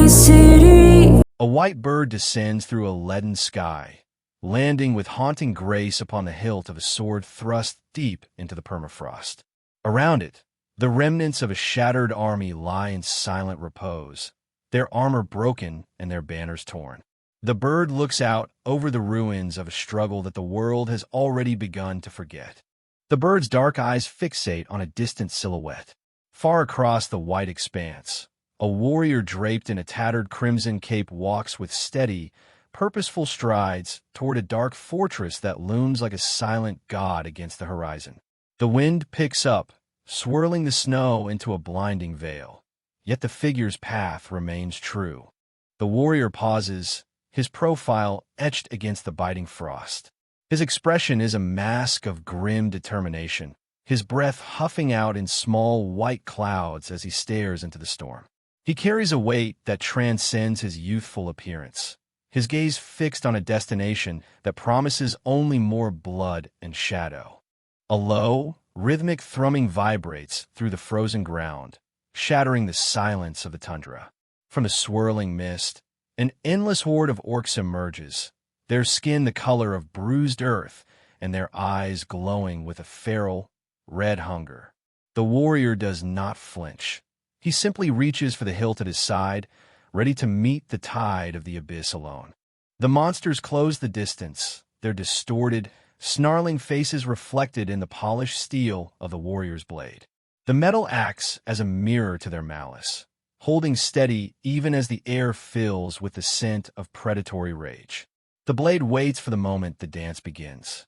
my city. A white bird descends through a leaden sky, landing with haunting grace upon the hilt of a sword thrust deep into the permafrost. Around it, the remnants of a shattered army lie in silent repose, their armor broken and their banners torn. The bird looks out over the ruins of a struggle that the world has already begun to forget. The bird's dark eyes fixate on a distant silhouette. Far across the white expanse, a warrior draped in a tattered crimson cape walks with steady, purposeful strides toward a dark fortress that looms like a silent god against the horizon. The wind picks up, swirling the snow into a blinding veil. Yet the figure's path remains true. The warrior pauses, his profile etched against the biting frost. His expression is a mask of grim determination, his breath huffing out in small white clouds as he stares into the storm. He carries a weight that transcends his youthful appearance, his gaze fixed on a destination that promises only more blood and shadow. A low, rhythmic thrumming vibrates through the frozen ground, shattering the silence of the tundra. From the swirling mist, an endless horde of orcs emerges, their skin the color of bruised earth and their eyes glowing with a feral, red hunger. The warrior does not flinch. He simply reaches for the hilt at his side, ready to meet the tide of the abyss alone. The monsters close the distance, their distorted, snarling faces reflected in the polished steel of the warrior's blade. The metal acts as a mirror to their malice, holding steady even as the air fills with the scent of predatory rage. The blade waits for the moment the dance begins.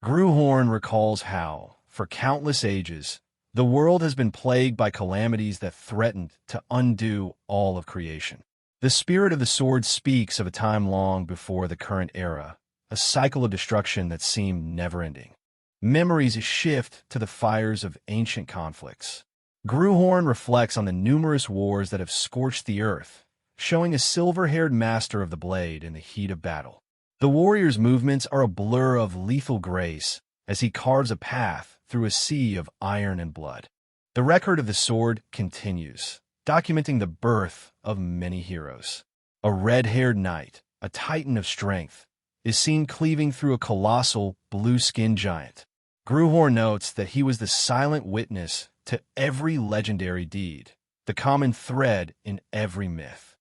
Gruhorn recalls how, for countless ages, the world has been plagued by calamities that threatened to undo all of creation. The spirit of the sword speaks of a time long before the current era, a cycle of destruction that seemed never-ending. Memories shift to the fires of ancient conflicts. Gruhorn reflects on the numerous wars that have scorched the earth, showing a silver-haired master of the blade in the heat of battle. The warrior's movements are a blur of lethal grace as he carves a path through a sea of iron and blood. The record of the sword continues, documenting the birth of many heroes. A red-haired knight, a titan of strength, is seen cleaving through a colossal, blue-skinned giant. Gruhorn notes that he was the silent witness to every legendary deed, the common thread in every myth.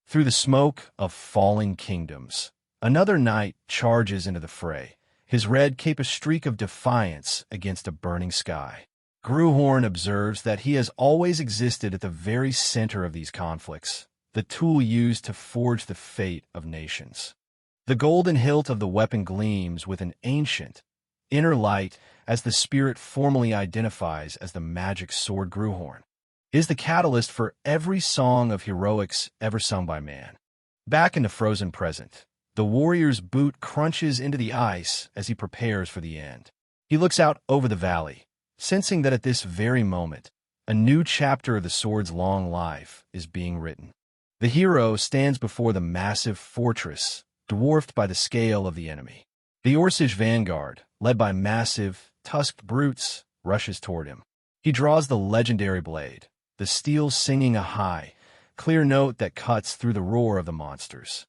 Through the smoke of falling kingdoms, another knight charges into the fray, his red cape a streak of defiance against a burning sky. Gruhorn observes that he has always existed at the very center of these conflicts, the tool used to forge the fate of nations. The golden hilt of the weapon gleams with an ancient, inner light as the spirit formally identifies as the magic sword. Gruhorn is the catalyst for every song of heroics ever sung by man. Back in the frozen present, the warrior's boot crunches into the ice as he prepares for the end. He looks out over the valley, sensing that at this very moment, a new chapter of the sword's long life is being written. The hero stands before the massive fortress, dwarfed by the scale of the enemy. The Orcish vanguard, led by massive, tusked brutes, rushes toward him. He draws the legendary blade, the steel singing a high, clear note that cuts through the roar of the monsters.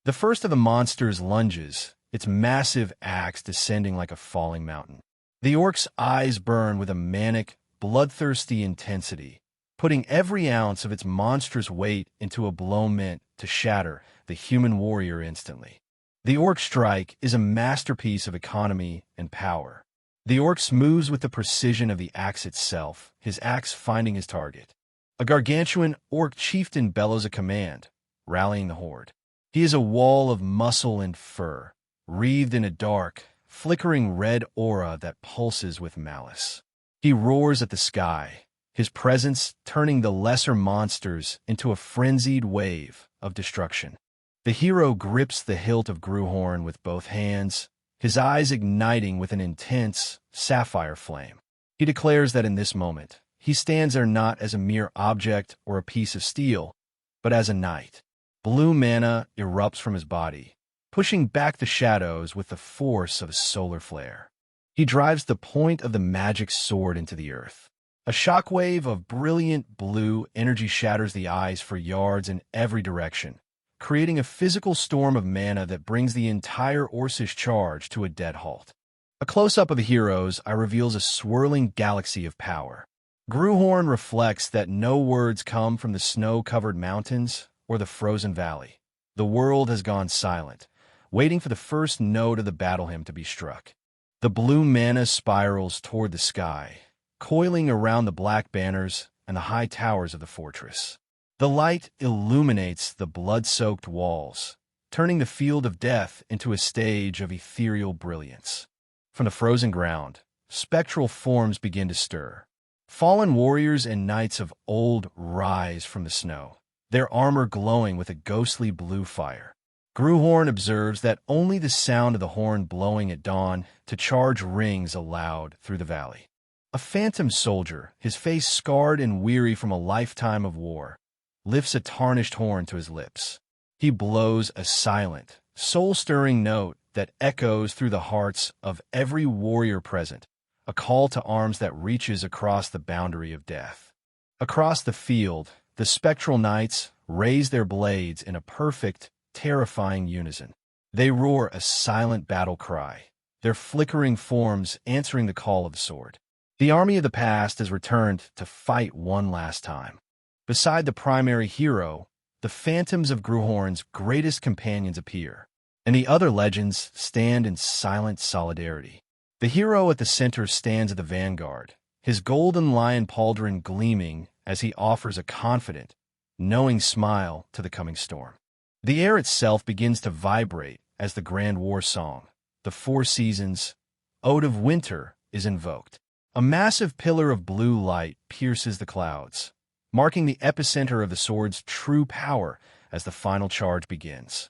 The first of the monsters lunges, its massive axe descending like a falling mountain. The orc's eyes burn with a manic, bloodthirsty intensity, putting every ounce of its monstrous weight into a blow meant to shatter the human warrior instantly. The orc strike is a masterpiece of economy and power. The orc moves with the precision of the axe itself, his axe finding his target. A gargantuan orc chieftain bellows a command, rallying the horde. He is a wall of muscle and fur, wreathed in a dark, flickering red aura that pulses with malice. He roars at the sky, his presence turning the lesser monsters into a frenzied wave of destruction. The hero grips the hilt of Gruhorn with both hands, his eyes igniting with an intense, sapphire flame. He declares that in this moment, he stands there not as a mere object or a piece of steel, but as a knight. Blue mana erupts from his body, pushing back the shadows with the force of a solar flare. He drives the point of the magic sword into the earth. A shockwave of brilliant blue energy shatters the ice for yards in every direction, creating a physical storm of mana that brings the entire Orcish charge to a dead halt. A close-up of the heroes reveals a swirling galaxy of power. Gruhorn reflects that no words come from the snow-covered mountains or the frozen valley. The world has gone silent, waiting for the first note of the battle hymn to be struck. The blue mana spirals toward the sky, coiling around the black banners and the high towers of the fortress. The light illuminates the blood-soaked walls, turning the field of death into a stage of ethereal brilliance. From the frozen ground, spectral forms begin to stir. Fallen warriors and knights of old rise from the snow, their armor glowing with a ghostly blue fire. Gruhorn observes that only the sound of the horn blowing at dawn to charge rings aloud through the valley. A phantom soldier, his face scarred and weary from a lifetime of war, lifts a tarnished horn to his lips. He blows a silent, soul-stirring note that echoes through the hearts of every warrior present, a call to arms that reaches across the boundary of death. Across the field, the spectral knights raise their blades in a perfect, terrifying unison. They roar a silent battle cry, their flickering forms answering the call of the sword. The army of the past has returned to fight one last time. Beside the primary hero, the phantoms of Gruhorn's greatest companions appear, and the other legends stand in silent solidarity. The hero at the center stands at the vanguard, his golden lion pauldron gleaming as he offers a confident, knowing smile to the coming storm. The air itself begins to vibrate as the grand war song, the Four Seasons, Ode of Winter, is invoked. A massive pillar of blue light pierces the clouds, marking the epicenter of the sword's true power as the final charge begins.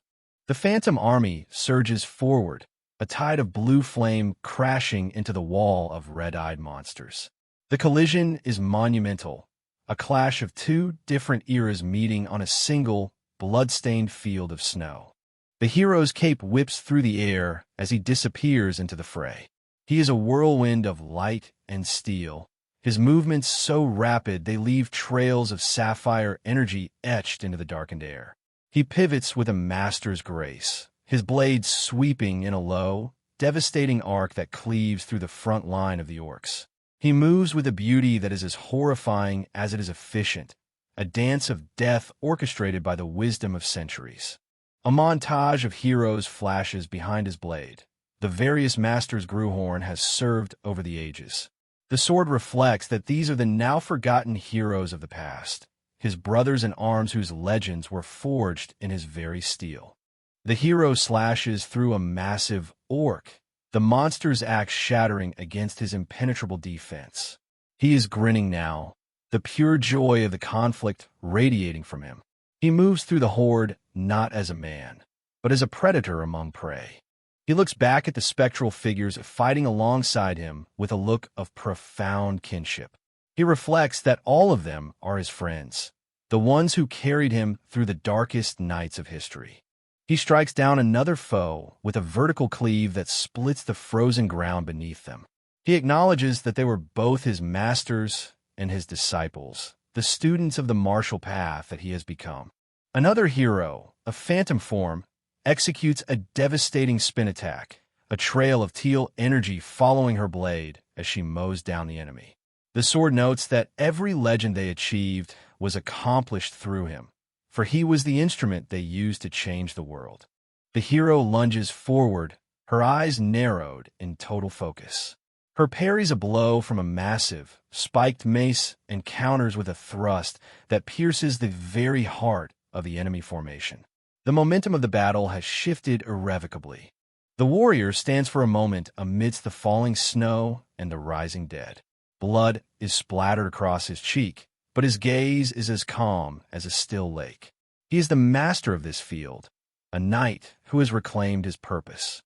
The phantom army surges forward, a tide of blue flame crashing into the wall of red-eyed monsters. The collision is monumental, a clash of two different eras meeting on a single, blood-stained field of snow. The hero's cape whips through the air as he disappears into the fray. He is a whirlwind of light and steel, his movements so rapid they leave trails of sapphire energy etched into the darkened air. He pivots with a master's grace, his blades sweeping in a low, devastating arc that cleaves through the front line of the orcs. He moves with a beauty that is as horrifying as it is efficient, a dance of death orchestrated by the wisdom of centuries. A montage of heroes flashes behind his blade, the various masters Gruhorn has served over the ages. The sword reflects that these are the now-forgotten heroes of the past, his brothers in arms whose legends were forged in his very steel. The hero slashes through a massive orc, the monster's axe shattering against his impenetrable defense. He is grinning now, the pure joy of the conflict radiating from him. He moves through the horde not as a man, but as a predator among prey. He looks back at the spectral figures fighting alongside him with a look of profound kinship. He reflects that all of them are his friends, the ones who carried him through the darkest nights of history. He strikes down another foe with a vertical cleave that splits the frozen ground beneath them. He acknowledges that they were both his masters and his disciples, the students of the martial path that he has become. Another hero, a phantom form, executes a devastating spin attack, a trail of teal energy following her blade as she mows down the enemy. The sword notes that every legend they achieved was accomplished through him, for he was the instrument they used to change the world. The hero lunges forward, her eyes narrowed in total focus. Her parries a blow from a massive, spiked mace and counters with a thrust that pierces the very heart of the enemy formation. The momentum of the battle has shifted irrevocably. The warrior stands for a moment amidst the falling snow and the rising dead. Blood is splattered across his cheek, but his gaze is as calm as a still lake. He is the master of this field, a knight who has reclaimed his purpose.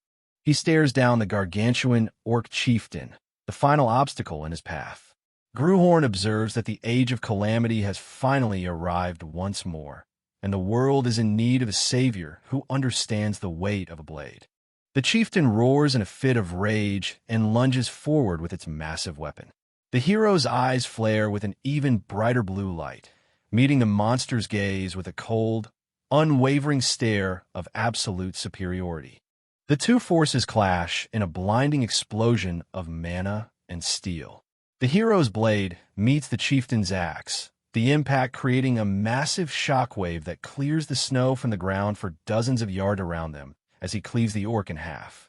He stares down the gargantuan orc chieftain, the final obstacle in his path. Gruhorn observes that the age of calamity has finally arrived once more, and the world is in need of a savior who understands the weight of a blade. The chieftain roars in a fit of rage and lunges forward with its massive weapon. The hero's eyes flare with an even brighter blue light, meeting the monster's gaze with a cold, unwavering stare of absolute superiority. The two forces clash in a blinding explosion of mana and steel. The hero's blade meets the chieftain's axe, the impact creating a massive shockwave that clears the snow from the ground for dozens of yards around them as he cleaves the orc in half.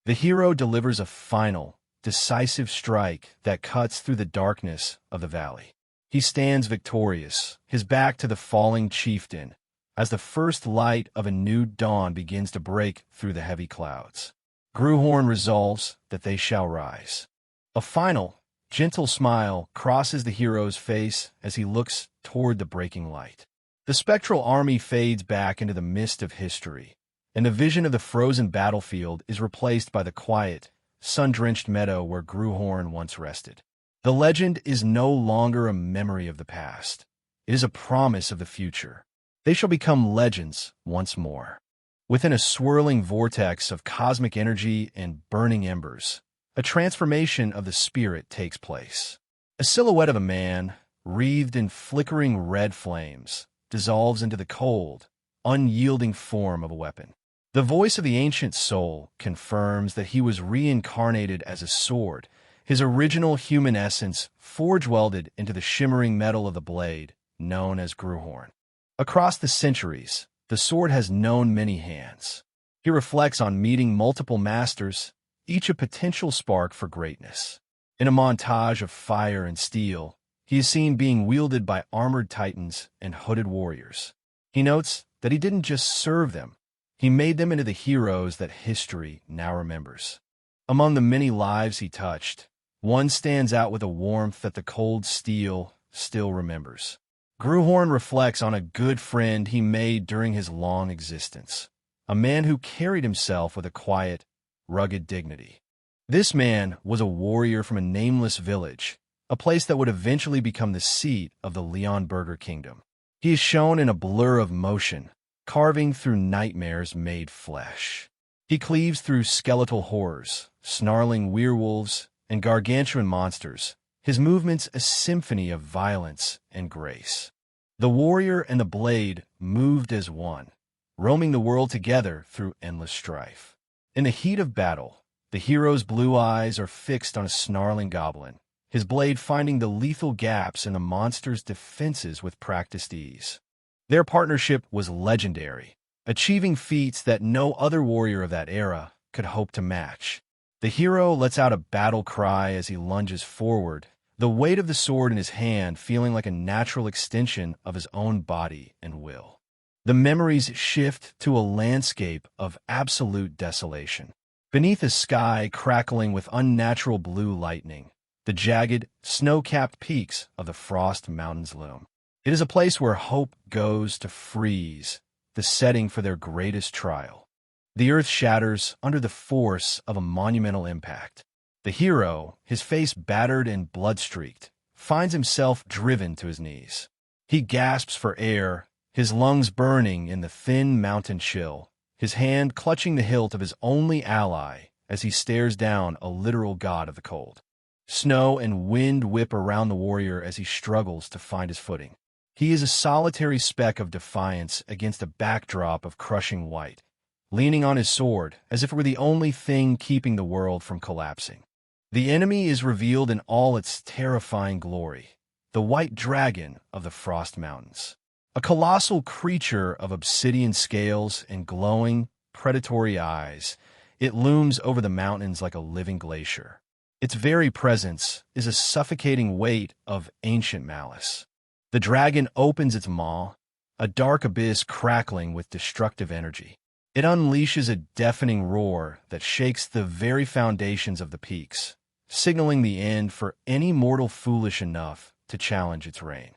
The hero delivers a final, decisive strike that cuts through the darkness of the valley. He stands victorious, his back to the falling chieftain, as the first light of a new dawn begins to break through the heavy clouds. Gruhorn resolves that they shall rise. A final, gentle smile crosses the hero's face as he looks toward the breaking light. The spectral army fades back into the mist of history, and the vision of the frozen battlefield is replaced by the quiet, sun-drenched meadow where Gruhorn once rested. The legend is no longer a memory of the past. It is a promise of the future. They shall become legends once more. Within a swirling vortex of cosmic energy and burning embers, a transformation of the spirit takes place. A silhouette of a man, wreathed in flickering red flames, dissolves into the cold, unyielding form of a weapon. The voice of the ancient soul confirms that he was reincarnated as a sword, his original human essence forge-welded into the shimmering metal of the blade, known as Gruhorn. Across the centuries, the sword has known many hands. He reflects on meeting multiple masters, each a potential spark for greatness. In a montage of fire and steel, he is seen being wielded by armored titans and hooded warriors. He notes that he didn't just serve them, he made them into the heroes that history now remembers. Among the many lives he touched, one stands out with a warmth that the cold steel still remembers. Gruhorn reflects on a good friend he made during his long existence, a man who carried himself with a quiet, rugged dignity. This man was a warrior from a nameless village, a place that would eventually become the seat of the Leonberger kingdom. He is shown in a blur of motion, carving through nightmares made flesh. He cleaves through skeletal horrors, snarling werewolves, and gargantuan monsters, his movements a symphony of violence and grace. The warrior and the blade moved as one, roaming the world together through endless strife. In the heat of battle, the hero's blue eyes are fixed on a snarling goblin, his blade finding the lethal gaps in the monster's defenses with practiced ease. Their partnership was legendary, achieving feats that no other warrior of that era could hope to match. The hero lets out a battle cry as he lunges forward, the weight of the sword in his hand feeling like a natural extension of his own body and will. The memories shift to a landscape of absolute desolation. Beneath a sky crackling with unnatural blue lightning, the jagged, snow-capped peaks of the Frost Mountains loom. It is a place where hope goes to freeze, the setting for their greatest trial. The earth shatters under the force of a monumental impact. The hero, his face battered and blood-streaked, finds himself driven to his knees. He gasps for air, his lungs burning in the thin mountain chill, his hand clutching the hilt of his only ally as he stares down a literal god of the cold. Snow and wind whip around the warrior as he struggles to find his footing. He is a solitary speck of defiance against a backdrop of crushing white, leaning on his sword as if it were the only thing keeping the world from collapsing. The enemy is revealed in all its terrifying glory, the white dragon of the Frost Mountains. A colossal creature of obsidian scales and glowing, predatory eyes, it looms over the mountains like a living glacier. Its very presence is a suffocating weight of ancient malice. The dragon opens its maw, a dark abyss crackling with destructive energy. It unleashes a deafening roar that shakes the very foundations of the peaks, signaling the end for any mortal foolish enough to challenge its reign.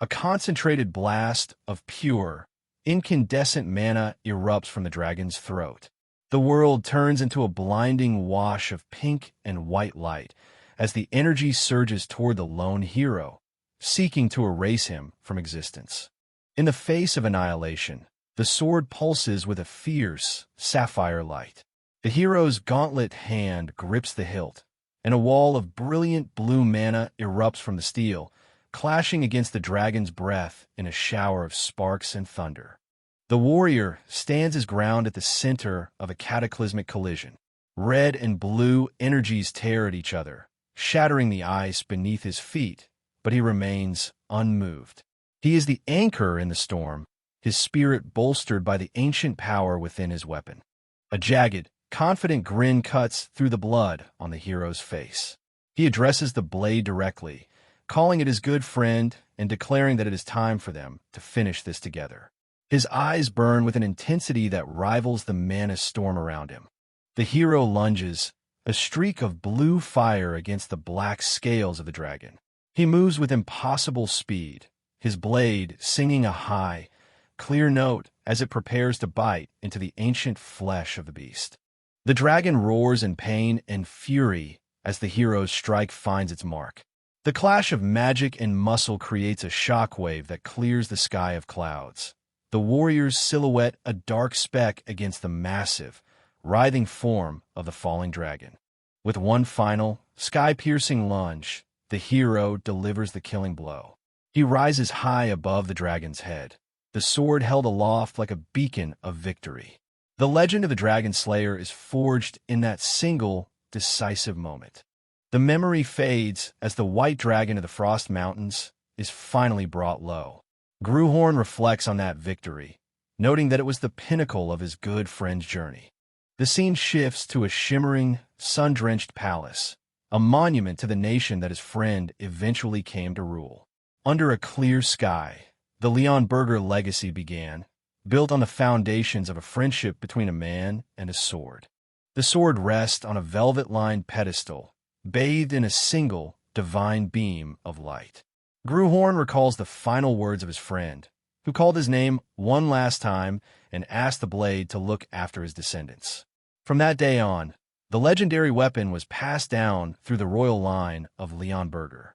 A concentrated blast of pure, incandescent mana erupts from the dragon's throat. The world turns into a blinding wash of pink and white light as the energy surges toward the lone hero, seeking to erase him from existence. In the face of annihilation, the sword pulses with a fierce, sapphire light. The hero's gauntlet hand grips the hilt, and a wall of brilliant blue mana erupts from the steel, clashing against the dragon's breath in a shower of sparks and thunder. The warrior stands his ground at the center of a cataclysmic collision. Red and blue energies tear at each other, shattering the ice beneath his feet, but he remains unmoved. He is the anchor in the storm, his spirit bolstered by the ancient power within his weapon. A jagged, confident grin cuts through the blood on the hero's face. He addresses the blade directly, calling it his good friend and declaring that it is time for them to finish this together. His eyes burn with an intensity that rivals the mana storm around him. The hero lunges, a streak of blue fire against the black scales of the dragon. He moves with impossible speed, his blade singing a high, clear note as it prepares to bite into the ancient flesh of the beast. The dragon roars in pain and fury as the hero's strike finds its mark. The clash of magic and muscle creates a shockwave that clears the sky of clouds. The warrior's silhouette a dark speck against the massive, writhing form of the falling dragon. With one final, sky-piercing lunge, the hero delivers the killing blow. He rises high above the dragon's head, the sword held aloft like a beacon of victory. The legend of the Dragon Slayer is forged in that single, decisive moment. The memory fades as the white dragon of the Frost Mountains is finally brought low. Gruhorn reflects on that victory, noting that it was the pinnacle of his good friend's journey. The scene shifts to a shimmering, sun-drenched palace, a monument to the nation that his friend eventually came to rule. Under a clear sky, the Leonberger legacy began, built on the foundations of a friendship between a man and a sword. The sword rests on a velvet-lined pedestal, bathed in a single, divine beam of light. Gruhorn recalls the final words of his friend, who called his name one last time and asked the blade to look after his descendants. From that day on, the legendary weapon was passed down through the royal line of Leonberger.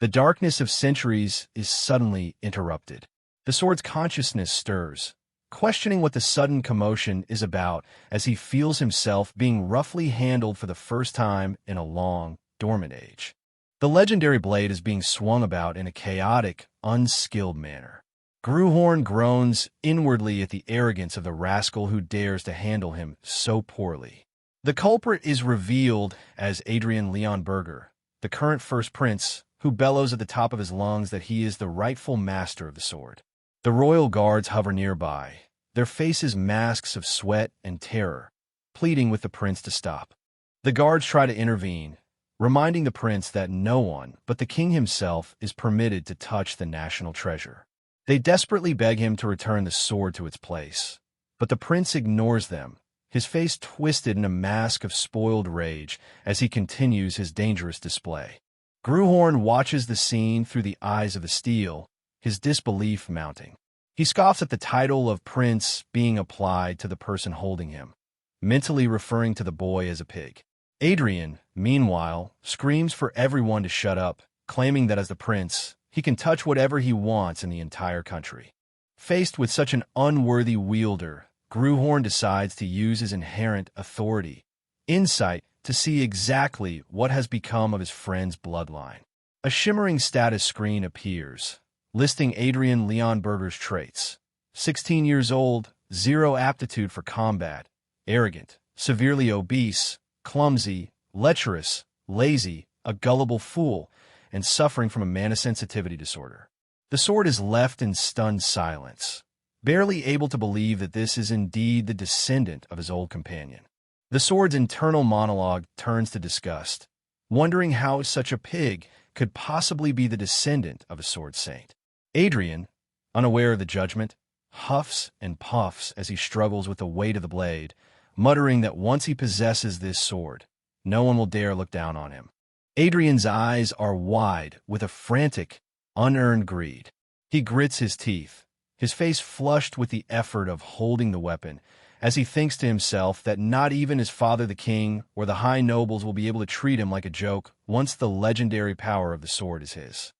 The darkness of centuries is suddenly interrupted. The sword's consciousness stirs, questioning what the sudden commotion is about as he feels himself being roughly handled for the first time in a long, dormant age. The legendary blade is being swung about in a chaotic, unskilled manner. Gruhorn groans inwardly at the arrogance of the rascal who dares to handle him so poorly. The culprit is revealed as Adrian Leonberger, the current first prince, who bellows at the top of his lungs that he is the rightful master of the sword. The royal guards hover nearby, their faces masks of sweat and terror, pleading with the prince to stop. The guards try to intervene, reminding the prince that no one but the king himself is permitted to touch the national treasure. They desperately beg him to return the sword to its place, but the prince ignores them, his face twisted in a mask of spoiled rage as he continues his dangerous display. Gruhorn watches the scene through the eyes of the steel, his disbelief mounting. He scoffs at the title of prince being applied to the person holding him, mentally referring to the boy as a pig. Adrian, meanwhile, screams for everyone to shut up, claiming that as the prince, he can touch whatever he wants in the entire country. Faced with such an unworthy wielder, Gruhorn decides to use his inherent authority, insight, to see exactly what has become of his friend's bloodline. A shimmering status screen appears, listing Adrian Leonberger's traits. 16 years old, 0 aptitude for combat, arrogant, severely obese, clumsy, lecherous, lazy, a gullible fool, and suffering from a mana sensitivity disorder. The sword is left in stunned silence, barely able to believe that this is indeed the descendant of his old companion. The sword's internal monologue turns to disgust, wondering how such a pig could possibly be the descendant of a sword saint. Adrian, unaware of the judgment, huffs and puffs as he struggles with the weight of the blade, muttering that once he possesses this sword, no one will dare look down on him. Adrian's eyes are wide with a frantic, unearned greed. He grits his teeth, his face flushed with the effort of holding the weapon, as he thinks to himself that not even his father the king or the high nobles will be able to treat him like a joke once the legendary power of the sword is his.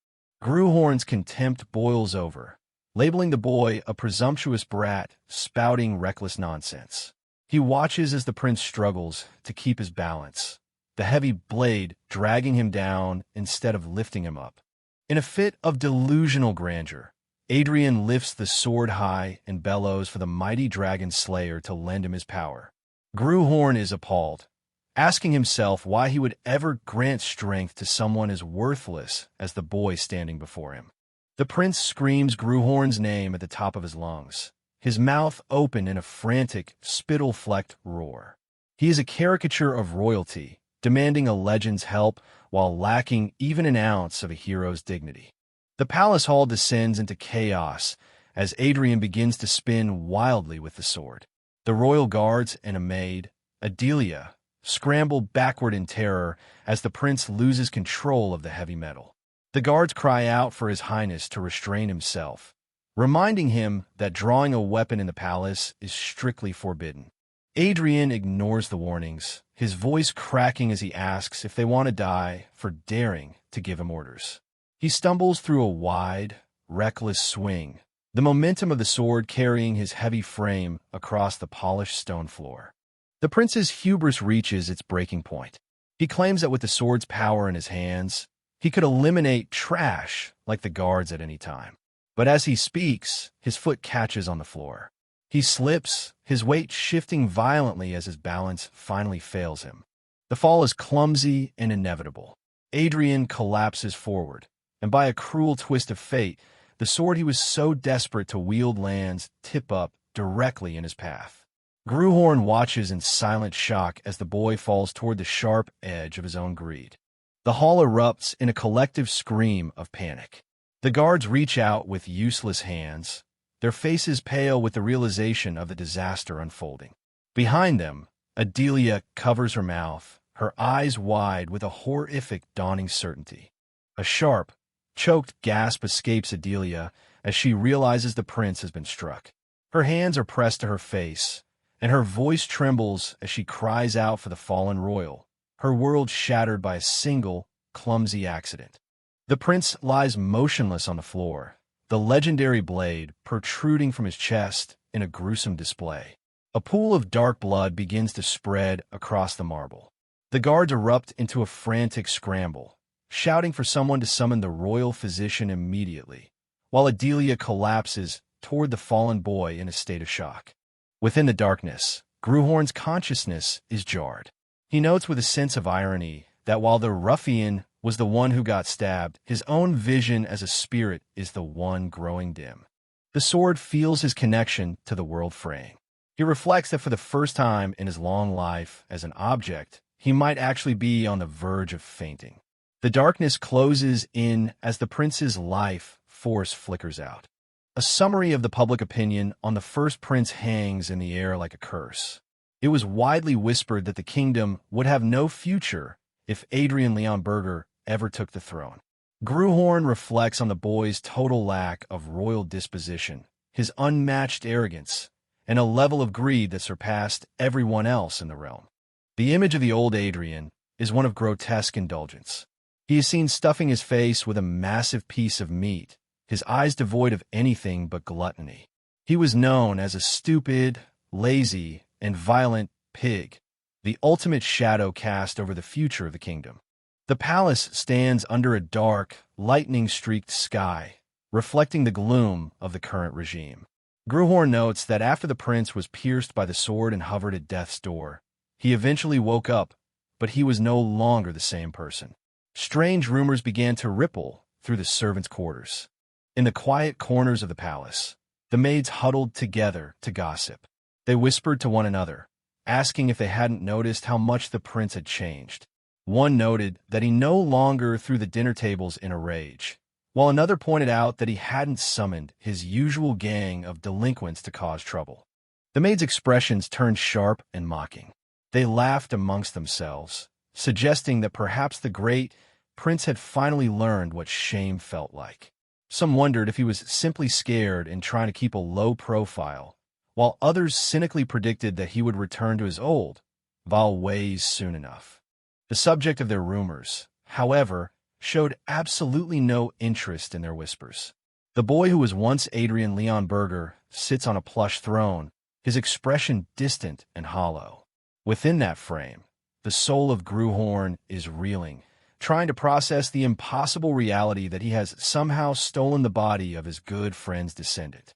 Gruhorn's contempt boils over, labeling the boy a presumptuous brat spouting reckless nonsense. He watches as the prince struggles to keep his balance, the heavy blade dragging him down instead of lifting him up. In a fit of delusional grandeur, Adrian lifts the sword high and bellows for the mighty dragon slayer to lend him his power. Gruhorn is appalled, asking himself why he would ever grant strength to someone as worthless as the boy standing before him. The prince screams Gruhorn's name at the top of his lungs, his mouth open in a frantic, spittle-flecked roar. He is a caricature of royalty, demanding a legend's help while lacking even an ounce of a hero's dignity. The palace hall descends into chaos as Adrian begins to spin wildly with the sword. The royal guards and a maid, Adelia, scramble backward in terror as the prince loses control of the heavy metal. The guards cry out for His Highness to restrain himself, reminding him that drawing a weapon in the palace is strictly forbidden. Adrian ignores the warnings, his voice cracking as he asks if they want to die for daring to give him orders. He stumbles through a wide, reckless swing, the momentum of the sword carrying his heavy frame across the polished stone floor. The prince's hubris reaches its breaking point. He claims that with the sword's power in his hands, he could eliminate trash like the guards at any time. But as he speaks, his foot catches on the floor. He slips, his weight shifting violently as his balance finally fails him. The fall is clumsy and inevitable. Adrian collapses forward, and by a cruel twist of fate, the sword he was so desperate to wield lands tip up directly in his path. Gruhorn watches in silent shock as the boy falls toward the sharp edge of his own greed. The hall erupts in a collective scream of panic. The guards reach out with useless hands, their faces pale with the realization of the disaster unfolding. Behind them, Adelia covers her mouth, her eyes wide with a horrific dawning certainty. A sharp, choked gasp escapes Adelia as she realizes the prince has been struck. Her hands are pressed to her face, and her voice trembles as she cries out for the fallen royal, her world shattered by a single, clumsy accident. The prince lies motionless on the floor, the legendary blade protruding from his chest in a gruesome display. A pool of dark blood begins to spread across the marble. The guards erupt into a frantic scramble, shouting for someone to summon the royal physician immediately, while Adelia collapses toward the fallen boy in a state of shock. Within the darkness, Gruhorn's consciousness is jarred. He notes with a sense of irony that while the ruffian was the one who got stabbed, his own vision as a spirit is the one growing dim. The sword feels his connection to the world fraying. He reflects that for the first time in his long life as an object, he might actually be on the verge of fainting. The darkness closes in as the prince's life force flickers out. A summary of the public opinion on the first prince hangs in the air like a curse. It was widely whispered that the kingdom would have no future if Adrian Leon Berger ever took the throne. Gruhorn reflects on the boy's total lack of royal disposition, his unmatched arrogance, and a level of greed that surpassed everyone else in the realm. The image of the old Adrian is one of grotesque indulgence. He is seen stuffing his face with a massive piece of meat, his eyes devoid of anything but gluttony. He was known as a stupid, lazy, and violent pig, the ultimate shadow cast over the future of the kingdom. The palace stands under a dark, lightning-streaked sky, reflecting the gloom of the current regime. Gruhorn notes that after the prince was pierced by the sword and hovered at death's door, he eventually woke up, but he was no longer the same person. Strange rumors began to ripple through the servants' quarters. In the quiet corners of the palace, the maids huddled together to gossip. They whispered to one another, asking if they hadn't noticed how much the prince had changed. One noted that he no longer threw the dinner tables in a rage, while another pointed out that he hadn't summoned his usual gang of delinquents to cause trouble. The maids' expressions turned sharp and mocking. They laughed amongst themselves, suggesting that perhaps the great prince had finally learned what shame felt like. Some wondered if he was simply scared and trying to keep a low profile, while others cynically predicted that he would return to his old, vile ways soon enough. The subject of their rumors, however, showed absolutely no interest in their whispers. The boy who was once Adrian Leon Berger sits on a plush throne, his expression distant and hollow. Within that frame, the the soul of Gruhorn is reeling, trying to process the impossible reality that he has somehow stolen the body of his good friend's descendant.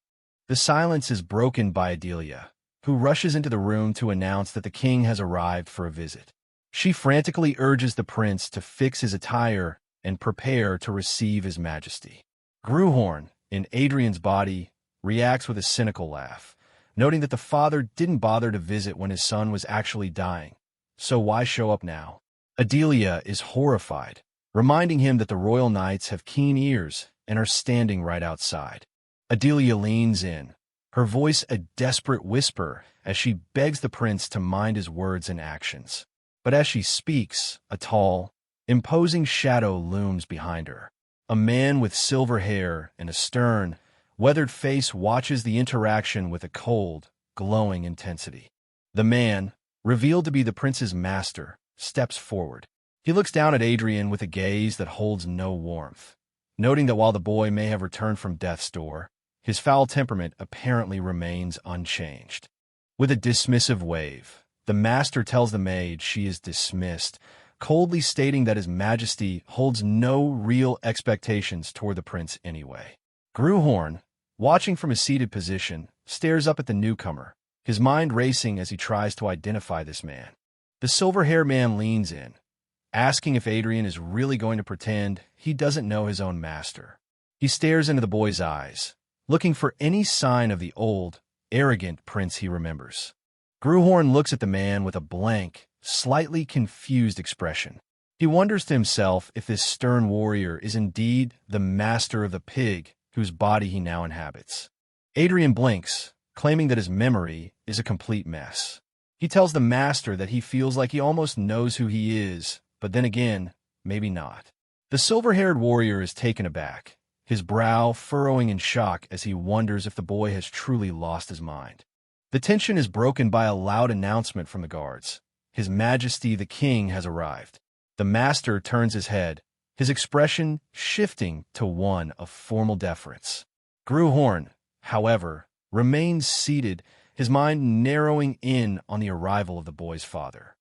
The silence is broken by Adelia, who rushes into the room to announce that the king has arrived for a visit. She frantically urges the prince to fix his attire and prepare to receive his majesty. Gruhorn, in Adrian's body, reacts with a cynical laugh, noting that the father didn't bother to visit when his son was actually dying, so why show up now? Adelia is horrified, reminding him that the royal knights have keen ears and are standing right outside. Adelia leans in, her voice a desperate whisper as she begs the prince to mind his words and actions. But as she speaks, a tall, imposing shadow looms behind her. A man with silver hair and a stern, weathered face watches the interaction with a cold, glowing intensity. The man, revealed to be the prince's master, steps forward. He looks down at Adrian with a gaze that holds no warmth, noting that while the boy may have returned from death's door, his foul temperament apparently remains unchanged. With a dismissive wave, the master tells the maid she is dismissed, coldly stating that his majesty holds no real expectations toward the prince anyway. Gruhorn, watching from his seated position, stares up at the newcomer, his mind racing as he tries to identify this man. The silver-haired man leans in, asking if Adrian is really going to pretend he doesn't know his own master. He stares into the boy's eyes, looking for any sign of the old, arrogant prince he remembers. Gruhorn looks at the man with a blank, slightly confused expression. He wonders to himself if this stern warrior is indeed the master of the pig whose body he now inhabits. Adrian blinks, claiming that his memory is a complete mess. He tells the master that he feels like he almost knows who he is, but then again, maybe not. The silver-haired warrior is taken aback, his brow furrowing in shock as he wonders if the boy has truly lost his mind. The tension is broken by a loud announcement from the guards. His Majesty the King has arrived. The master turns his head, his expression shifting to one of formal deference. Gruhorn, however, remains seated, his mind narrowing in on the arrival of the boy's father.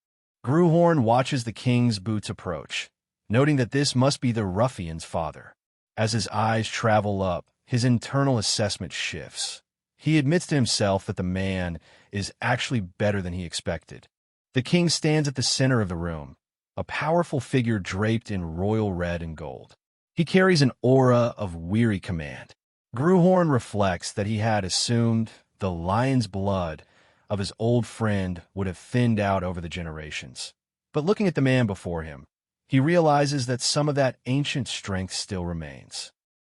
Gruhorn watches the king's boots approach, noting that this must be the ruffian's father. As his eyes travel up, his internal assessment shifts. He admits to himself that the man is actually better than he expected. The king stands at the center of the room, a powerful figure draped in royal red and gold. He carries an aura of weary command. Gruhorn reflects that he had assumed the lion's blood of his old friend would have thinned out over the generations. But looking at the man before him, he realizes that some of that ancient strength still remains.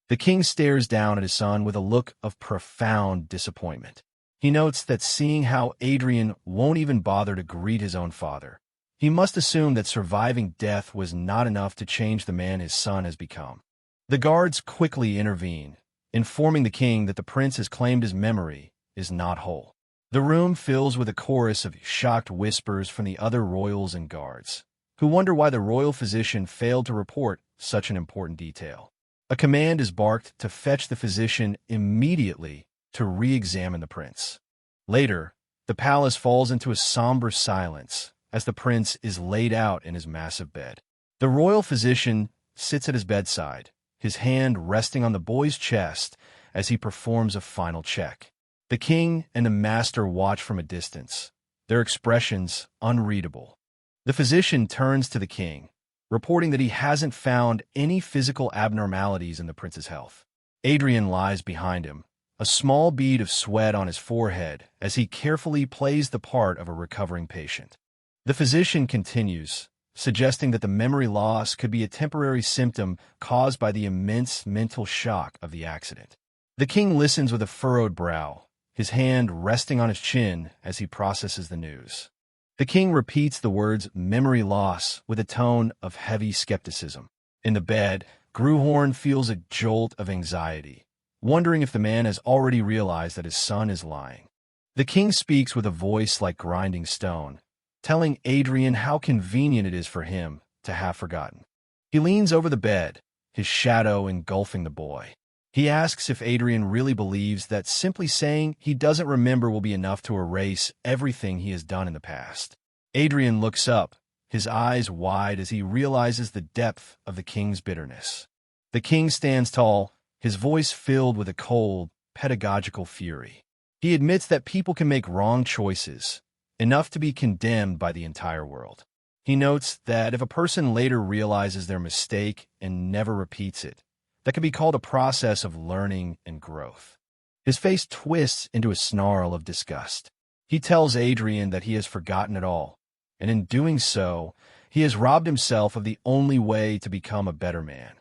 The king stares down at his son with a look of profound disappointment. He notes that seeing how Adrian won't even bother to greet his own father, he must assume that surviving death was not enough to change the man his son has become. The guards quickly intervene, informing the king that the prince has claimed his memory is not whole. The room fills with a chorus of shocked whispers from the other royals and guards, who wonder why the royal physician failed to report such an important detail. A command is barked to fetch the physician immediately to re-examine the prince. Later, the palace falls into a somber silence as the prince is laid out in his massive bed. The royal physician sits at his bedside, his hand resting on the boy's chest as he performs a final check. The king and the master watch from a distance, their expressions unreadable. The physician turns to the king, reporting that he hasn't found any physical abnormalities in the prince's health. Adrian lies behind him, a small bead of sweat on his forehead as he carefully plays the part of a recovering patient. The physician continues, suggesting that the memory loss could be a temporary symptom caused by the immense mental shock of the accident. The king listens with a furrowed brow, his hand resting on his chin as he processes the news. The king repeats the words memory loss with a tone of heavy skepticism. In the bed, Gruhorn feels a jolt of anxiety, wondering if the man has already realized that his son is lying. The king speaks with a voice like grinding stone, telling Adrian how convenient it is for him to have forgotten. He leans over the bed, his shadow engulfing the boy. He asks if Adrian really believes that simply saying he doesn't remember will be enough to erase everything he has done in the past. Adrian looks up, his eyes wide as he realizes the depth of the king's bitterness. The king stands tall, his voice filled with a cold, pedagogical fury. He admits that people can make wrong choices, enough to be condemned by the entire world. He notes that if a person later realizes their mistake and never repeats it, that can be called a process of learning and growth. His face twists into a snarl of disgust. He tells Adrian that he has forgotten it all, and in doing so, he has robbed himself of the only way to become a better man.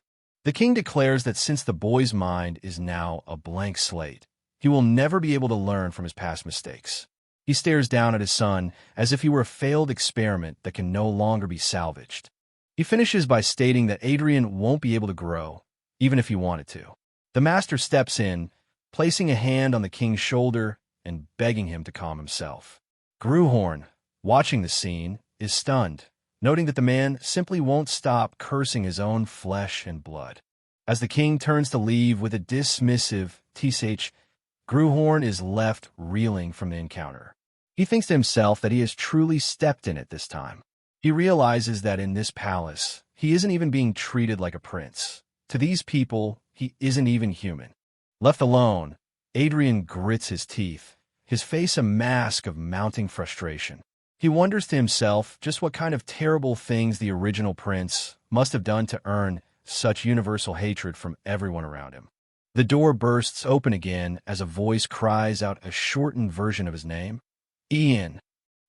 The king declares that since the boy's mind is now a blank slate, he will never be able to learn from his past mistakes. He stares down at his son as if he were a failed experiment that can no longer be salvaged. He finishes by stating that Adrian won't be able to grow, even if he wanted to. The master steps in, placing a hand on the king's shoulder and begging him to calm himself. Gruhorn, watching the scene, is stunned, noting that the man simply won't stop cursing his own flesh and blood. As the king turns to leave with a dismissive tsh, Gruhorn is left reeling from the encounter. He thinks to himself that he has truly stepped in it this time. He realizes that in this palace, he isn't even being treated like a prince. To these people, he isn't even human. Left alone, Adrian grits his teeth, his face a mask of mounting frustration. He wonders to himself just what kind of terrible things the original prince must have done to earn such universal hatred from everyone around him. The door bursts open again as a voice cries out a shortened version of his name. Ian.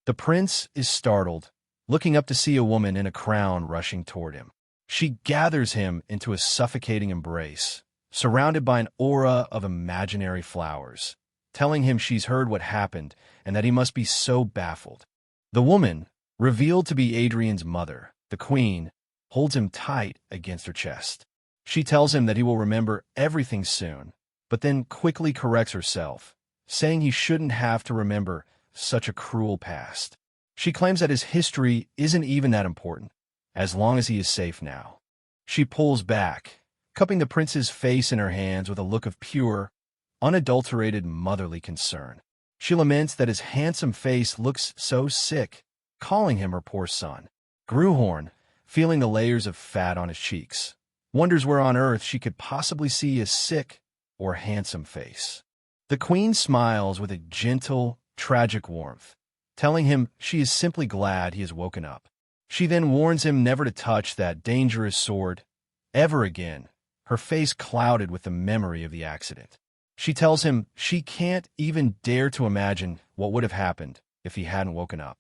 The prince is startled, looking up to see a woman in a crown rushing toward him. She gathers him into a suffocating embrace, surrounded by an aura of imaginary flowers, telling him she's heard what happened and that he must be so baffled. The woman, revealed to be Adrian's mother, the queen, holds him tight against her chest. She tells him that he will remember everything soon, but then quickly corrects herself, saying he shouldn't have to remember such a cruel past. She claims that his history isn't even that important, as long as he is safe now. She pulls back, cupping the prince's face in her hands with a look of pure, unadulterated motherly concern. She laments that his handsome face looks so sick, calling him her poor son. Gruhorn, feeling the layers of fat on his cheeks, wonders where on earth she could possibly see a sick or handsome face. The queen smiles with a gentle, tragic warmth, telling him she is simply glad he has woken up. She then warns him never to touch that dangerous sword ever again, her face clouded with the memory of the accident. She tells him she can't even dare to imagine what would have happened if he hadn't woken up.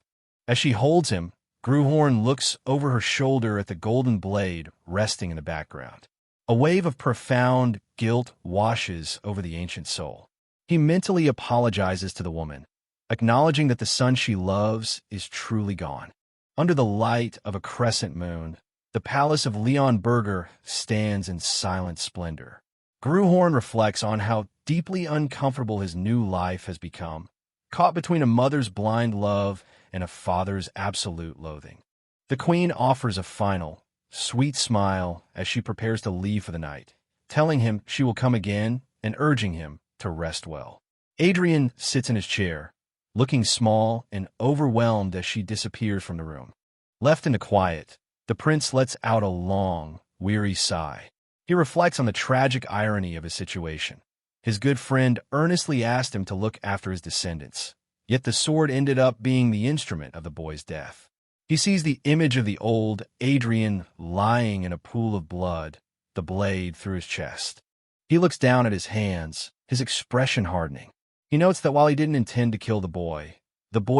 As she holds him, Gruhorn looks over her shoulder at the golden blade resting in the background. A wave of profound guilt washes over the ancient soul. He mentally apologizes to the woman, acknowledging that the son she loves is truly gone. Under the light of a crescent moon, the palace of Leon Berger stands in silent splendor. Gruhorn reflects on how deeply uncomfortable his new life has become, caught between a mother's blind love and a father's absolute loathing. The queen offers a final, sweet smile as she prepares to leave for the night, telling him she will come again and urging him to rest well. Adrian sits in his chair, looking small and overwhelmed as she disappears from the room. Left in the quiet, the prince lets out a long, weary sigh. He reflects on the tragic irony of his situation. His good friend earnestly asked him to look after his descendants, yet the sword ended up being the instrument of the boy's death. He sees the image of the old Adrian lying in a pool of blood, the blade through his chest. He looks down at his hands, his expression hardening. He notes that while he didn't intend to kill the boy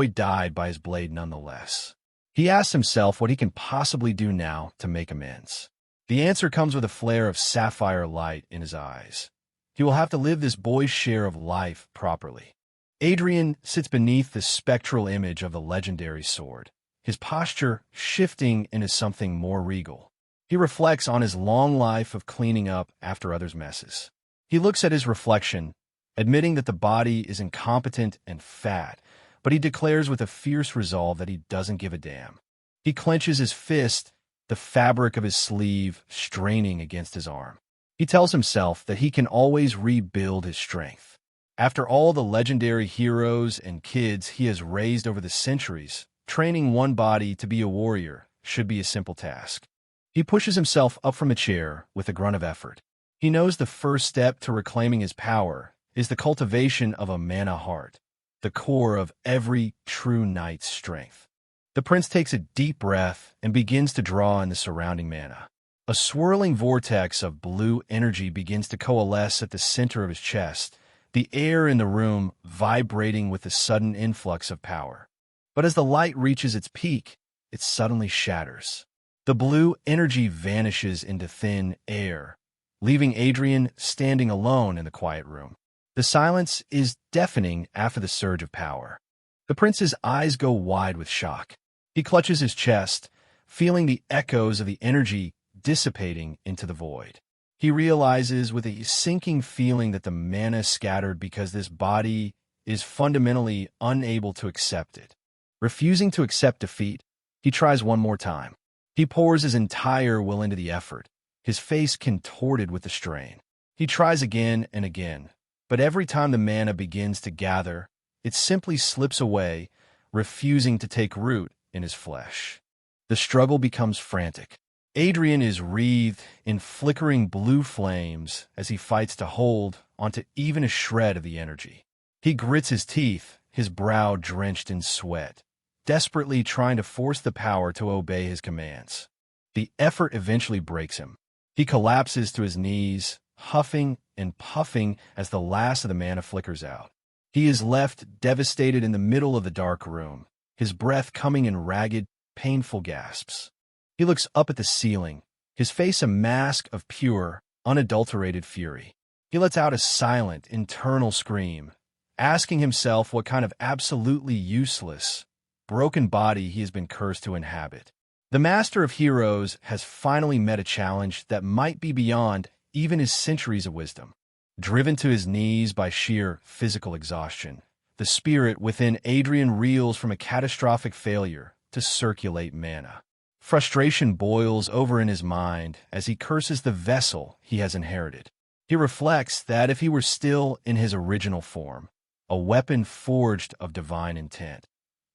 died by his blade nonetheless. He asks himself what he can possibly do now to make amends. The answer comes with a flare of sapphire light in his eyes. He will have to live this boy's share of life properly. Adrian sits beneath the spectral image of the legendary sword, his posture shifting into something more regal. He reflects on his long life of cleaning up after others' messes. He looks at his reflection, admitting that the body is incompetent and fat, but he declares with a fierce resolve that he doesn't give a damn. He clenches his fist, the fabric of his sleeve straining against his arm. He tells himself that he can always rebuild his strength. After all the legendary heroes and kids he has raised over the centuries, training one body to be a warrior should be a simple task. He pushes himself up from a chair with a grunt of effort. He knows the first step to reclaiming his power is the cultivation of a mana heart, the core of every true knight's strength. The prince takes a deep breath and begins to draw in the surrounding mana. A swirling vortex of blue energy begins to coalesce at the center of his chest, the air in the room vibrating with the sudden influx of power. But as the light reaches its peak, it suddenly shatters. The blue energy vanishes into thin air, leaving Adrian standing alone in the quiet room. The silence is deafening after the surge of power. The prince's eyes go wide with shock. He clutches his chest, feeling the echoes of the energy dissipating into the void. He realizes with a sinking feeling that the mana scattered because this body is fundamentally unable to accept it. Refusing to accept defeat, he tries one more time. He pours his entire will into the effort, his face contorted with the strain. He tries again and again, but every time the mana begins to gather, it simply slips away, refusing to take root in his flesh. The struggle becomes frantic. Adrian is wreathed in flickering blue flames as he fights to hold onto even a shred of the energy. He grits his teeth, his brow drenched in sweat, desperately trying to force the power to obey his commands. The effort eventually breaks him. He collapses to his knees, huffing and puffing as the last of the mana flickers out. He is left devastated in the middle of the dark room, his breath coming in ragged, painful gasps. He looks up at the ceiling, his face a mask of pure, unadulterated fury. He lets out a silent, internal scream, asking himself what kind of absolutely useless, broken body he has been cursed to inhabit. The Master of Heroes has finally met a challenge that might be beyond even his centuries of wisdom. Driven to his knees by sheer physical exhaustion, the spirit within Adrian reels from a catastrophic failure to circulate mana. Frustration boils over in his mind as he curses the vessel he has inherited. He reflects that if he were still in his original form, a weapon forged of divine intent,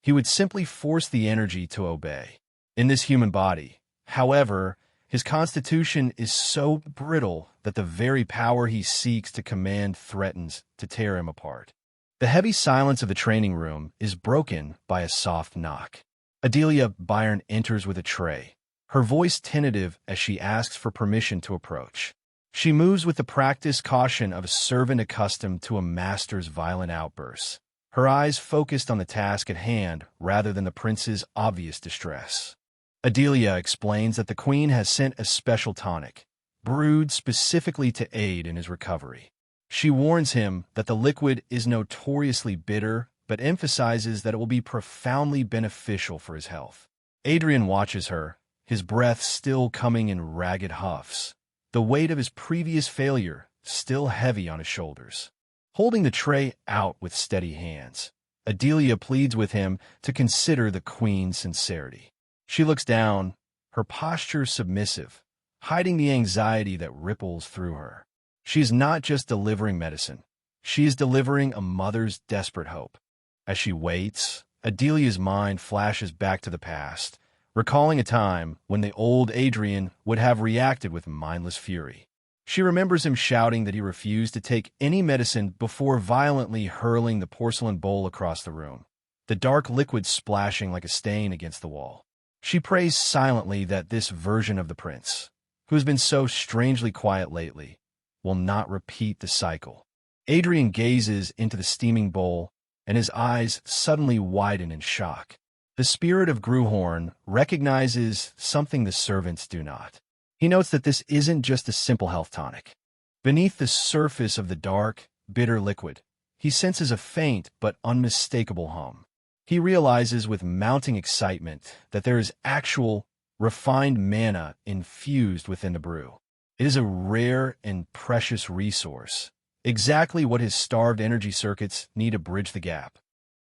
he would simply force the energy to obey. In this human body, however, his constitution is so brittle that the very power he seeks to command threatens to tear him apart. The heavy silence of the training room is broken by a soft knock. Adelia Byron enters with a tray, her voice tentative as she asks for permission to approach. She moves with the practiced caution of a servant accustomed to a master's violent outbursts, her eyes focused on the task at hand rather than the prince's obvious distress. Adelia explains that the queen has sent a special tonic, brewed specifically to aid in his recovery. She warns him that the liquid is notoriously bitter, but emphasizes that it will be profoundly beneficial for his health. Adrian watches her, his breath still coming in ragged huffs, the weight of his previous failure still heavy on his shoulders. Holding the tray out with steady hands, Adelia pleads with him to consider the queen's sincerity. She looks down, her posture submissive, hiding the anxiety that ripples through her. She is not just delivering medicine. She is delivering a mother's desperate hope. As she waits, Adelia's mind flashes back to the past, recalling a time when the old Adrian would have reacted with mindless fury. She remembers him shouting that he refused to take any medicine before violently hurling the porcelain bowl across the room, the dark liquid splashing like a stain against the wall. She prays silently that this version of the prince, who has been so strangely quiet lately, will not repeat the cycle. Adrian gazes into the steaming bowl, and his eyes suddenly widen in shock. The spirit of Gruhorn recognizes something the servants do not. He notes that this isn't just a simple health tonic. Beneath the surface of the dark, bitter liquid, he senses a faint but unmistakable hum. He realizes with mounting excitement that there is actual, refined mana infused within the brew. It is a rare and precious resource, exactly what his starved energy circuits need to bridge the gap.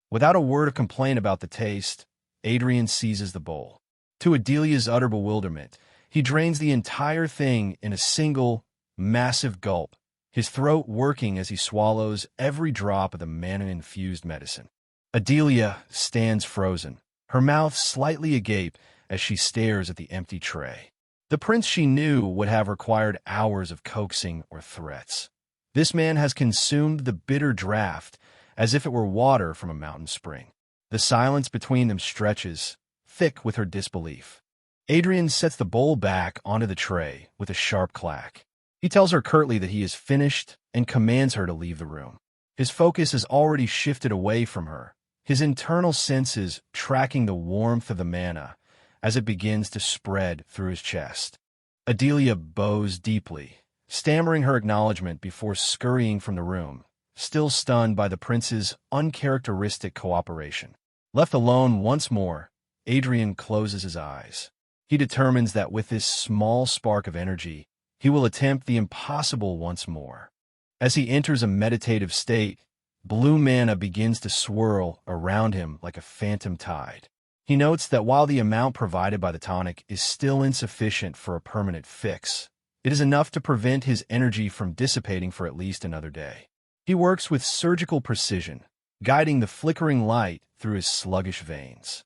Without a word of complaint about the taste, Adrian seizes the bowl. To Adelia's utter bewilderment, he drains the entire thing in a single, massive gulp, his throat working as he swallows every drop of the mana-infused medicine. Adelia stands frozen, her mouth slightly agape as she stares at the empty tray. The prince she knew would have required hours of coaxing or threats. This man has consumed the bitter draught as if it were water from a mountain spring. The silence between them stretches, thick with her disbelief. Adrian sets the bowl back onto the tray with a sharp clack. He tells her curtly that he is finished and commands her to leave the room. His focus has already shifted away from her, his internal senses tracking the warmth of the manna as it begins to spread through his chest. Adelia bows deeply, stammering her acknowledgement before scurrying from the room, still stunned by the prince's uncharacteristic cooperation. Left alone once more, Adrian closes his eyes. He determines that with this small spark of energy, he will attempt the impossible once more. As he enters a meditative state, blue manna begins to swirl around him like a phantom tide. He notes that while the amount provided by the tonic is still insufficient for a permanent fix, it is enough to prevent his energy from dissipating for at least another day. He works with surgical precision, guiding the flickering light through his sluggish veins.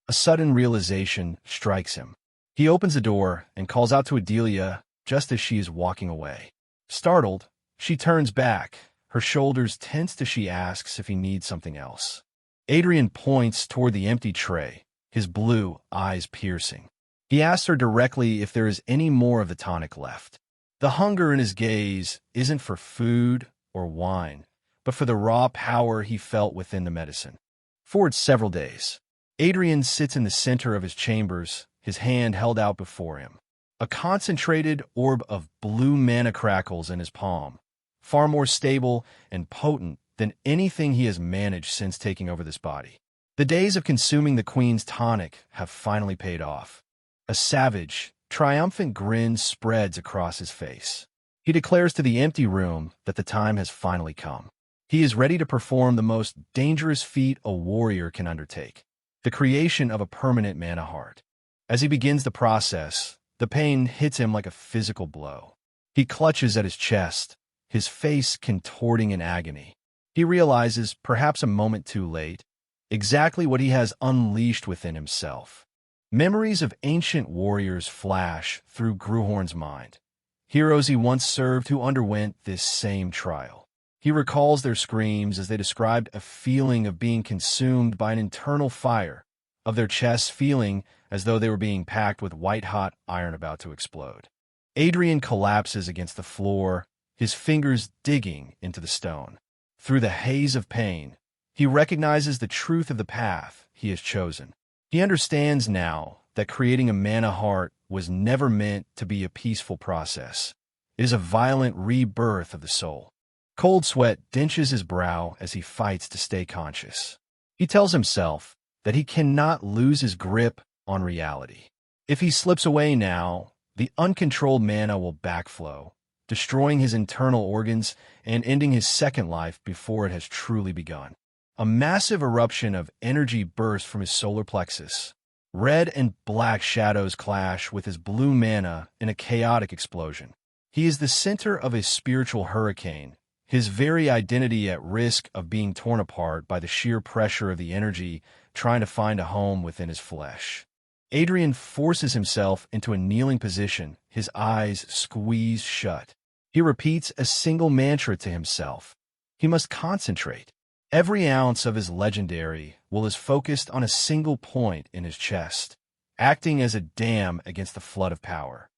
A sudden realization strikes him. He opens the door and calls out to Adelia just as she is walking away. Startled, she turns back, her shoulders tensed as she asks if he needs something else. Adrian points toward the empty tray, his blue eyes piercing. He asks her directly if there is any more of the tonic left. The hunger in his gaze isn't for food or wine, but for the raw power he felt within the medicine. For several days, Adrian sits in the center of his chambers, his hand held out before him. A concentrated orb of blue manna crackles in his palm, far more stable and potent than anything he has managed since taking over this body. The days of consuming the Queen's tonic have finally paid off. A savage, triumphant grin spreads across his face. He declares to the empty room that the time has finally come. He is ready to perform the most dangerous feat a warrior can undertake, the creation of a permanent mana heart. As he begins the process, the pain hits him like a physical blow. He clutches at his chest, his face contorting in agony. He realizes, perhaps a moment too late, exactly what he has unleashed within himself. Memories of ancient warriors flash through Gruhorn's mind, heroes he once served who underwent this same trial. He recalls their screams as they described a feeling of being consumed by an internal fire, of their chests feeling as though they were being packed with white-hot iron about to explode. Adrian collapses against the floor, his fingers digging into the stone. Through the haze of pain, he recognizes the truth of the path he has chosen. He understands now that creating a mana heart was never meant to be a peaceful process. It is a violent rebirth of the soul. Cold sweat drenches his brow as he fights to stay conscious. He tells himself that he cannot lose his grip on reality. If he slips away now, the uncontrolled mana will backflow, destroying his internal organs and ending his second life before it has truly begun. A massive eruption of energy bursts from his solar plexus. Red and black shadows clash with his blue mana in a chaotic explosion. He is the center of a spiritual hurricane, his very identity at risk of being torn apart by the sheer pressure of the energy trying to find a home within his flesh. Adrian forces himself into a kneeling position, his eyes squeezed shut. He repeats a single mantra to himself. He must concentrate. Every ounce of his legendary will is focused on a single point in his chest, acting as a dam against the flood of power.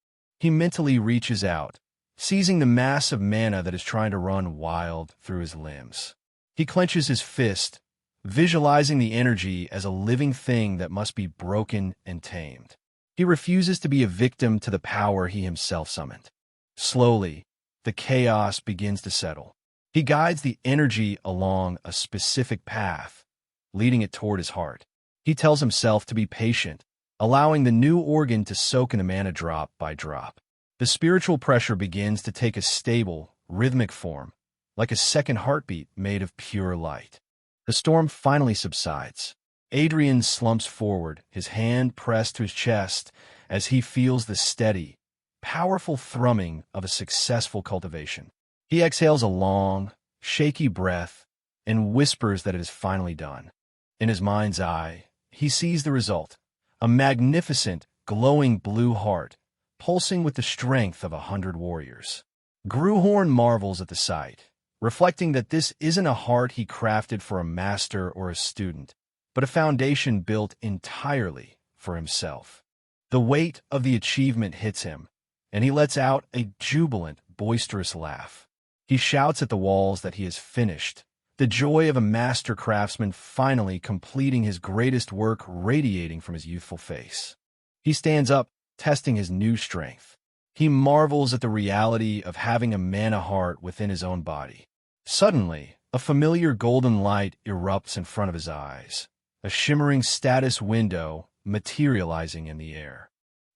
He mentally reaches out, seizing the mass of mana that is trying to run wild through his limbs. He clenches his fist, visualizing the energy as a living thing that must be broken and tamed. He refuses to be a victim to the power he himself summoned. Slowly, the chaos begins to settle. He guides the energy along a specific path, leading it toward his heart. He tells himself to be patient, allowing the new organ to soak in the mana drop by drop. The spiritual pressure begins to take a stable, rhythmic form, like a second heartbeat made of pure light. The storm finally subsides. Adrian slumps forward, his hand pressed to his chest as he feels the steady, powerful thrumming of a successful cultivation. He exhales a long, shaky breath and whispers that it is finally done. In his mind's eye, he sees the result, a magnificent, glowing blue heart, pulsing with the strength of 100 warriors. Gruhorn marvels at the sight, reflecting that this isn't a heart he crafted for a master or a student, but a foundation built entirely for himself. The weight of the achievement hits him, and he lets out a jubilant, boisterous laugh. He shouts at the walls that he has finished, the joy of a master craftsman finally completing his greatest work radiating from his youthful face. He stands up, testing his new strength. He marvels at the reality of having a mana heart within his own body. Suddenly, a familiar golden light erupts in front of his eyes, a shimmering status window materializing in the air.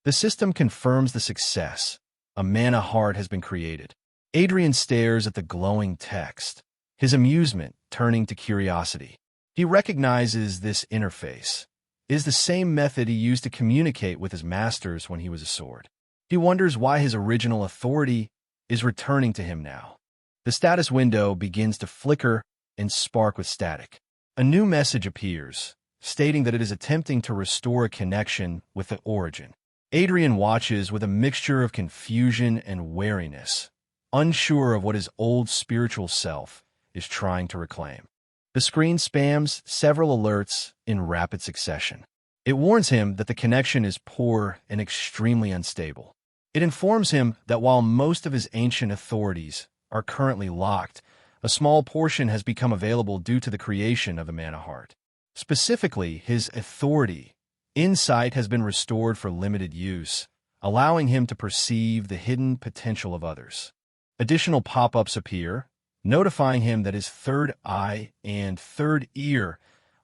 The system confirms the success. A mana heart has been created. Adrian stares at the glowing text, his amusement turning to curiosity. He recognizes this interface. It is the same method he used to communicate with his masters when he was a sword. He wonders why his original authority is returning to him now. The status window begins to flicker and spark with static. A new message appears, stating that it is attempting to restore a connection with the origin. Adrian watches with a mixture of confusion and wariness, unsure of what his old spiritual self is trying to reclaim. The screen spams several alerts in rapid succession. It warns him that the connection is poor and extremely unstable. It informs him that while most of his ancient authorities are currently locked, a small portion has become available due to the creation of the mana heart. Specifically, his authority, insight, has been restored for limited use, allowing him to perceive the hidden potential of others. Additional pop-ups appear, notifying him that his third eye and third ear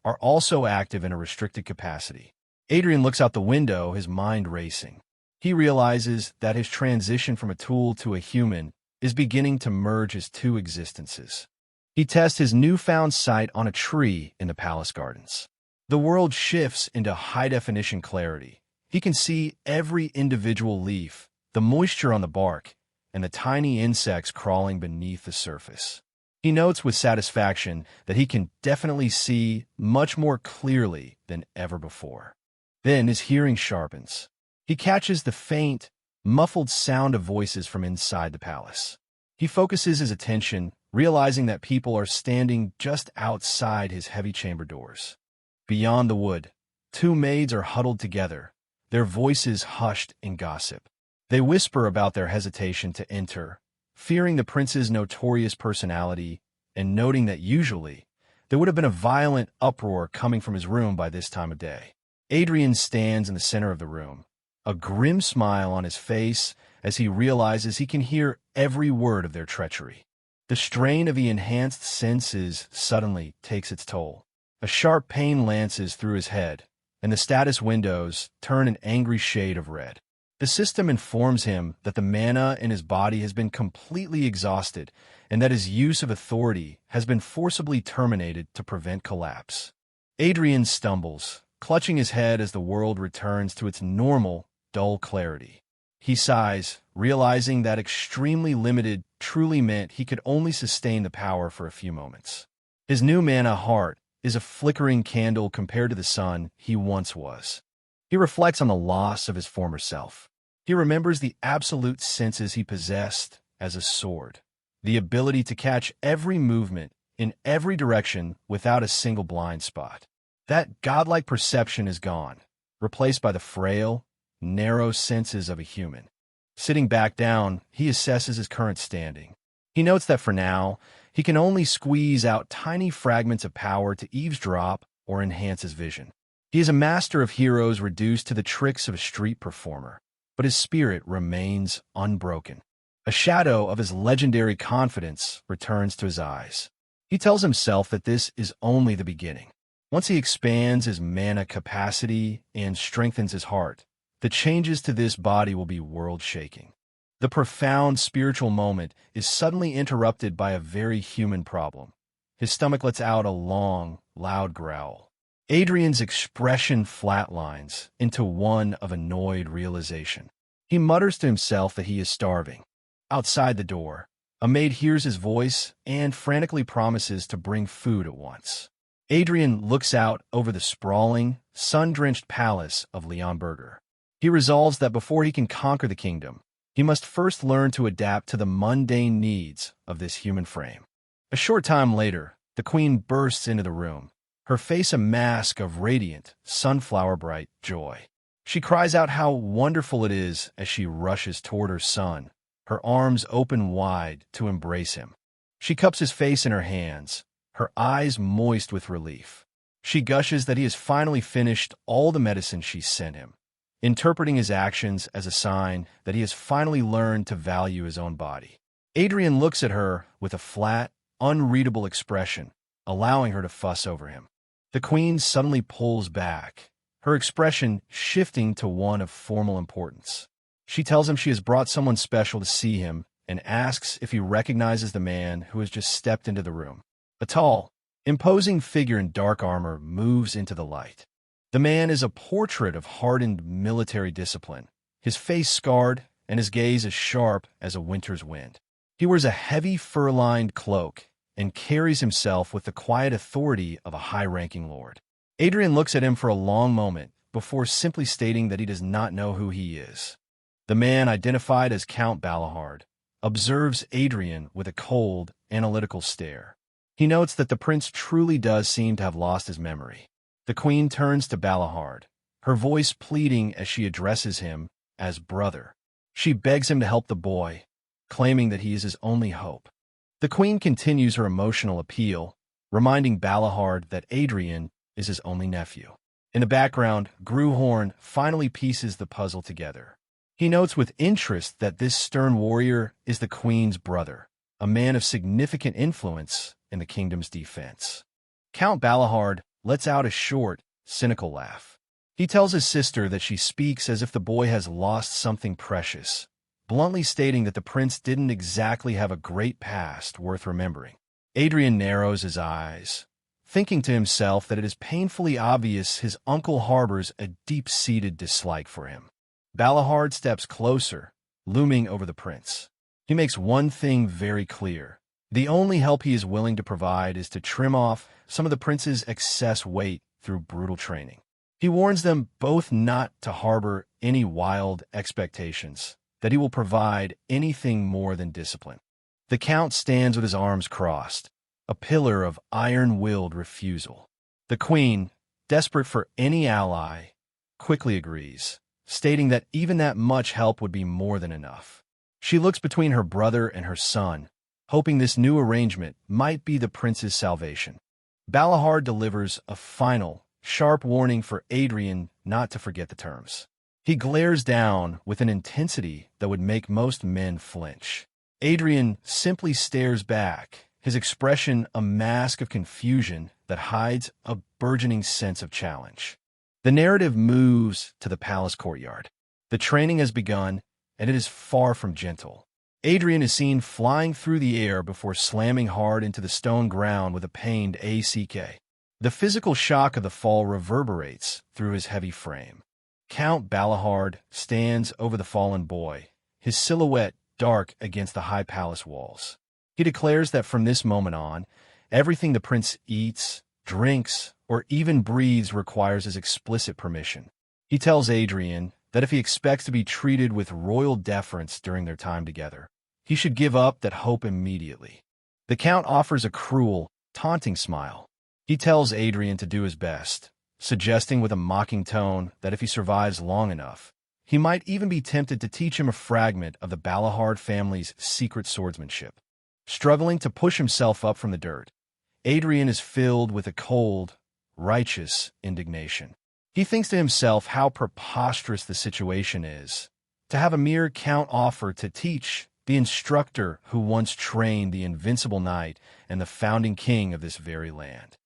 are also active in a restricted capacity. Adrian looks out the window, his mind racing. He realizes that his transition from a tool to a human is beginning to merge his two existences. He tests his newfound sight on a tree in the palace gardens. The world shifts into high-definition clarity. He can see every individual leaf, the moisture on the bark, and the tiny insects crawling beneath the surface. He notes with satisfaction that he can definitely see much more clearly than ever before. Then his hearing sharpens. He catches the faint, muffled sound of voices from inside the palace. He focuses his attention, realizing that people are standing just outside his heavy chamber doors. Beyond the wood, two maids are huddled together, their voices hushed in gossip. They whisper about their hesitation to enter, fearing the prince's notorious personality and noting that usually there would have been a violent uproar coming from his room by this time of day. Adrian stands in the center of the room, a grim smile on his face as he realizes he can hear every word of their treachery. The strain of the enhanced senses suddenly takes its toll. A sharp pain lances through his head, and the status windows turn an angry shade of red. The system informs him that the mana in his body has been completely exhausted and that his use of authority has been forcibly terminated to prevent collapse. Adrian stumbles, clutching his head as the world returns to its normal, dull clarity. He sighs, realizing that extremely limited truly meant he could only sustain the power for a few moments. His new mana heart is a flickering candle compared to the sun he once was. He reflects on the loss of his former self. He remembers the absolute senses he possessed as a sword, the ability to catch every movement in every direction without a single blind spot. That godlike perception is gone, replaced by the frail, narrow senses of a human. Sitting back down, he assesses his current standing. He notes that for now, he can only squeeze out tiny fragments of power to eavesdrop or enhance his vision. He is a master of heroes reduced to the tricks of a street performer, but his spirit remains unbroken. A shadow of his legendary confidence returns to his eyes. He tells himself that this is only the beginning. Once he expands his mana capacity and strengthens his heart, the changes to this body will be world-shaking. The profound spiritual moment is suddenly interrupted by a very human problem. His stomach lets out a long, loud growl. Adrian's expression flatlines into one of annoyed realization. He mutters to himself that he is starving. Outside the door, a maid hears his voice and frantically promises to bring food at once. Adrian looks out over the sprawling, sun-drenched palace of Leonberger. He resolves that before he can conquer the kingdom, he must first learn to adapt to the mundane needs of this human frame. A short time later, the queen bursts into the room, her face a mask of radiant, sunflower-bright joy. She cries out how wonderful it is as she rushes toward her son, her arms open wide to embrace him. She cups his face in her hands, her eyes moist with relief. She gushes that he has finally finished all the medicine she sent him, interpreting his actions as a sign that he has finally learned to value his own body. Adrian looks at her with a flat, unreadable expression, allowing her to fuss over him. The queen suddenly pulls back, her expression shifting to one of formal importance. She tells him she has brought someone special to see him and asks if he recognizes the man who has just stepped into the room. A tall, imposing figure in dark armor moves into the light. The man is a portrait of hardened military discipline, his face scarred and his gaze as sharp as a winter's wind. He wears a heavy fur-lined cloak and carries himself with the quiet authority of a high-ranking lord. Adrian looks at him for a long moment before simply stating that he does not know who he is. The man, identified as Count Balahard, observes Adrian with a cold, analytical stare. He notes that the prince truly does seem to have lost his memory. The queen turns to Balahard, her voice pleading as she addresses him as brother. She begs him to help the boy, claiming that he is his only hope. The queen continues her emotional appeal, reminding Balahard that Adrian is his only nephew. In the background, Gruhorn finally pieces the puzzle together. He notes with interest that this stern warrior is the queen's brother, a man of significant influence in the kingdom's defense. Count Balahard lets out a short, cynical laugh. He tells his sister that she speaks as if the boy has lost something precious, bluntly stating that the prince didn't exactly have a great past worth remembering. Adrian narrows his eyes, thinking to himself that it is painfully obvious his uncle harbors a deep-seated dislike for him. Balahard steps closer, looming over the prince. He makes one thing very clear. The only help he is willing to provide is to trim off some of the prince's excess weight through brutal training. He warns them both not to harbor any wild expectations, that he will provide anything more than discipline. The count stands with his arms crossed, a pillar of iron-willed refusal. The queen, desperate for any ally, quickly agrees, stating that even that much help would be more than enough. She looks between her brother and her son, hoping this new arrangement might be the prince's salvation. Balahard delivers a final, sharp warning for Adrian not to forget the terms. He glares down with an intensity that would make most men flinch. Adrian simply stares back, his expression a mask of confusion that hides a burgeoning sense of challenge. The narrative moves to the palace courtyard. The training has begun, and it is far from gentle. Adrian is seen flying through the air before slamming hard into the stone ground with a pained ACK. The physical shock of the fall reverberates through his heavy frame. Count Balahard stands over the fallen boy, his silhouette dark against the high palace walls. He declares that from this moment on, everything the prince eats, drinks, or even breathes requires his explicit permission. He tells Adrian that if he expects to be treated with royal deference during their time together, he should give up that hope immediately. The count offers a cruel, taunting smile. He tells Adrian to do his best, suggesting with a mocking tone that if he survives long enough, he might even be tempted to teach him a fragment of the Balahard family's secret swordsmanship. Struggling to push himself up from the dirt, Adrian is filled with a cold, righteous indignation. He thinks to himself how preposterous the situation is, to have a mere count offer to teach the instructor who once trained the invincible knight and the founding king of this very land.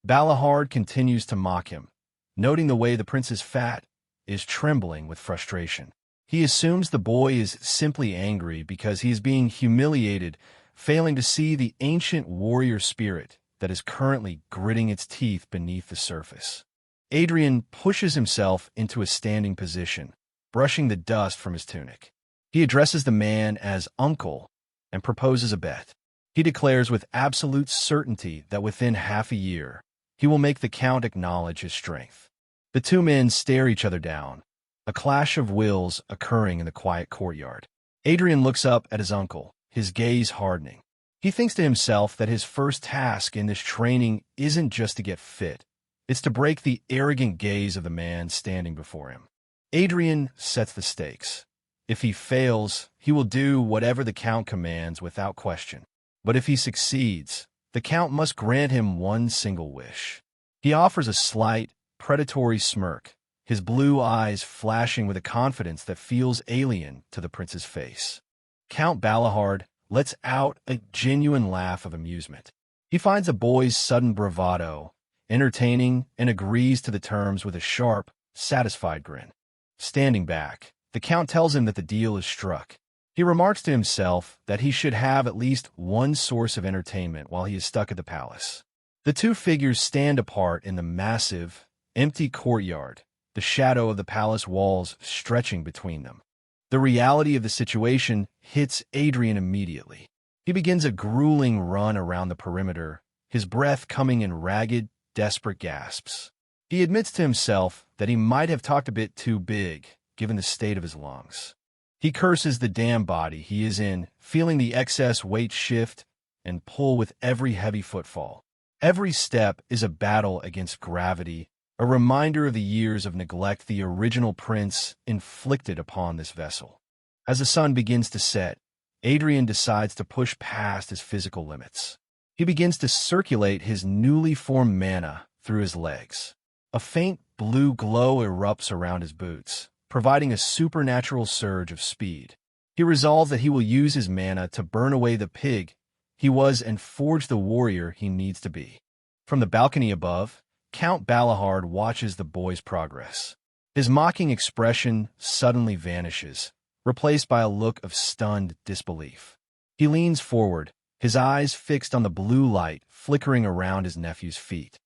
Balahard continues to mock him, noting the way the prince's fat is trembling with frustration. He assumes the boy is simply angry because he is being humiliated, failing to see the ancient warrior spirit that is currently gritting its teeth beneath the surface. Adrian pushes himself into a standing position, brushing the dust from his tunic. He addresses the man as uncle and proposes a bet. He declares with absolute certainty that within half a year, he will make the Count acknowledge his strength. The two men stare each other down, a clash of wills occurring in the quiet courtyard. Adrian looks up at his uncle, his gaze hardening. He thinks to himself that his first task in this training isn't just to get fit, it's to break the arrogant gaze of the man standing before him. Adrian sets the stakes. If he fails, he will do whatever the Count commands without question. But if he succeeds, the Count must grant him one single wish. He offers a slight, predatory smirk, his blue eyes flashing with a confidence that feels alien to the prince's face. Count Balahard lets out a genuine laugh of amusement. He finds the boy's sudden bravado entertaining and agrees to the terms with a sharp, satisfied grin. Standing back, the Count tells him that the deal is struck. He remarks to himself that he should have at least one source of entertainment while he is stuck at the palace. The two figures stand apart in the massive, empty courtyard, the shadow of the palace walls stretching between them. The reality of the situation hits Adrian immediately. He begins a grueling run around the perimeter, his breath coming in ragged, desperate gasps. He admits to himself that he might have talked a bit too big, given the state of his lungs. He curses the damn body he is in, feeling the excess weight shift and pull with every heavy footfall. Every step is a battle against gravity, a reminder of the years of neglect the original prince inflicted upon this vessel. As the sun begins to set, Adrian decides to push past his physical limits. He begins to circulate his newly formed mana through his legs. A faint blue glow erupts around his boots, providing a supernatural surge of speed. He resolves that he will use his mana to burn away the pig he was and forge the warrior he needs to be. From the balcony above, Count Balahard watches the boy's progress. His mocking expression suddenly vanishes, replaced by a look of stunned disbelief. He leans forward, his eyes fixed on the blue light flickering around his nephew's feet.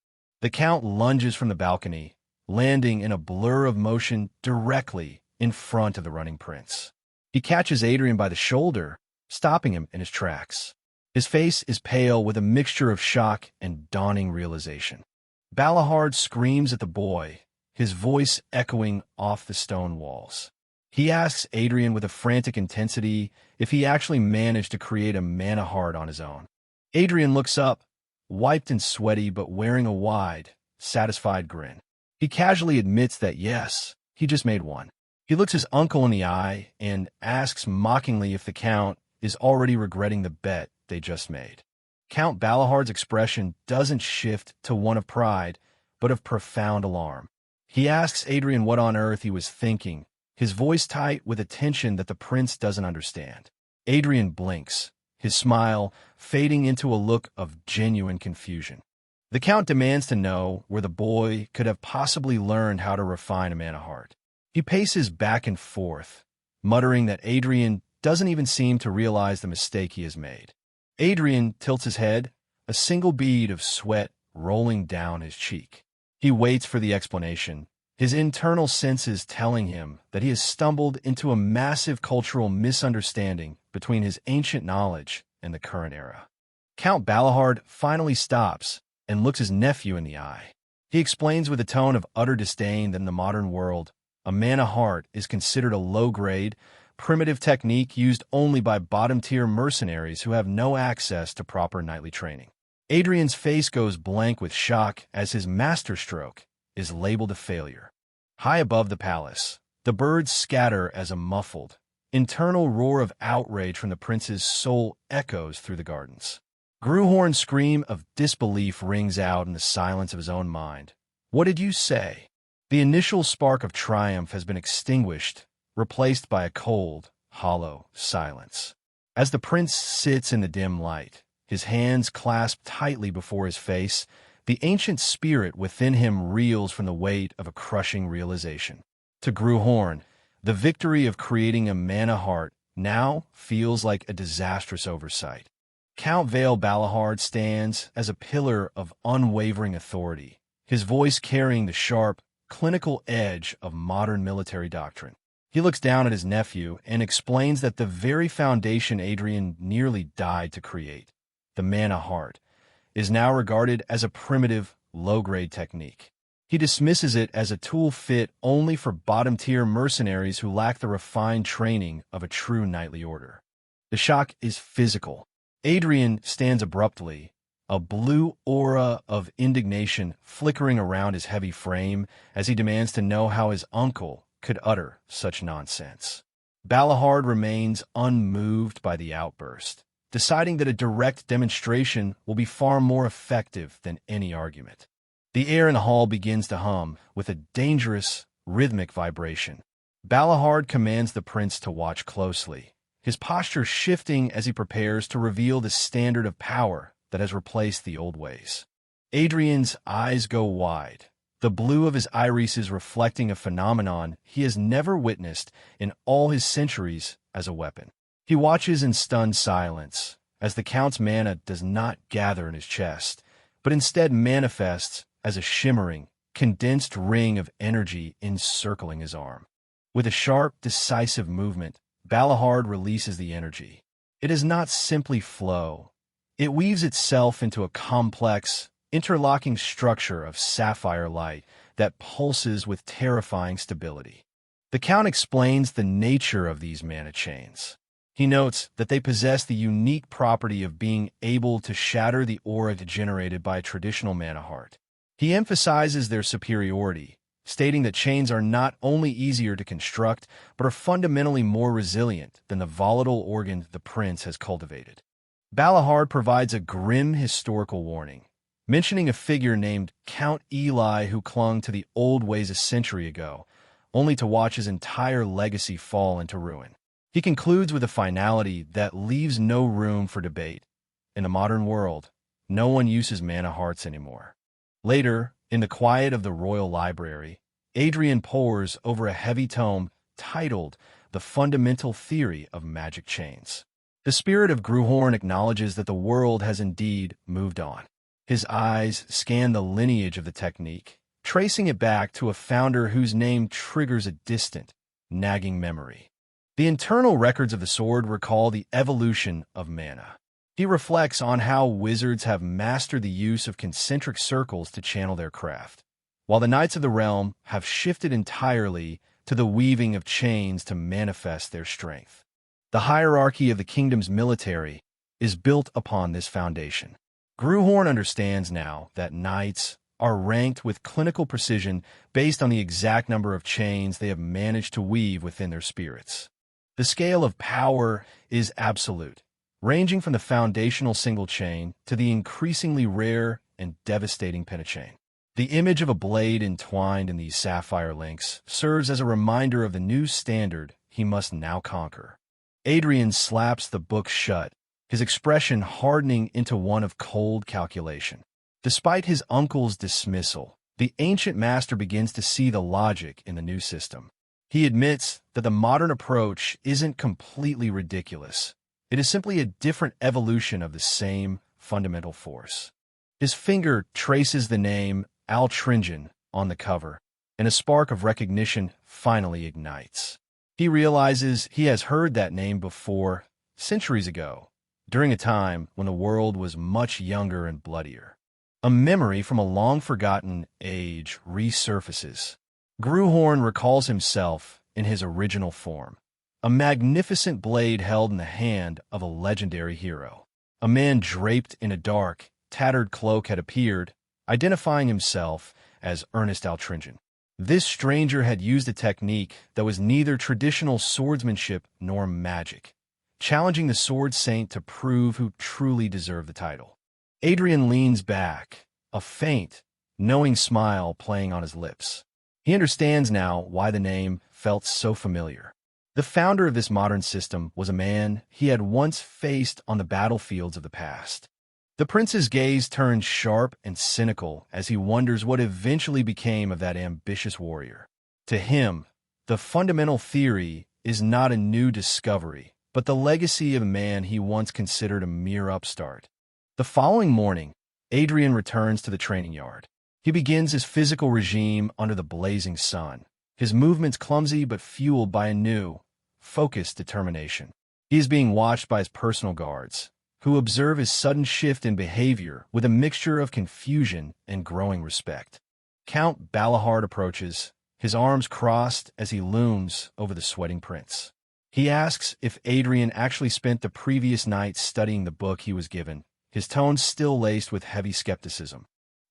The Count lunges from the balcony, landing in a blur of motion directly in front of the running prince. He catches Adrian by the shoulder, stopping him in his tracks. His face is pale with a mixture of shock and dawning realization. Balahard screams at the boy, his voice echoing off the stone walls. He asks Adrian with a frantic intensity if he actually managed to create a mana heart on his own. Adrian looks up, wiped and sweaty but wearing a wide, satisfied grin. He casually admits that yes, he just made one. He looks his uncle in the eye and asks mockingly if the Count is already regretting the bet they just made. Count Balahard's expression doesn't shift to one of pride, but of profound alarm. He asks Adrian what on earth he was thinking, his voice tight with a tension that the prince doesn't understand. Adrian blinks, his smile fading into a look of genuine confusion. The Count demands to know where the boy could have possibly learned how to refine a mana heart. He paces back and forth, muttering that Adrian doesn't even seem to realize the mistake he has made. Adrian tilts his head, a single bead of sweat rolling down his cheek. He waits for the explanation, his internal senses telling him that he has stumbled into a massive cultural misunderstanding between his ancient knowledge and the current era. Count Balahard finally stops and looks his nephew in the eye. He explains with a tone of utter disdain that in the modern world, a mana heart is considered a low-grade, primitive technique used only by bottom-tier mercenaries who have no access to proper knightly training. Adrian's face goes blank with shock as his masterstroke is labeled a failure. High above the palace, the birds scatter as a muffled, internal roar of outrage from the prince's soul echoes through the gardens. Gruhorn's scream of disbelief rings out in the silence of his own mind. What did you say? The initial spark of triumph has been extinguished, replaced by a cold, hollow silence. As the prince sits in the dim light, his hands clasped tightly before his face, the ancient spirit within him reels from the weight of a crushing realization. To Gruhorn, the victory of creating a mana heart now feels like a disastrous oversight. Count Vale Balahard stands as a pillar of unwavering authority, his voice carrying the sharp, clinical edge of modern military doctrine. He looks down at his nephew and explains that the very foundation Adrian nearly died to create, the mana heart, is now regarded as a primitive, low-grade technique. He dismisses it as a tool fit only for bottom-tier mercenaries who lack the refined training of a true knightly order. The shock is physical. Adrian stands abruptly, a blue aura of indignation flickering around his heavy frame as he demands to know how his uncle could utter such nonsense. Balahard remains unmoved by the outburst, deciding that a direct demonstration will be far more effective than any argument. The air in the hall begins to hum with a dangerous, rhythmic vibration. Balahard commands the prince to watch closely, his posture shifting as he prepares to reveal the standard of power that has replaced the old ways. Adrian's eyes go wide, the blue of his irises reflecting a phenomenon he has never witnessed in all his centuries as a weapon. He watches in stunned silence as the Count's mana does not gather in his chest, but instead manifests as a shimmering, condensed ring of energy encircling his arm. With a sharp, decisive movement, Balahard releases the energy. It does not simply flow. It weaves itself into a complex, interlocking structure of sapphire light that pulses with terrifying stability. The Count explains the nature of these mana chains. He notes that they possess the unique property of being able to shatter the aura generated by a traditional mana heart. He emphasizes their superiority, stating that chains are not only easier to construct, but are fundamentally more resilient than the volatile organ the prince has cultivated. Balahard provides a grim historical warning, mentioning a figure named Count Eli who clung to the old ways a century ago, only to watch his entire legacy fall into ruin. He concludes with a finality that leaves no room for debate. In the modern world, no one uses mana hearts anymore. Later, in the quiet of the royal library, Adrian pores over a heavy tome titled The Fundamental Theory of Magic Chains. The spirit of Gruhorn acknowledges that the world has indeed moved on. His eyes scan the lineage of the technique, tracing it back to a founder whose name triggers a distant, nagging memory. The internal records of the sword recall the evolution of mana. He reflects on how wizards have mastered the use of concentric circles to channel their craft, while the Knights of the Realm have shifted entirely to the weaving of chains to manifest their strength. The hierarchy of the kingdom's military is built upon this foundation. Gruhorn understands now that knights are ranked with clinical precision based on the exact number of chains they have managed to weave within their spirits. The scale of power is absolute, ranging from the foundational single chain to the increasingly rare and devastating pentachain. The image of a blade entwined in these sapphire links serves as a reminder of the new standard he must now conquer. Adrian slaps the book shut, his expression hardening into one of cold calculation. Despite his uncle's dismissal, the ancient master begins to see the logic in the new system. He admits that the modern approach isn't completely ridiculous. It is simply a different evolution of the same fundamental force. His finger traces the name Altringen on the cover, and a spark of recognition finally ignites. He realizes he has heard that name before, centuries ago, during a time when the world was much younger and bloodier. A memory from a long-forgotten age resurfaces. Gruhorn recalls himself in his original form, a magnificent blade held in the hand of a legendary hero. A man draped in a dark, tattered cloak had appeared, identifying himself as Ernest Altringen. This stranger had used a technique that was neither traditional swordsmanship nor magic, challenging the sword saint to prove who truly deserved the title. Adrian leans back, a faint, knowing smile playing on his lips. He understands now why the name felt so familiar. The founder of this modern system was a man he had once faced on the battlefields of the past. The prince's gaze turns sharp and cynical as he wonders what eventually became of that ambitious warrior. To him, the fundamental theory is not a new discovery, but the legacy of a man he once considered a mere upstart. The following morning, Adrian returns to the training yard. He begins his physical regime under the blazing sun, his movements clumsy but fueled by a new, focused determination. He is being watched by his personal guards, who observe his sudden shift in behavior with a mixture of confusion and growing respect. Count Balahard approaches, his arms crossed as he looms over the sweating prince. He asks if Adrian actually spent the previous night studying the book he was given, his tone still laced with heavy skepticism.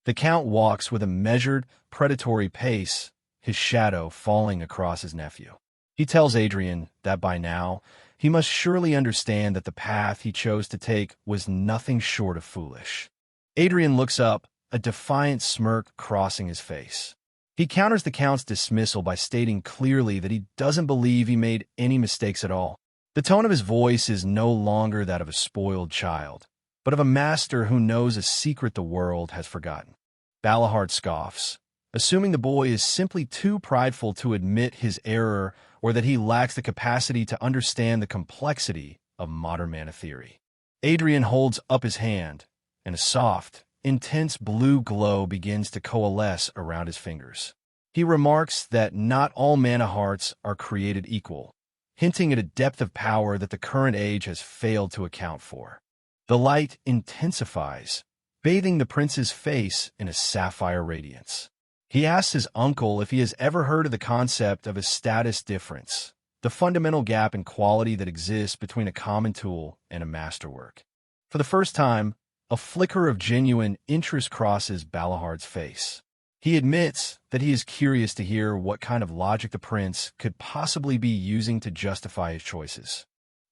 The Count walks with a measured, predatory pace, his shadow falling across his nephew. He tells Adrian that by now, he must surely understand that the path he chose to take was nothing short of foolish. Adrian looks up, a defiant smirk crossing his face. He counters the Count's dismissal by stating clearly that he doesn't believe he made any mistakes at all. The tone of his voice is no longer that of a spoiled child, but of a master who knows a secret the world has forgotten. Balahard scoffs, assuming the boy is simply too prideful to admit his error or that he lacks the capacity to understand the complexity of modern mana theory. Adrian holds up his hand, and a soft, intense blue glow begins to coalesce around his fingers. He remarks that not all mana hearts are created equal, hinting at a depth of power that the current age has failed to account for. The light intensifies, bathing the prince's face in a sapphire radiance. He asks his uncle if he has ever heard of the concept of a status difference, the fundamental gap in quality that exists between a common tool and a masterwork. For the first time, a flicker of genuine interest crosses Balahard's face. He admits that he is curious to hear what kind of logic the prince could possibly be using to justify his choices.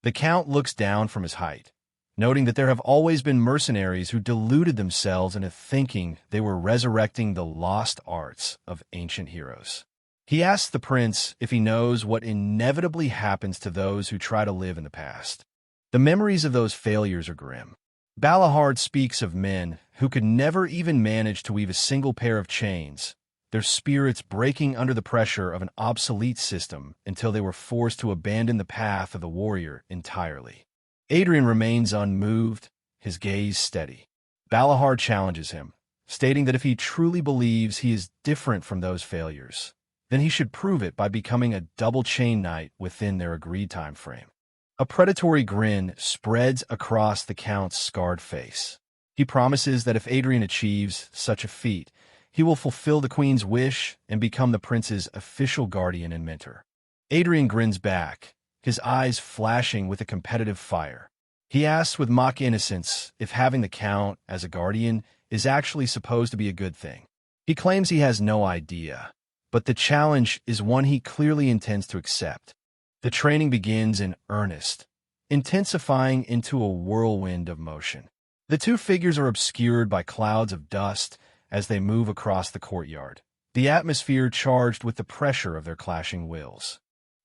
The Count looks down from his height, noting that there have always been mercenaries who deluded themselves into thinking they were resurrecting the lost arts of ancient heroes. He asks the prince if he knows what inevitably happens to those who try to live in the past. The memories of those failures are grim. Balahard speaks of men who could never even manage to weave a single pair of chains, their spirits breaking under the pressure of an obsolete system until they were forced to abandon the path of the warrior entirely. Adrian remains unmoved, his gaze steady. Balahard challenges him, stating that if he truly believes he is different from those failures, then he should prove it by becoming a double chain knight within their agreed time frame. A predatory grin spreads across the Count's scarred face. He promises that if Adrian achieves such a feat, he will fulfill the Queen's wish and become the prince's official guardian and mentor. Adrian grins back, his eyes flashing with a competitive fire. He asks with mock innocence if having the Count as a guardian is actually supposed to be a good thing. He claims he has no idea, but the challenge is one he clearly intends to accept. The training begins in earnest, intensifying into a whirlwind of motion. The two figures are obscured by clouds of dust as they move across the courtyard, the atmosphere charged with the pressure of their clashing wills.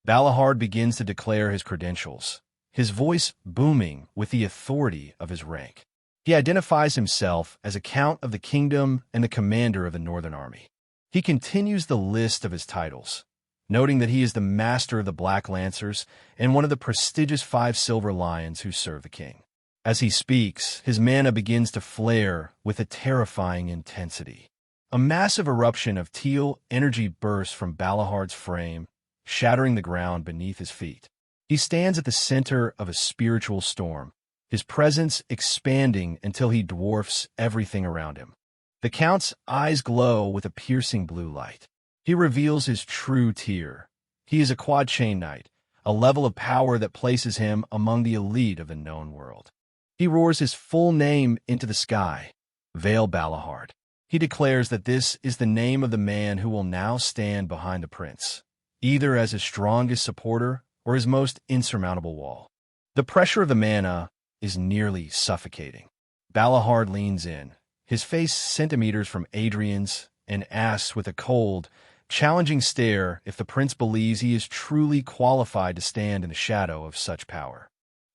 Balahard begins to declare his credentials, his voice booming with the authority of his rank. He identifies himself as a Count of the Kingdom and the commander of the Northern Army. He continues the list of his titles, noting that he is the master of the Black Lancers and one of the prestigious 5 Silver Lions who serve the king. As he speaks, his mana begins to flare with a terrifying intensity. A massive eruption of teal energy bursts from Balahard's frame, shattering the ground beneath his feet. He stands at the center of a spiritual storm, his presence expanding until he dwarfs everything around him. The Count's eyes glow with a piercing blue light. He reveals his true tier. He is a quad chain knight, a level of power that places him among the elite of the known world. He roars his full name into the sky, Vale Balahard. He declares that this is the name of the man who will now stand behind the prince, either as his strongest supporter or his most insurmountable wall. The pressure of the mana is nearly suffocating. Balahard leans in, his face centimeters from Adrian's, and asks with a cold, challenging stare if the prince believes he is truly qualified to stand in the shadow of such power.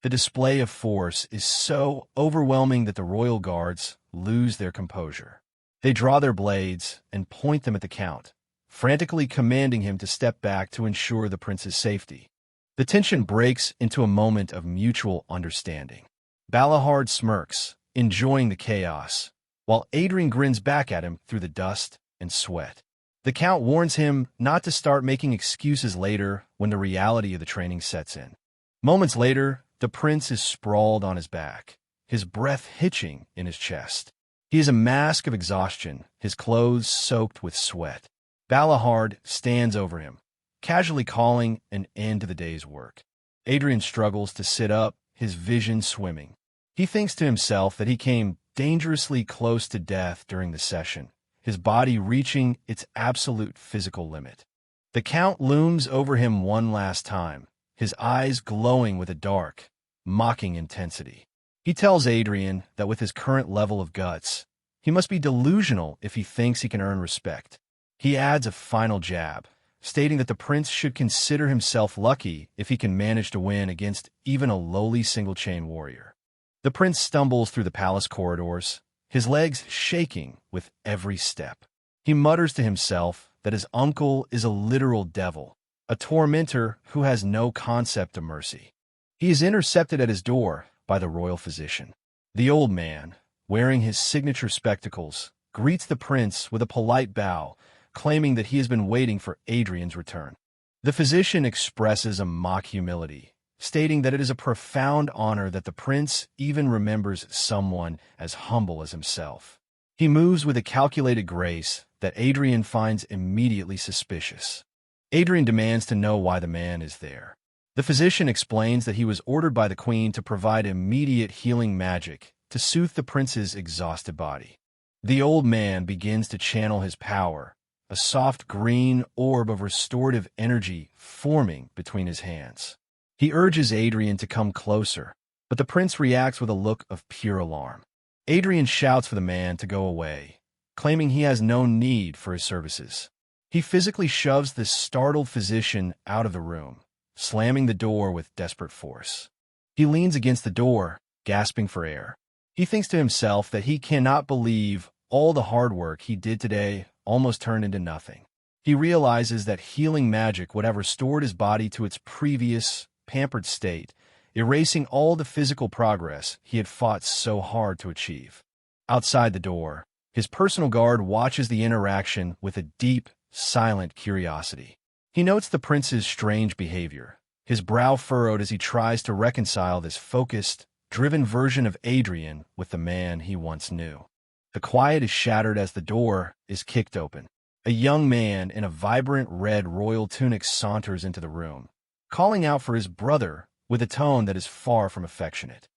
The display of force is so overwhelming that the royal guards lose their composure. They draw their blades and point them at the Count, frantically commanding him to step back to ensure the prince's safety. The tension breaks into a moment of mutual understanding. Balahard smirks, enjoying the chaos, while Adrian grins back at him through the dust and sweat. The Count warns him not to start making excuses later when the reality of the training sets in. Moments later, the prince is sprawled on his back, his breath hitching in his chest. He is a mask of exhaustion, his clothes soaked with sweat. Balahard stands over him, casually calling an end to the day's work. Adrian struggles to sit up, his vision swimming. He thinks to himself that he came dangerously close to death during the session, his body reaching its absolute physical limit. The Count looms over him one last time, his eyes glowing with a dark, mocking intensity. He tells Adrian that with his current level of guts, he must be delusional if he thinks he can earn respect. He adds a final jab, stating that the prince should consider himself lucky if he can manage to win against even a lowly single-chain warrior. The prince stumbles through the palace corridors, his legs shaking with every step. He mutters to himself that his uncle is a literal devil, a tormentor who has no concept of mercy. He is intercepted at his door by the royal physician. The old man, wearing his signature spectacles, greets the prince with a polite bow, claiming that he has been waiting for Adrian's return. The physician expresses a mock humility, stating that it is a profound honor that the prince even remembers someone as humble as himself. He moves with a calculated grace that Adrian finds immediately suspicious. Adrian demands to know why the man is there. The physician explains that he was ordered by the queen to provide immediate healing magic to soothe the prince's exhausted body. The old man begins to channel his power, a soft green orb of restorative energy forming between his hands. He urges Adrian to come closer, but the prince reacts with a look of pure alarm. Adrian shouts for the man to go away, claiming he has no need for his services. He physically shoves the startled physician out of the room, slamming the door with desperate force. He leans against the door, gasping for air. He thinks to himself that he cannot believe all the hard work he did today almost turned into nothing. He realizes that healing magic would have restored his body to its previous, pampered state, erasing all the physical progress he had fought so hard to achieve. Outside the door, his personal guard watches the interaction with a deep, silent curiosity. He notes the prince's strange behavior, his brow furrowed as he tries to reconcile this focused, driven version of Adrian with the man he once knew. The quiet is shattered as the door is kicked open. A young man in a vibrant red royal tunic saunters into the room, calling out for his brother with a tone that is far from affectionate.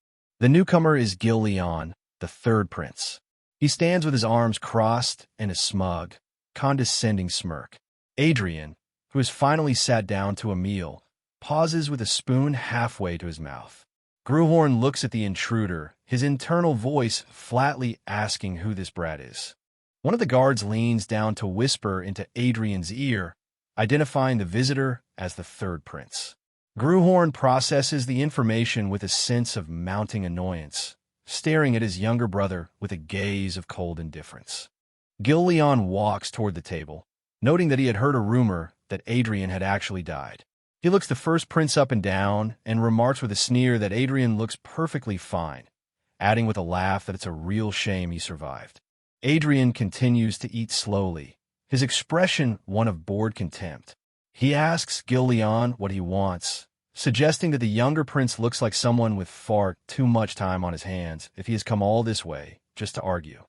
The newcomer is Gil Leon, the third prince. He stands with his arms crossed and a smug, condescending smirk. Adrian, who has finally sat down to a meal, pauses with a spoon halfway to his mouth. Gruhorn looks at the intruder, his internal voice flatly asking who this brat is. One of the guards leans down to whisper into Adrian's ear, identifying the visitor as the third prince. Gruhorn processes the information with a sense of mounting annoyance, staring at his younger brother with a gaze of cold indifference. Gil Leon walks toward the table, noting that he had heard a rumor that Adrian had actually died. He looks the first prince up and down and remarks with a sneer that Adrian looks perfectly fine, adding with a laugh that it's a real shame he survived. Adrian continues to eat slowly, his expression one of bored contempt. He asks Gil Leon what he wants, suggesting that the younger prince looks like someone with far too much time on his hands if he has come all this way just to argue.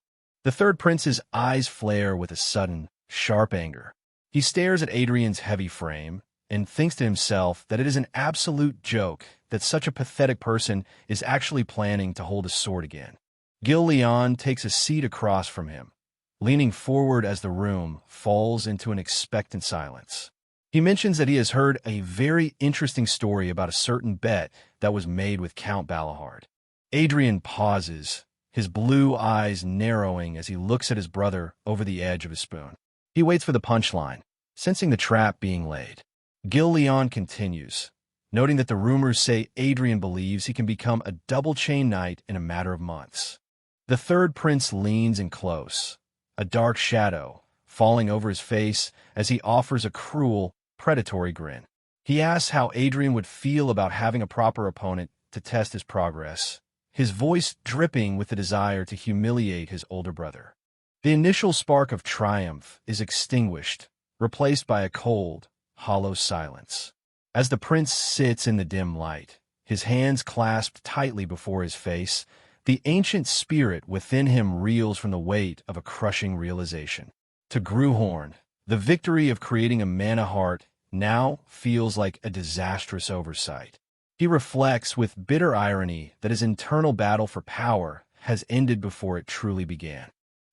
The third prince's eyes flare with a sudden, sharp anger. He stares at Adrian's heavy frame and thinks to himself that it is an absolute joke that such a pathetic person is actually planning to hold a sword again. Gil Leon takes a seat across from him, leaning forward as the room falls into an expectant silence. He mentions that he has heard a very interesting story about a certain bet that was made with Count Balahard. Adrian pauses, his blue eyes narrowing as he looks at his brother over the edge of his spoon. He waits for the punchline, sensing the trap being laid. Gil Leon continues, noting that the rumors say Adrian believes he can become a double-chain knight in a matter of months. The third prince leans in close, a dark shadow falling over his face as he offers a cruel, predatory grin. He asks how Adrian would feel about having a proper opponent to test his progress, his voice dripping with the desire to humiliate his older brother. The initial spark of triumph is extinguished, replaced by a cold, hollow silence. As the prince sits in the dim light, his hands clasped tightly before his face, The ancient spirit within him reels from the weight of a crushing realization. To Gruhorn, the victory of creating a mana heart now feels like a disastrous oversight. He reflects with bitter irony that his internal battle for power has ended before it truly began.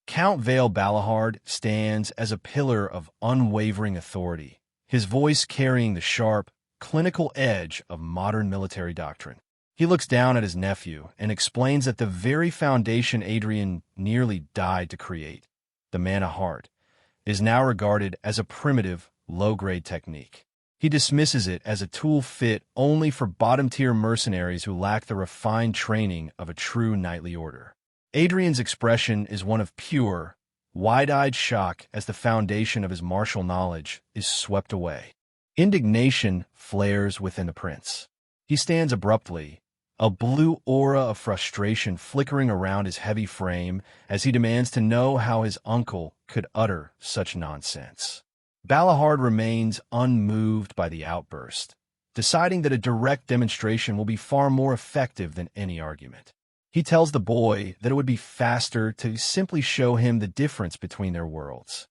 Count Vale Balahard stands as a pillar of unwavering authority, his voice carrying the sharp, clinical edge of modern military doctrine. He looks down at his nephew and explains that the very foundation Adrian nearly died to create, the mana heart, is now regarded as a primitive, low-grade technique. He dismisses it as a tool fit only for bottom-tier mercenaries who lack the refined training of a true knightly order. Adrian's expression is one of pure, wide-eyed shock as the foundation of his martial knowledge is swept away. Indignation flares within the prince. He stands abruptly, a blue aura of frustration flickering around his heavy frame as he demands to know how his uncle could utter such nonsense. Balahard remains unmoved by the outburst, deciding that a direct demonstration will be far more effective than any argument. He tells the boy that it would be faster to simply show him the difference between their worlds.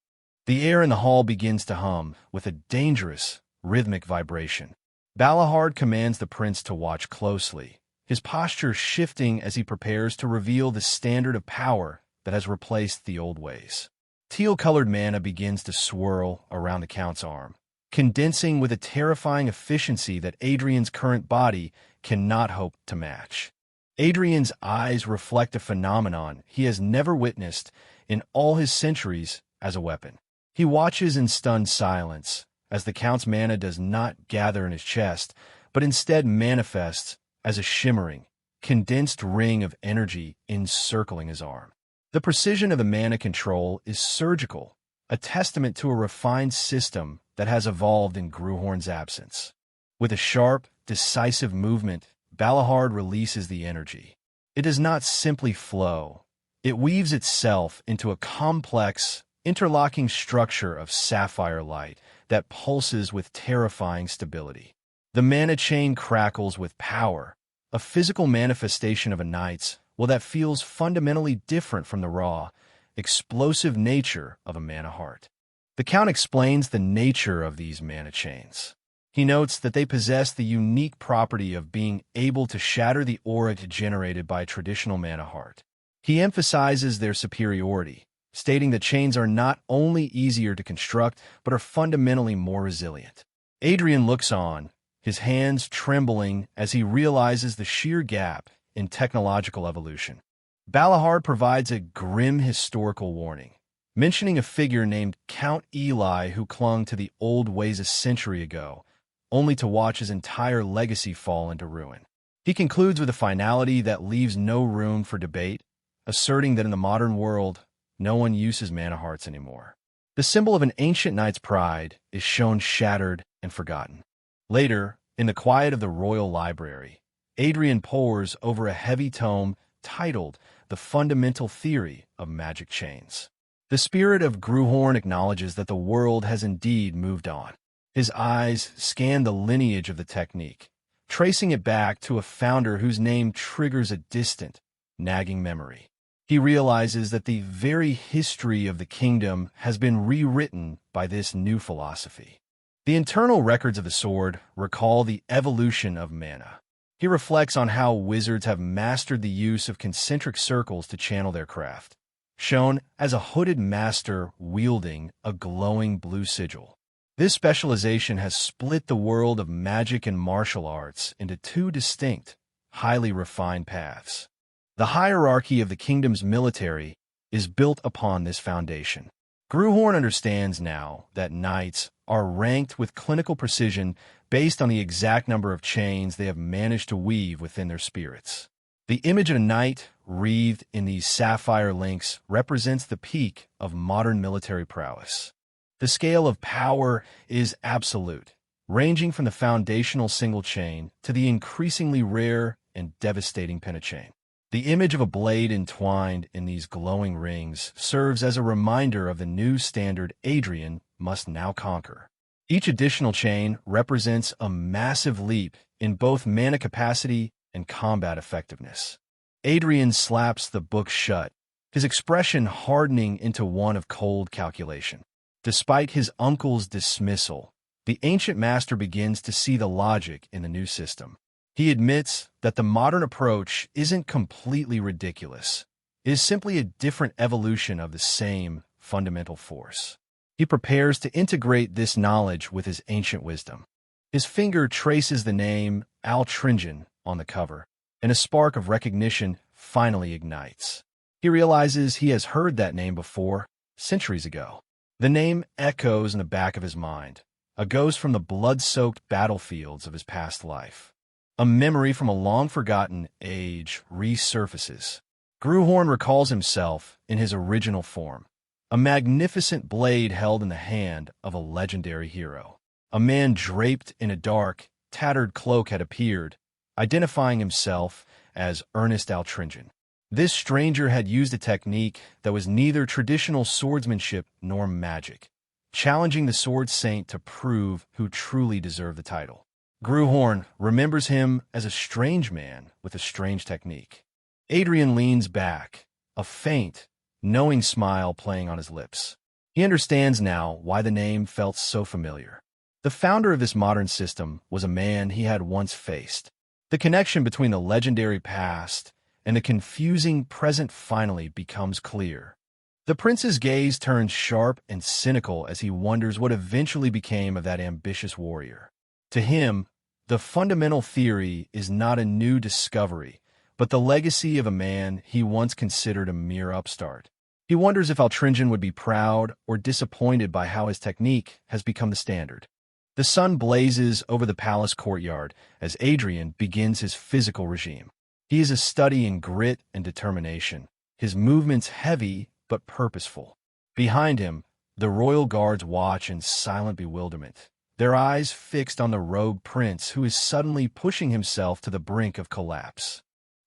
The air in the hall begins to hum with a dangerous, rhythmic vibration. Balahard commands the prince to watch closely, his posture shifting as he prepares to reveal the standard of power that has replaced the old ways. Teal-colored mana begins to swirl around the count's arm, condensing with a terrifying efficiency that Adrian's current body cannot hope to match. Adrian's eyes reflect a phenomenon he has never witnessed in all his centuries as a weapon. He watches in stunned silence as the count's mana does not gather in his chest, but instead manifests as a shimmering, condensed ring of energy encircling his arm. The precision of the mana control is surgical, a testament to a refined system that has evolved in Gruhorn's absence. With a sharp, decisive movement, Balahard releases the energy. It does not simply flow. It weaves itself into a complex, interlocking structure of sapphire light that pulses with terrifying stability. The mana chain crackles with power, a physical manifestation of a knight's, that feels fundamentally different from the raw, explosive nature of a mana heart. The Count explains the nature of these mana chains. He notes that they possess the unique property of being able to shatter the aura generated by a traditional mana heart. He emphasizes their superiority, stating that chains are not only easier to construct, but are fundamentally more resilient. Adrian looks on, his hands trembling as he realizes the sheer gap in technological evolution. Balahard provides a grim historical warning, mentioning a figure named Count Eli who clung to the old ways a century ago, only to watch his entire legacy fall into ruin. He concludes with a finality that leaves no room for debate, asserting that in the modern world, no one uses mana hearts anymore. The symbol of an ancient knight's pride is shown shattered and forgotten. Later, in the quiet of the royal library, Adrian pores over a heavy tome titled The Fundamental Theory of Magic Chains. The spirit of Gruhorn acknowledges that the world has indeed moved on. His eyes scan the lineage of the technique, tracing it back to a founder whose name triggers a distant, nagging memory. He realizes that the very history of the kingdom has been rewritten by this new philosophy. The internal records of the sword recall the evolution of mana. He reflects on how wizards have mastered the use of concentric circles to channel their craft, shown as a hooded master wielding a glowing blue sigil. This specialization has split the world of magic and martial arts into two distinct, highly refined paths. The hierarchy of the kingdom's military is built upon this foundation. Gruhorn understands now that knights are ranked with clinical precision based on the exact number of chains they have managed to weave within their spirits. The image of a knight wreathed in these sapphire links represents the peak of modern military prowess. The scale of power is absolute, ranging from the foundational single chain to the increasingly rare and devastating pentachain. The image of a blade entwined in these glowing rings serves as a reminder of the new standard Adrian must now conquer. Each additional chain represents a massive leap in both mana capacity and combat effectiveness. Adrian slaps the book shut, his expression hardening into one of cold calculation. Despite his uncle's dismissal, the ancient master begins to see the logic in the new system. He admits that the modern approach isn't completely ridiculous. It is simply a different evolution of the same fundamental force. He prepares to integrate this knowledge with his ancient wisdom. His finger traces the name Altringen on the cover, and a spark of recognition finally ignites. He realizes he has heard that name before, centuries ago. The name echoes in the back of his mind, a ghost from the blood-soaked battlefields of his past life. A memory from a long-forgotten age resurfaces. Gruhorn recalls himself in his original form, a magnificent blade held in the hand of a legendary hero. A man draped in a dark, tattered cloak had appeared, identifying himself as Ernest Altringen. This stranger had used a technique that was neither traditional swordsmanship nor magic, challenging the sword saint to prove who truly deserved the title. Gruhorn remembers him as a strange man with a strange technique. Adrian leans back, a faint, knowing smile playing on his lips. He understands now why the name felt so familiar. The founder of this modern system was a man he had once faced. The connection between the legendary past and the confusing present finally becomes clear. The prince's gaze turns sharp and cynical as he wonders what eventually became of that ambitious warrior. To him, the fundamental theory is not a new discovery, but the legacy of a man he once considered a mere upstart. He wonders if Altringen would be proud or disappointed by how his technique has become the standard. The sun blazes over the palace courtyard as Adrian begins his physical regime. He is a study in grit and determination, his movements heavy but purposeful. Behind him, the royal guards watch in silent bewilderment, their eyes fixed on the rogue prince who is suddenly pushing himself to the brink of collapse.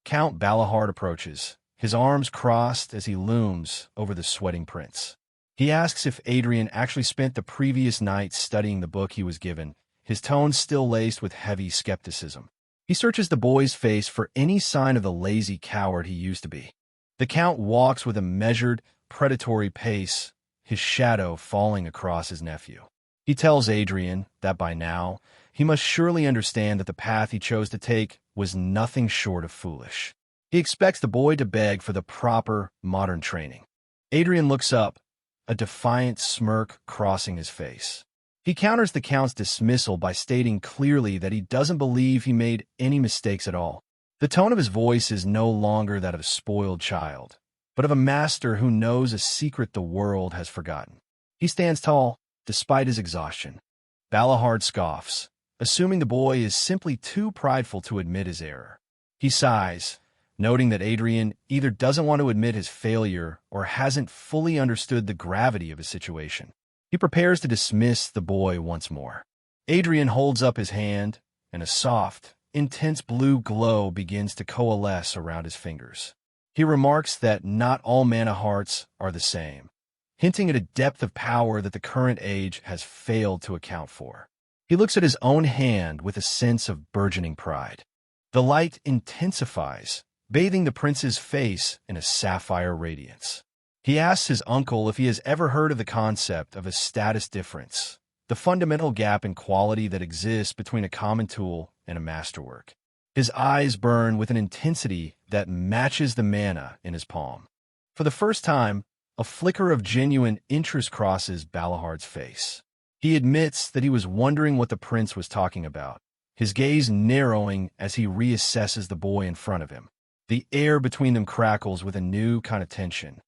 Count Balahard approaches, his arms crossed as he looms over the sweating prince. He asks if Adrian actually spent the previous night studying the book he was given, his tone still laced with heavy skepticism. He searches the boy's face for any sign of the lazy coward he used to be. The count walks with a measured, predatory pace, his shadow falling across his nephew. He tells Adrian that by now, he must surely understand that the path he chose to take was nothing short of foolish. He expects the boy to beg for the proper, modern training. Adrian looks up, a defiant smirk crossing his face. He counters the count's dismissal by stating clearly that he doesn't believe he made any mistakes at all. The tone of his voice is no longer that of a spoiled child, but of a master who knows a secret the world has forgotten. He stands tall, despite his exhaustion. Balahard scoffs, assuming the boy is simply too prideful to admit his error. He sighs, noting that Adrian either doesn't want to admit his failure or hasn't fully understood the gravity of his situation. He prepares to dismiss the boy once more. Adrian holds up his hand, and a soft, intense blue glow begins to coalesce around his fingers. He remarks that not all mana hearts are the same, hinting at a depth of power that the current age has failed to account for. He looks at his own hand with a sense of burgeoning pride. The light intensifies, bathing the prince's face in a sapphire radiance. He asks his uncle if he has ever heard of the concept of a status difference, the fundamental gap in quality that exists between a common tool and a masterwork. His eyes burn with an intensity that matches the mana in his palm. For the first time, a flicker of genuine interest crosses Balahard's face. He admits that he was wondering what the prince was talking about, his gaze narrowing as he reassesses the boy in front of him. The air between them crackles with a new kind of tension.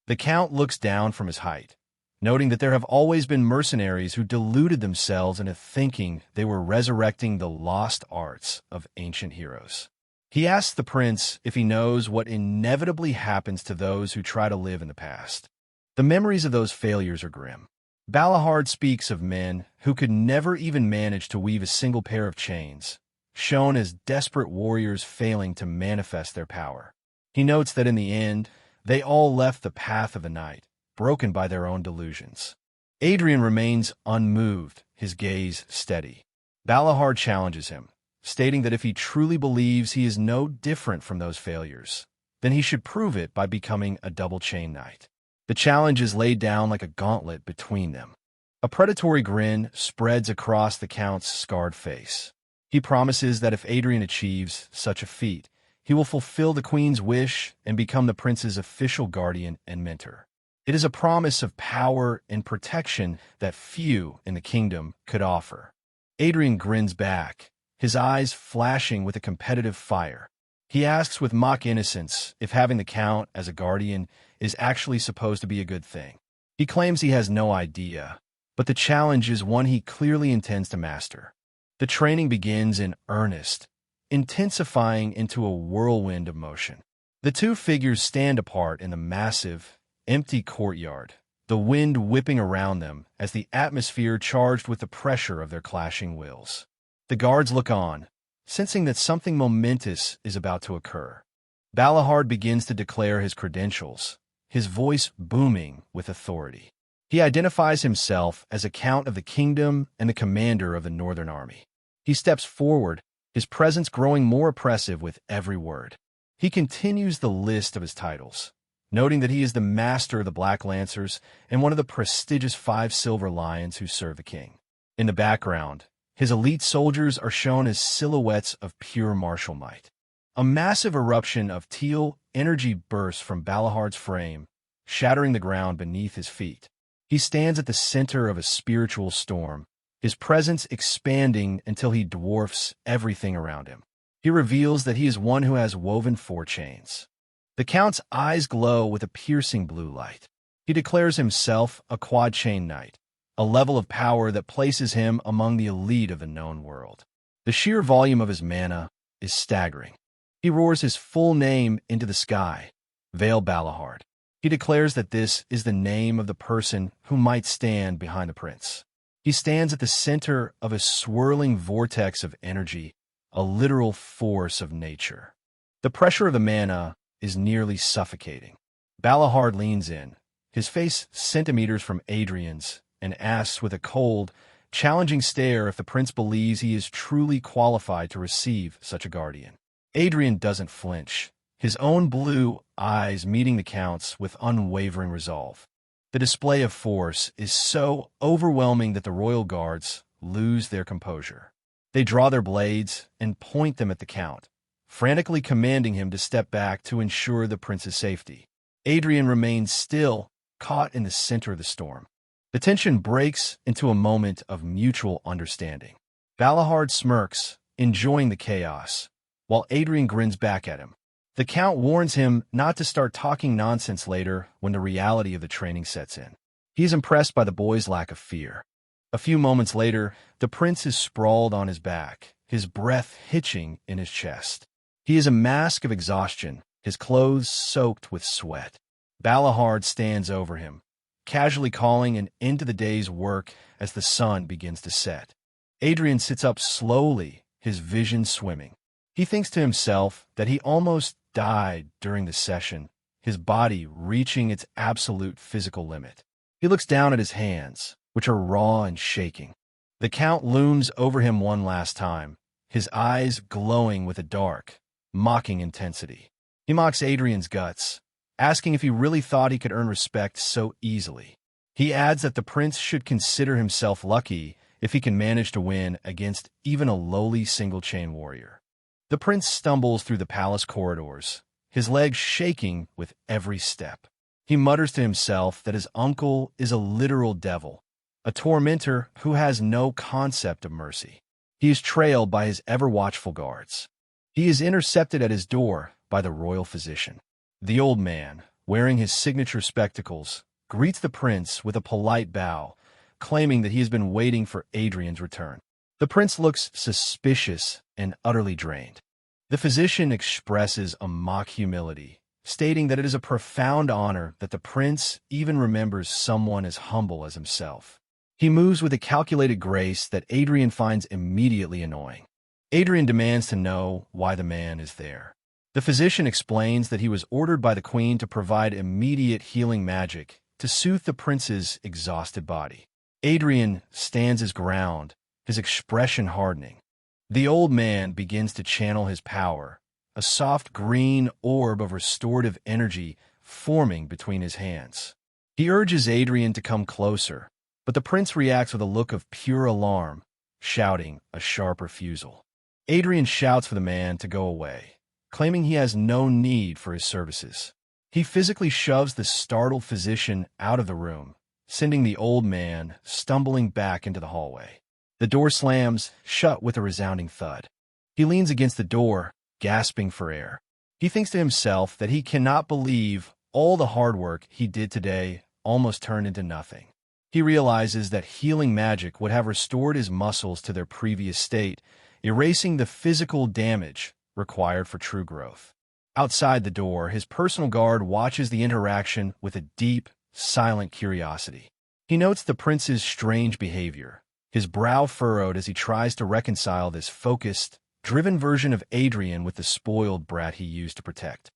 The count looks down from his height, noting that there have always been mercenaries who deluded themselves into thinking they were resurrecting the lost arts of ancient heroes. He asks the prince if he knows what inevitably happens to those who try to live in the past. The memories of those failures are grim. Balahard speaks of men who could never even manage to weave a single pair of chains, shown as desperate warriors failing to manifest their power. He notes that in the end, they all left the path of the night, broken by their own delusions. Adrian remains unmoved, his gaze steady. Balahard challenges him, stating that if he truly believes he is no different from those failures, then he should prove it by becoming a double chain knight. The challenge is laid down like a gauntlet between them. A predatory grin spreads across the Count's scarred face. He promises that if Adrian achieves such a feat, he will fulfill the Queen's wish and become the prince's official guardian and mentor. It is a promise of power and protection that few in the kingdom could offer. Adrian grins back, his eyes flashing with a competitive fire. He asks with mock innocence if having the Count as a guardian is actually supposed to be a good thing. He claims he has no idea, but the challenge is one he clearly intends to master. The training begins in earnest, intensifying into a whirlwind of motion. The two figures stand apart in the massive, empty courtyard, the wind whipping around them as the atmosphere charged with the pressure of their clashing wills. The guards look on, sensing that something momentous is about to occur. Balahard begins to declare his credentials, his voice booming with authority. He identifies himself as a Count of the kingdom and the commander of the Northern Army. He steps forward, his presence growing more oppressive with every word. He continues the list of his titles, noting that he is the master of the Black Lancers and one of the prestigious 5 silver lions who serve the king. In the background, his elite soldiers are shown as silhouettes of pure martial might. A massive eruption of teal energy bursts from Balahard's frame, shattering the ground beneath his feet. He stands at the center of a spiritual storm, his presence expanding until he dwarfs everything around him. He reveals that he is one who has woven 4 chains. The Count's eyes glow with a piercing blue light. He declares himself a quad-chain knight, a level of power that places him among the elite of the known world. The sheer volume of his mana is staggering. He roars his full name into the sky, Vale Balahard. He declares that this is the name of the person who might stand behind the prince. He stands at the center of a swirling vortex of energy, a literal force of nature. The pressure of the mana is nearly suffocating. Balahard leans in, his face centimeters from Adrian's, and asks with a cold, challenging stare if the prince believes he is truly qualified to receive such a guardian. Adrian doesn't flinch, his own blue eyes meeting the Count's with unwavering resolve. The display of force is so overwhelming that the royal guards lose their composure. They draw their blades and point them at the Count, frantically commanding him to step back to ensure the prince's safety. Adrian remains still, caught in the center of the storm. The tension breaks into a moment of mutual understanding. Balahard smirks, enjoying the chaos, while Adrian grins back at him. The Count warns him not to start talking nonsense later when the reality of the training sets in. He is impressed by the boy's lack of fear. A few moments later, the prince is sprawled on his back, his breath hitching in his chest. He is a mask of exhaustion, his clothes soaked with sweat. Balahard stands over him, casually calling an end to the day's work as the sun begins to set. Adrian sits up slowly, his vision swimming. He thinks to himself that he almost died during the session, his body reaching its absolute physical limit. He looks down at his hands, which are raw and shaking. The Count looms over him one last time, his eyes glowing with a dark, mocking intensity. He mocks Adrian's guts, asking if he really thought he could earn respect so easily. He adds that the prince should consider himself lucky if he can manage to win against even a lowly single-chain warrior. The prince stumbles through the palace corridors, his legs shaking with every step. He mutters to himself that his uncle is a literal devil, a tormentor who has no concept of mercy. He is trailed by his ever-watchful guards. He is intercepted at his door by the royal physician. The old man, wearing his signature spectacles, greets the prince with a polite bow, claiming that he has been waiting for Adrian's return. The prince looks suspicious and utterly drained. The physician expresses a mock humility, stating that it is a profound honor that the prince even remembers someone as humble as himself. He moves with a calculated grace that Adrian finds immediately annoying. Adrian demands to know why the man is there. The physician explains that he was ordered by the queen to provide immediate healing magic to soothe the prince's exhausted body. Adrian stands his ground, his expression hardening. The old man begins to channel his power, a soft green orb of restorative energy forming between his hands. He urges Adrian to come closer, but the prince reacts with a look of pure alarm, shouting a sharp refusal. Adrian shouts for the man to go away, claiming he has no need for his services. He physically shoves the startled physician out of the room, sending the old man stumbling back into the hallway. The door slams shut with a resounding thud. He leans against the door, gasping for air. He thinks to himself that he cannot believe all the hard work he did today almost turned into nothing. He realizes that healing magic would have restored his muscles to their previous state, erasing the physical damage required for true growth. Outside the door, his personal guard watches the interaction with a deep, silent curiosity. He notes the prince's strange behavior, his brow furrowed as he tries to reconcile this focused, driven version of Adrian with the spoiled brat he used to protect.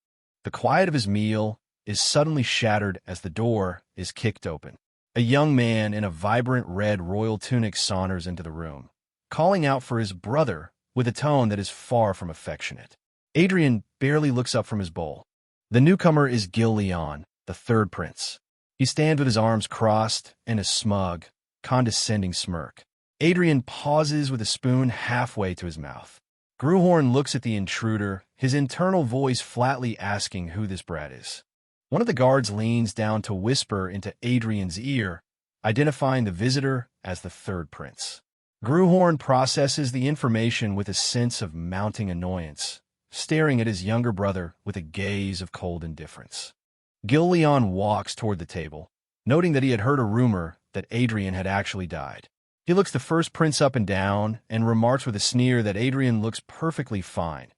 The quiet of his meal is suddenly shattered as the door is kicked open. A young man in a vibrant red royal tunic saunters into the room, calling out for his brother with a tone that is far from affectionate. Adrian barely looks up from his bowl. The newcomer is Gil Leon, the third prince. He stands with his arms crossed and a smug, condescending smirk. Adrian pauses with a spoon halfway to his mouth. Gruhorn looks at the intruder, his internal voice flatly asking who this brat is. One of the guards leans down to whisper into Adrian's ear, identifying the visitor as the third prince. Gruhorn processes the information with a sense of mounting annoyance, staring at his younger brother with a gaze of cold indifference. Gil Leon walks toward the table, noting that he had heard a rumor that Adrian had actually died. He looks the first prince up and down and remarks with a sneer that Adrian looks perfectly fine,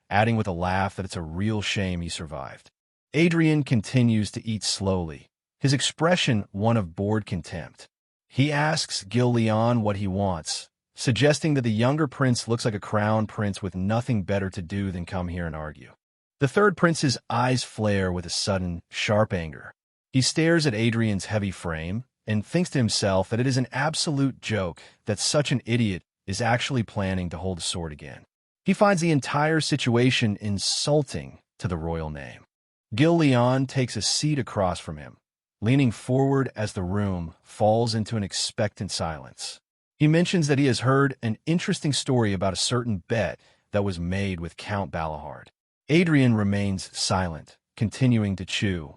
adding with a laugh that it's a real shame he survived. Adrian continues to eat slowly, his expression one of bored contempt. He asks Gil Leon what he wants, suggesting that the younger prince looks like a crown prince with nothing better to do than come here and argue. The third prince's eyes flare with a sudden, sharp anger. He stares at Adrian's heavy frame and thinks to himself that it is an absolute joke that such an idiot is actually planning to hold a sword again. He finds the entire situation insulting to the royal name. Gil Leon takes a seat across from him, leaning forward as the room falls into an expectant silence. He mentions that he has heard an interesting story about a certain bet that was made with Count Balahard. Adrian remains silent, continuing to chew.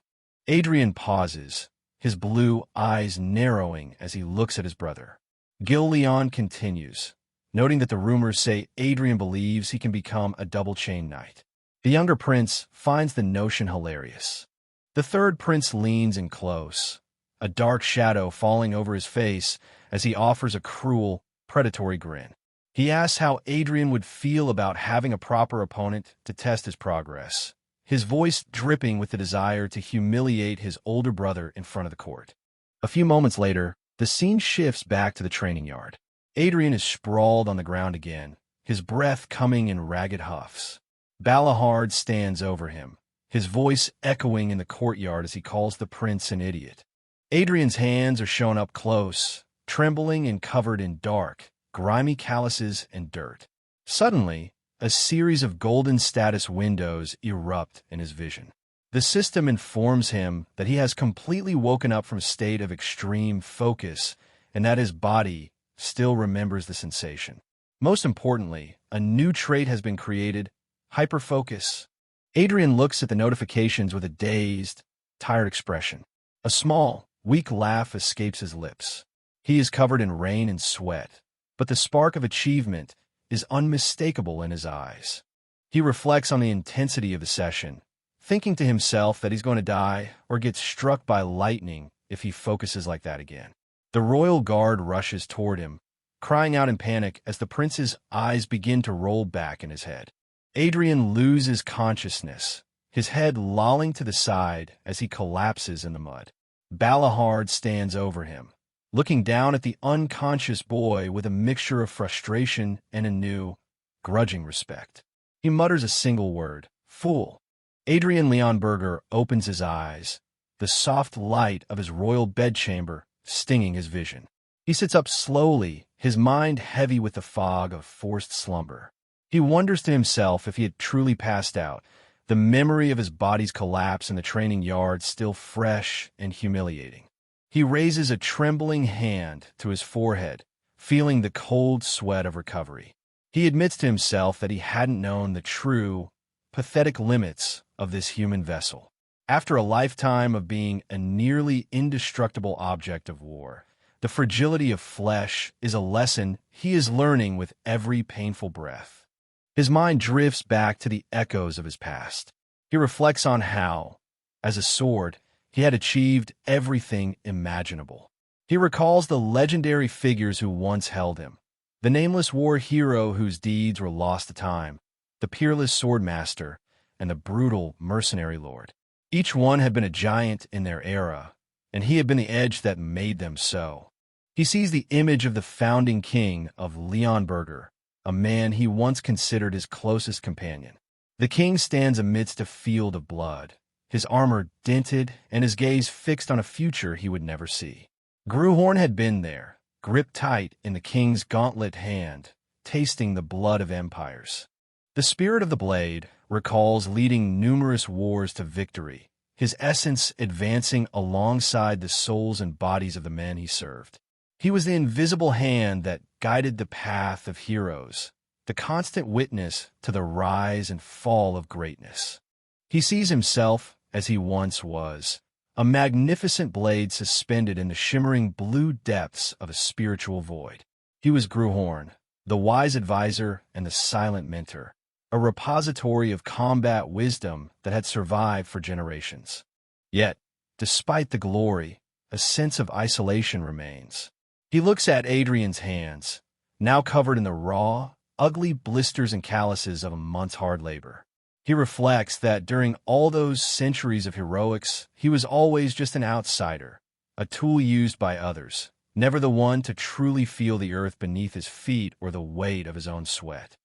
Adrian pauses, his blue eyes narrowing as he looks at his brother. Gil Leon continues, noting that the rumors say Adrian believes he can become a double-chain knight. The younger prince finds the notion hilarious. The third prince leans in close, a dark shadow falling over his face as he offers a cruel, predatory grin. He asks how Adrian would feel about having a proper opponent to test his progress, his voice dripping with the desire to humiliate his older brother in front of the court. A few moments later, the scene shifts back to the training yard. Adrian is sprawled on the ground again, his breath coming in ragged huffs. Balahard stands over him, his voice echoing in the courtyard as he calls the prince an idiot. Adrian's hands are shown up close, trembling and covered in dark, grimy calluses and dirt. Suddenly, a series of golden status windows erupt in his vision. The system informs him that he has completely woken up from a state of extreme focus and that his body still remembers the sensation. Most importantly, a new trait has been created: hyperfocus. Adrian looks at the notifications with a dazed, tired expression. A small, weak laugh escapes his lips. He is covered in rain and sweat, but the spark of achievement is unmistakable in his eyes. He reflects on the intensity of the session, thinking to himself that he's going to die or get struck by lightning if he focuses like that again. The royal guard rushes toward him, crying out in panic as the prince's eyes begin to roll back in his head. Adrian loses consciousness, his head lolling to the side as he collapses in the mud. Balahard stands over him, looking down at the unconscious boy with a mixture of frustration and anew, grudging respect. He mutters a single word: fool. Adrian Leonberger opens his eyes, the soft light of his royal bedchamber stinging his vision. He sits up slowly, his mind heavy with the fog of forced slumber. He wonders to himself if he had truly passed out, the memory of his body's collapse in the training yard still fresh and humiliating. He raises a trembling hand to his forehead, feeling the cold sweat of recovery. He admits to himself that he hadn't known the true, pathetic limits of this human vessel. After a lifetime of being a nearly indestructible object of war, the fragility of flesh is a lesson he is learning with every painful breath. His mind drifts back to the echoes of his past. He reflects on how, as a sword, he had achieved everything imaginable. He recalls the legendary figures who once held him, the nameless war hero whose deeds were lost to time, the peerless swordmaster, and the brutal mercenary lord. Each one had been a giant in their era, and he had been the edge that made them so. He sees the image of the founding king of Leonberger, a man he once considered his closest companion. The king stands amidst a field of blood, his armor dented and his gaze fixed on a future he would never see. Gruhorn had been there, gripped tight in the king's gauntlet hand, tasting the blood of empires. The spirit of the blade recalls leading numerous wars to victory, his essence advancing alongside the souls and bodies of the men he served. He was the invisible hand that guided the path of heroes, the constant witness to the rise and fall of greatness. He sees himself, as he once was, a magnificent blade suspended in the shimmering blue depths of a spiritual void. He was Gruhorn, the wise advisor and the silent mentor, a repository of combat wisdom that had survived for generations. Yet, despite the glory, a sense of isolation remains. He looks at Adrian's hands, now covered in the raw, ugly blisters and calluses of a month's hard labor. He reflects that during all those centuries of heroics, he was always just an outsider, a tool used by others, never the one to truly feel the earth beneath his feet or the weight of his own sweat.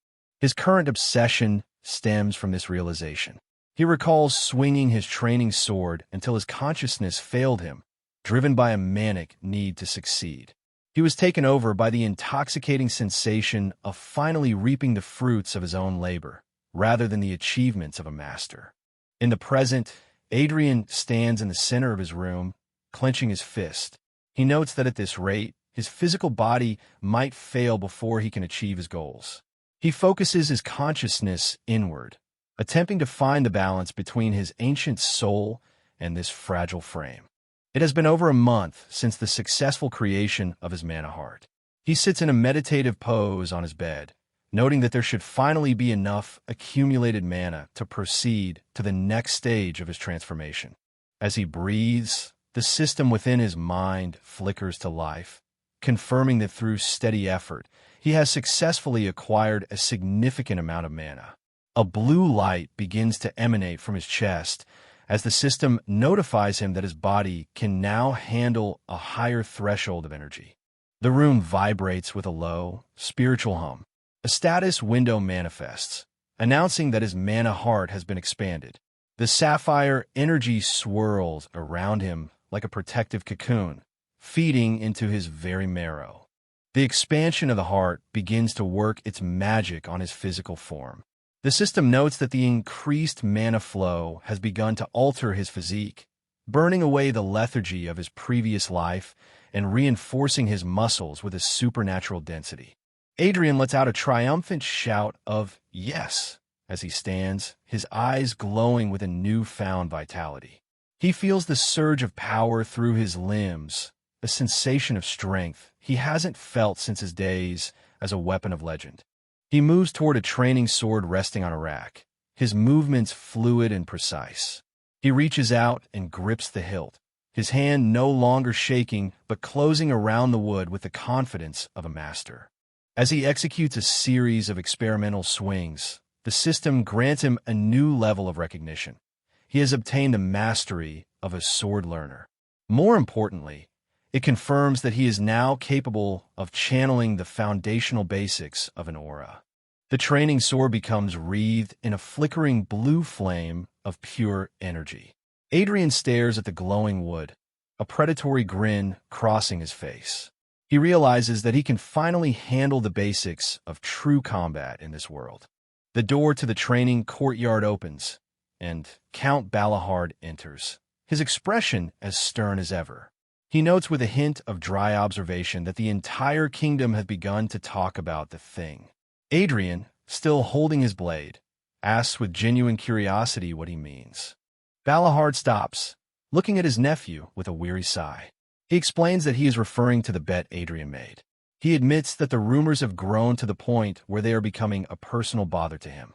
His current obsession stems from this realization. He recalls swinging his training sword until his consciousness failed him, driven by a manic need to succeed. He was taken over by the intoxicating sensation of finally reaping the fruits of his own labor, rather than the achievements of a master. In the present, Adrian stands in the center of his room, clenching his fist. He notes that at this rate, his physical body might fail before he can achieve his goals. He focuses his consciousness inward, attempting to find the balance between his ancient soul and this fragile frame. It has been over a month since the successful creation of his mana heart. He sits in a meditative pose on his bed, noting that there should finally be enough accumulated mana to proceed to the next stage of his transformation. As he breathes, the system within his mind flickers to life, confirming that through steady effort, he has successfully acquired a significant amount of mana. A blue light begins to emanate from his chest as the system notifies him that his body can now handle a higher threshold of energy. The room vibrates with a low, spiritual hum. A status window manifests, announcing that his mana heart has been expanded. The sapphire energy swirls around him like a protective cocoon, feeding into his very marrow. The expansion of the heart begins to work its magic on his physical form. The system notes that the increased mana flow has begun to alter his physique, burning away the lethargy of his previous life and reinforcing his muscles with a supernatural density. Adrian lets out a triumphant shout of yes as he stands, his eyes glowing with a newfound vitality. He feels the surge of power through his limbs, a sensation of strength he hasn't felt since his days as a weapon of legend. He moves toward a training sword resting on a rack, his movements fluid and precise. He reaches out and grips the hilt, his hand no longer shaking but closing around the wood with the confidence of a master. As he executes a series of experimental swings, the system grants him a new level of recognition. He has obtained the mastery of a sword learner. More importantly, it confirms that he is now capable of channeling the foundational basics of an aura. The training sword becomes wreathed in a flickering blue flame of pure energy. Adrian stares at the glowing wood, a predatory grin crossing his face. He realizes that he can finally handle the basics of true combat in this world. The door to the training courtyard opens, and Count Balahard enters, his expression as stern as ever. He notes with a hint of dry observation that the entire kingdom has begun to talk about the thing. Adrian, still holding his blade, asks with genuine curiosity what he means. Balahard stops, looking at his nephew with a weary sigh. He explains that he is referring to the bet Adrian made. He admits that the rumors have grown to the point where they are becoming a personal bother to him.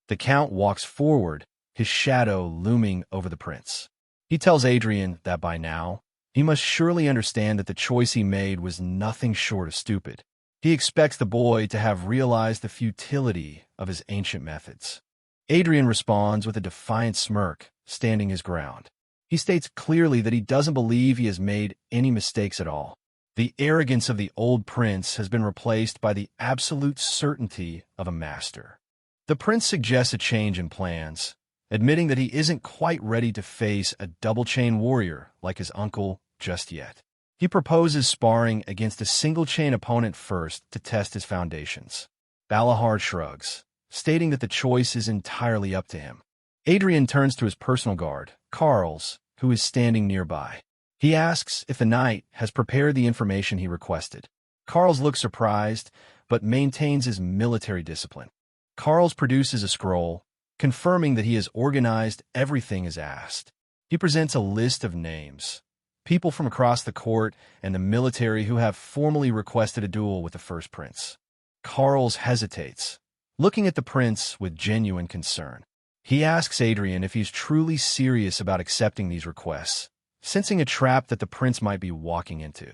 The Count walks forward, his shadow looming over the prince. He tells Adrian that by now, he must surely understand that the choice he made was nothing short of stupid. He expects the boy to have realized the futility of his ancient methods. Adrian responds with a defiant smirk, standing his ground. He states clearly that he doesn't believe he has made any mistakes at all. The arrogance of the old prince has been replaced by the absolute certainty of a master. The prince suggests a change in plans, admitting that he isn't quite ready to face a double-chain warrior like his uncle just yet. He proposes sparring against a single-chain opponent first to test his foundations. Balahard shrugs, stating that the choice is entirely up to him. Adrian turns to his personal guard, Carl's, who is standing nearby. He asks if the knight has prepared the information he requested. Carl's looks surprised, but maintains his military discipline. Carl's produces a scroll, confirming that he has organized everything as asked. He presents a list of names, people from across the court and the military who have formally requested a duel with the first prince. Carl's hesitates, looking at the prince with genuine concern. He asks Adrian if he's truly serious about accepting these requests, sensing a trap that the prince might be walking into.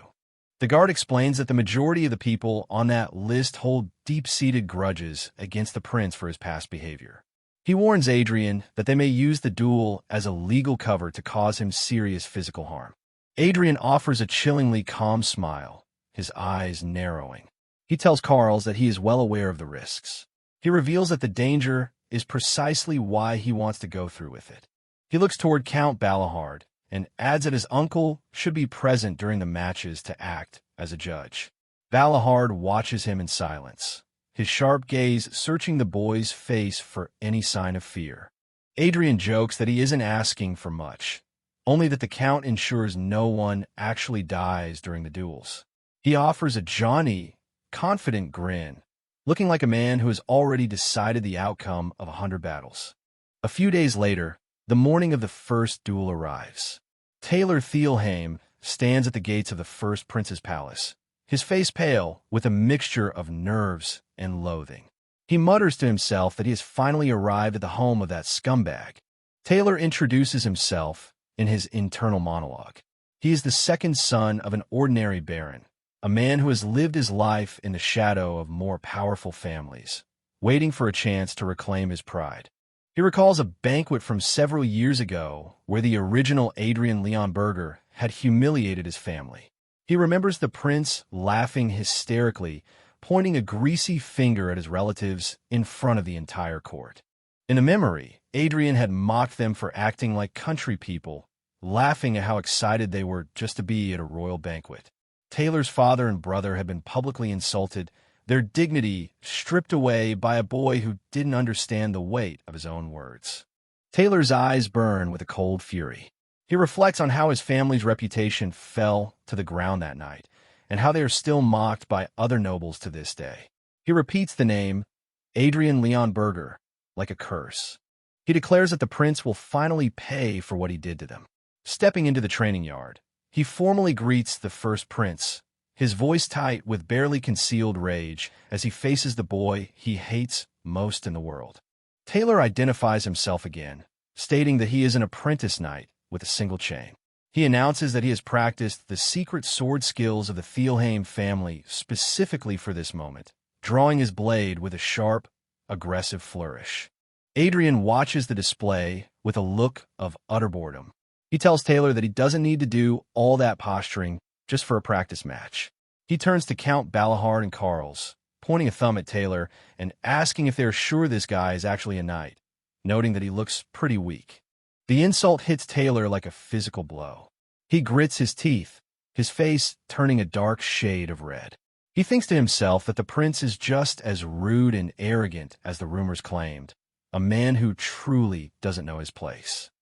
The guard explains that the majority of the people on that list hold deep-seated grudges against the prince for his past behavior. He warns Adrian that they may use the duel as a legal cover to cause him serious physical harm. Adrian offers a chillingly calm smile, his eyes narrowing. He tells Carls that he is well aware of the risks. He reveals that the danger is precisely why he wants to go through with it. He looks toward Count Balahard and adds that his uncle should be present during the matches to act as a judge. Balahard watches him in silence, his sharp gaze searching the boy's face for any sign of fear. Adrian jokes that he isn't asking for much, only that the Count ensures no one actually dies during the duels. He offers a jaunty, confident grin, looking like a man who has already decided the outcome of 100 battles. A few days later, the morning of the first duel arrives. Taylor Thielheim stands at the gates of the first prince's palace, his face pale with a mixture of nerves and loathing. He mutters to himself that he has finally arrived at the home of that scumbag. Taylor introduces himself in his internal monologue. He is the second son of an ordinary baron, a man who has lived his life in the shadow of more powerful families, waiting for a chance to reclaim his pride. He recalls a banquet from several years ago where the original Adrian Leon Berger had humiliated his family. He remembers the prince laughing hysterically, pointing a greasy finger at his relatives in front of the entire court. In the memory, Adrian had mocked them for acting like country people, laughing at how excited they were just to be at a royal banquet. Taylor's father and brother had been publicly insulted, their dignity stripped away by a boy who didn't understand the weight of his own words. Taylor's eyes burn with a cold fury. He reflects on how his family's reputation fell to the ground that night, and how they are still mocked by other nobles to this day. He repeats the name, Adrian Leon Berger, like a curse. He declares that the prince will finally pay for what he did to them. Stepping into the training yard, he formally greets the first prince, his voice tight with barely concealed rage as he faces the boy he hates most in the world. Taylor identifies himself again, stating that he is an apprentice knight with a single chain. He announces that he has practiced the secret sword skills of the Thielheim family specifically for this moment, drawing his blade with a sharp, aggressive flourish. Adrian watches the display with a look of utter boredom. He tells Taylor that he doesn't need to do all that posturing just for a practice match. He turns to Count Balahard and Carls, pointing a thumb at Taylor and asking if they're sure this guy is actually a knight, noting that he looks pretty weak. The insult hits Taylor like a physical blow. He grits his teeth, his face turning a dark shade of red. He thinks to himself that the prince is just as rude and arrogant as the rumors claimed, a man who truly doesn't know his place.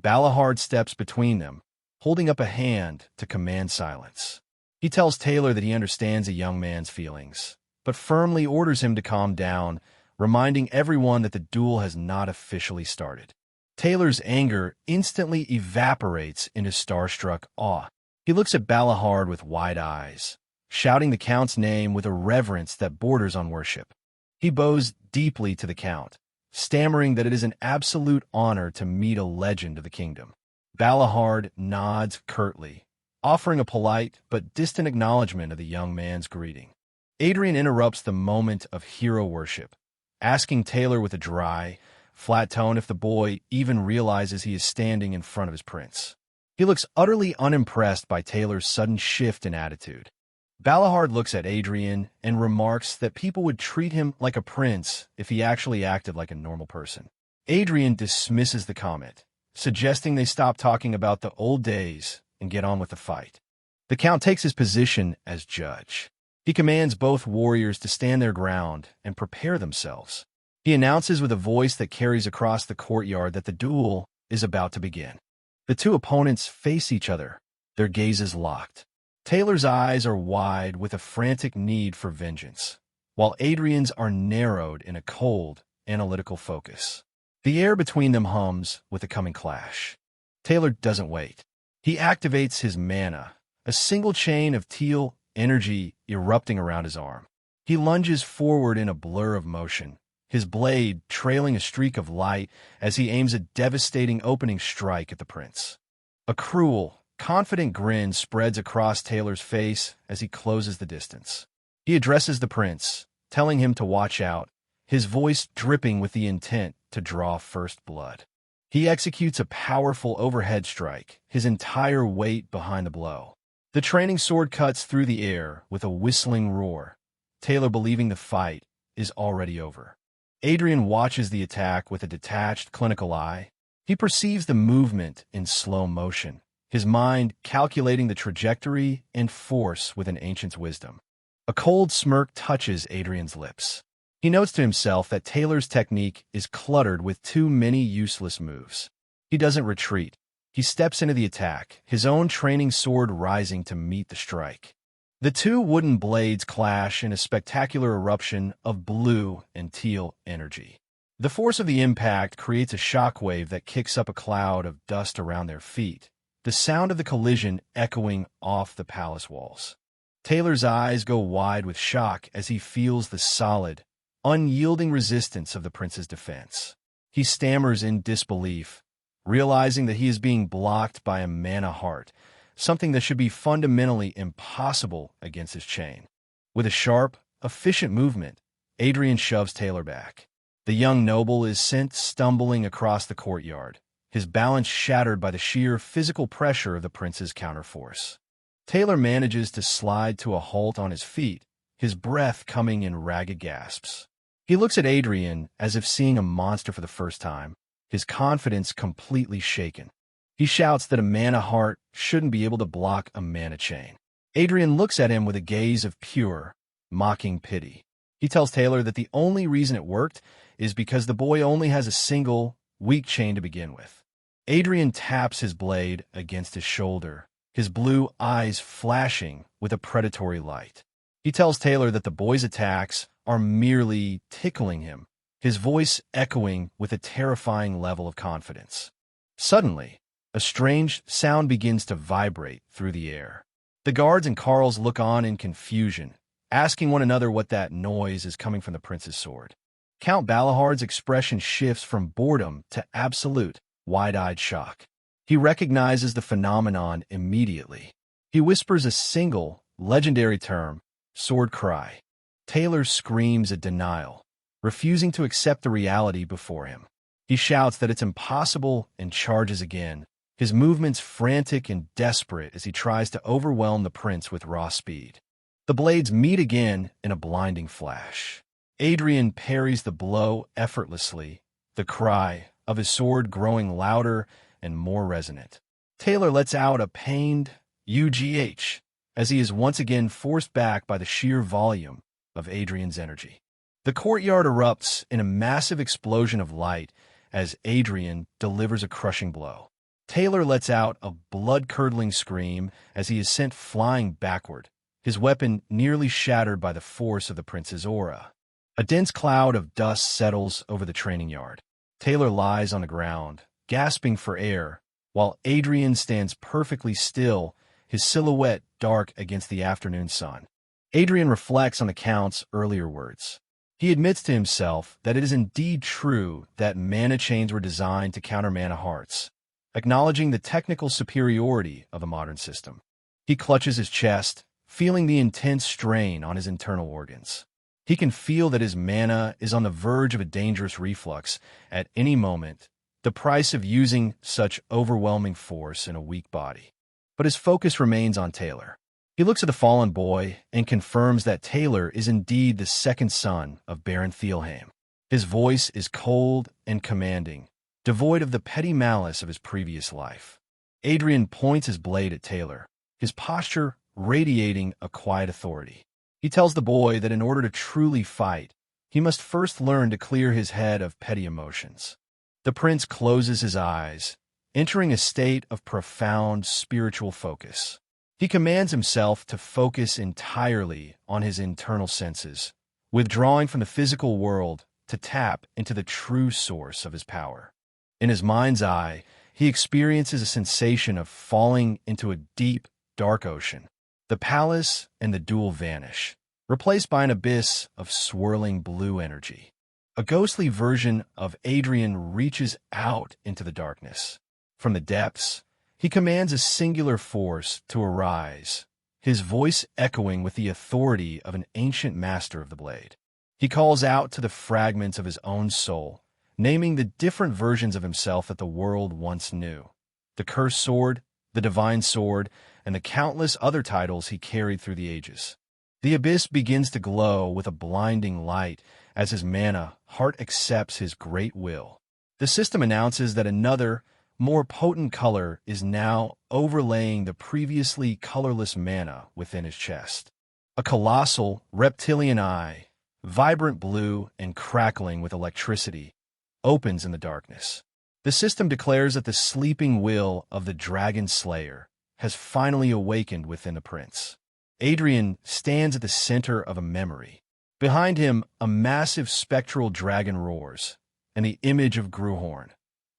Balahard steps between them, holding up a hand to command silence. He tells Taylor that he understands a young man's feelings, but firmly orders him to calm down, reminding everyone that the duel has not officially started. Taylor's anger instantly evaporates into starstruck awe. He looks at Balahard with wide eyes, shouting the Count's name with a reverence that borders on worship. He bows deeply to the Count, stammering that it is an absolute honor to meet a legend of the kingdom. Balahard nods curtly, offering a polite but distant acknowledgement of the young man's greeting. Adrian interrupts the moment of hero worship, asking Taylor with a dry, flat tone if the boy even realizes he is standing in front of his prince. He looks utterly unimpressed by Taylor's sudden shift in attitude. Balahard looks at Adrian and remarks that people would treat him like a prince if he actually acted like a normal person. Adrian dismisses the comment, suggesting they stop talking about the old days and get on with the fight. The Count takes his position as judge. He commands both warriors to stand their ground and prepare themselves. He announces with a voice that carries across the courtyard that the duel is about to begin. The two opponents face each other, their gazes locked. Taylor's eyes are wide with a frantic need for vengeance, while Adrian's are narrowed in a cold, analytical focus. The air between them hums with the coming clash. Taylor doesn't wait. He activates his mana, a single chain of teal energy erupting around his arm. He lunges forward in a blur of motion, his blade trailing a streak of light as he aims a devastating opening strike at the prince. A cruel, confident grin spreads across Taylor's face as he closes the distance. He addresses the prince, telling him to watch out, his voice dripping with the intent to draw first blood. He executes a powerful overhead strike, his entire weight behind the blow. The training sword cuts through the air with a whistling roar, Taylor believing the fight is already over. Adrian watches the attack with a detached, clinical eye. He perceives the movement in slow motion, his mind calculating the trajectory and force with an ancient's wisdom. A cold smirk touches Adrian's lips. He notes to himself that Taylor's technique is cluttered with too many useless moves. He doesn't retreat. He steps into the attack, his own training sword rising to meet the strike. The two wooden blades clash in a spectacular eruption of blue and teal energy. The force of the impact creates a shockwave that kicks up a cloud of dust around their feet, the sound of the collision echoing off the palace walls. Taylor's eyes go wide with shock as he feels the solid, unyielding resistance of the prince's defense. He stammers in disbelief, realizing that he is being blocked by a mana heart, something that should be fundamentally impossible against his chain. With a sharp, efficient movement, Adrian shoves Taylor back. The young noble is sent stumbling across the courtyard, his balance shattered by the sheer physical pressure of the prince's counterforce. Taylor manages to slide to a halt on his feet, his breath coming in ragged gasps. He looks at Adrian as if seeing a monster for the first time, his confidence completely shaken. He shouts that a mana heart shouldn't be able to block a mana chain. Adrian looks at him with a gaze of pure, mocking pity. He tells Taylor that the only reason it worked is because the boy only has a single, weak chain to begin with. Adrian taps his blade against his shoulder, his blue eyes flashing with a predatory light. He tells Taylor that the boy's attacks are merely tickling him, his voice echoing with a terrifying level of confidence. Suddenly, a strange sound begins to vibrate through the air. The guards and Carls look on in confusion, asking one another what that noise is coming from the prince's sword. Count Balahard's expression shifts from boredom to absolute, wide-eyed shock. He recognizes the phenomenon immediately. He whispers a single, legendary term, sword cry. Taylor screams a denial, refusing to accept the reality before him. He shouts that it's impossible and charges again, his movements frantic and desperate as he tries to overwhelm the prince with raw speed. The blades meet again in a blinding flash. Adrian parries the blow effortlessly, the cry of his sword growing louder and more resonant. Taylor lets out a pained "UGH" as he is once again forced back by the sheer volume of Adrian's energy. The courtyard erupts in a massive explosion of light as Adrian delivers a crushing blow. Taylor lets out a blood-curdling scream as he is sent flying backward, his weapon nearly shattered by the force of the prince's aura. A dense cloud of dust settles over the training yard. Taylor lies on the ground, gasping for air, while Adrian stands perfectly still, his silhouette dark against the afternoon sun. Adrian reflects on the Count's earlier words. He admits to himself that it is indeed true that mana chains were designed to counter mana hearts, acknowledging the technical superiority of the modern system. He clutches his chest, feeling the intense strain on his internal organs. He can feel that his mana is on the verge of a dangerous reflux at any moment, the price of using such overwhelming force in a weak body. But his focus remains on Taylor. He looks at the fallen boy and confirms that Taylor is indeed the second son of Baron Thielheim. His voice is cold and commanding, devoid of the petty malice of his previous life. Adrian points his blade at Taylor, his posture radiating a quiet authority. He tells the boy that in order to truly fight, he must first learn to clear his head of petty emotions. The prince closes his eyes, entering a state of profound spiritual focus. He commands himself to focus entirely on his internal senses, withdrawing from the physical world to tap into the true source of his power. In his mind's eye, he experiences a sensation of falling into a deep, dark ocean. The palace and the duel vanish, replaced by an abyss of swirling blue energy. A ghostly version of Adrian reaches out into the darkness. From the depths, he commands a singular force to arise, his voice echoing with the authority of an ancient master of the blade. He calls out to the fragments of his own soul, naming the different versions of himself that the world once knew. The cursed sword, the divine sword, and the countless other titles he carried through the ages. The abyss begins to glow with a blinding light as his mana heart accepts his great will. The system announces that another, more potent color is now overlaying the previously colorless mana within his chest. A colossal, reptilian eye, vibrant blue and crackling with electricity, opens in the darkness. The system declares that the sleeping will of the Dragon Slayer has finally awakened within the prince. Adrian stands at the center of a memory. Behind him, a massive spectral dragon roars, and the image of Gruhorn,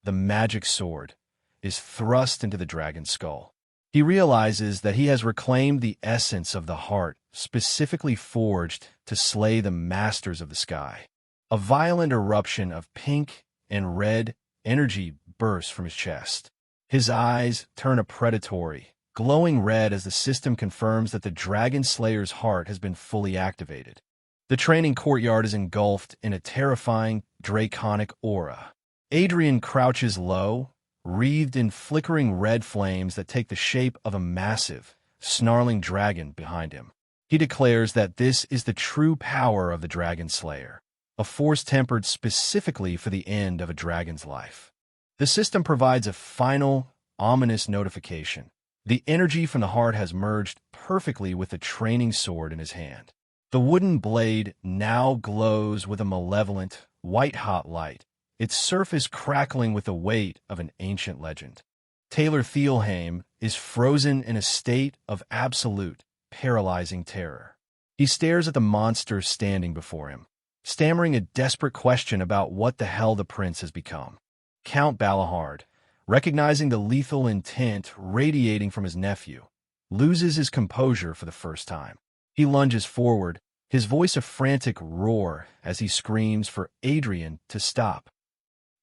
the magic sword, is thrust into the dragon's skull. He realizes that he has reclaimed the essence of the heart specifically forged to slay the masters of the sky. A violent eruption of pink and red energy bursts from his chest. His eyes turn a predatory, glowing red as the system confirms that the Dragon Slayer's heart has been fully activated. The training courtyard is engulfed in a terrifying, draconic aura. Adrian crouches low, wreathed in flickering red flames that take the shape of a massive, snarling dragon behind him. He declares that this is the true power of the Dragon Slayer, a force tempered specifically for the end of a dragon's life. The system provides a final, ominous notification. The energy from the heart has merged perfectly with the training sword in his hand. The wooden blade now glows with a malevolent, white-hot light, its surface crackling with the weight of an ancient legend. Taylor Thielheim is frozen in a state of absolute, paralyzing terror. He stares at the monster standing before him, stammering a desperate question about what the hell the prince has become. Count Balahard, recognizing the lethal intent radiating from his nephew, loses his composure for the first time. He lunges forward, his voice a frantic roar as he screams for Adrian to stop.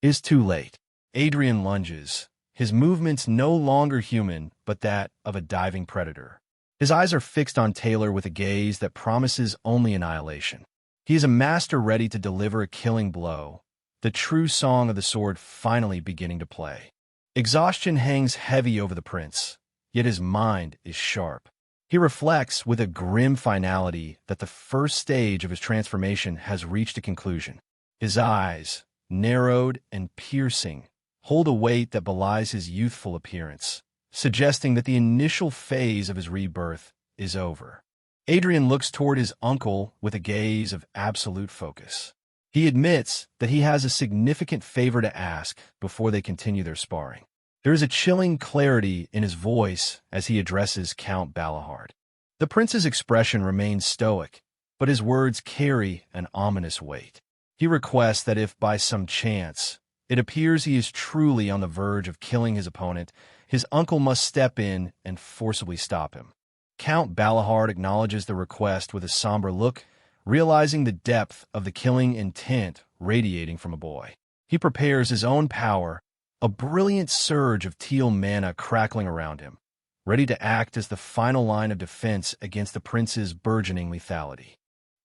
It's too late. Adrian lunges, his movements no longer human but that of a diving predator. His eyes are fixed on Taylor with a gaze that promises only annihilation. He is a master ready to deliver a killing blow, the true song of the sword finally beginning to play. Exhaustion hangs heavy over the prince, yet his mind is sharp. He reflects with a grim finality that the first stage of his transformation has reached a conclusion. His eyes, narrowed and piercing, hold a weight that belies his youthful appearance, suggesting that the initial phase of his rebirth is over. Adrian looks toward his uncle with a gaze of absolute focus. He admits that he has a significant favor to ask before they continue their sparring. There is a chilling clarity in his voice as he addresses Count Balahard. The prince's expression remains stoic, but his words carry an ominous weight. He requests that if by some chance it appears he is truly on the verge of killing his opponent, his uncle must step in and forcibly stop him. Count Balahard acknowledges the request with a somber look, realizing the depth of the killing intent radiating from a boy. He prepares his own power, a brilliant surge of teal mana crackling around him, ready to act as the final line of defense against the prince's burgeoning lethality.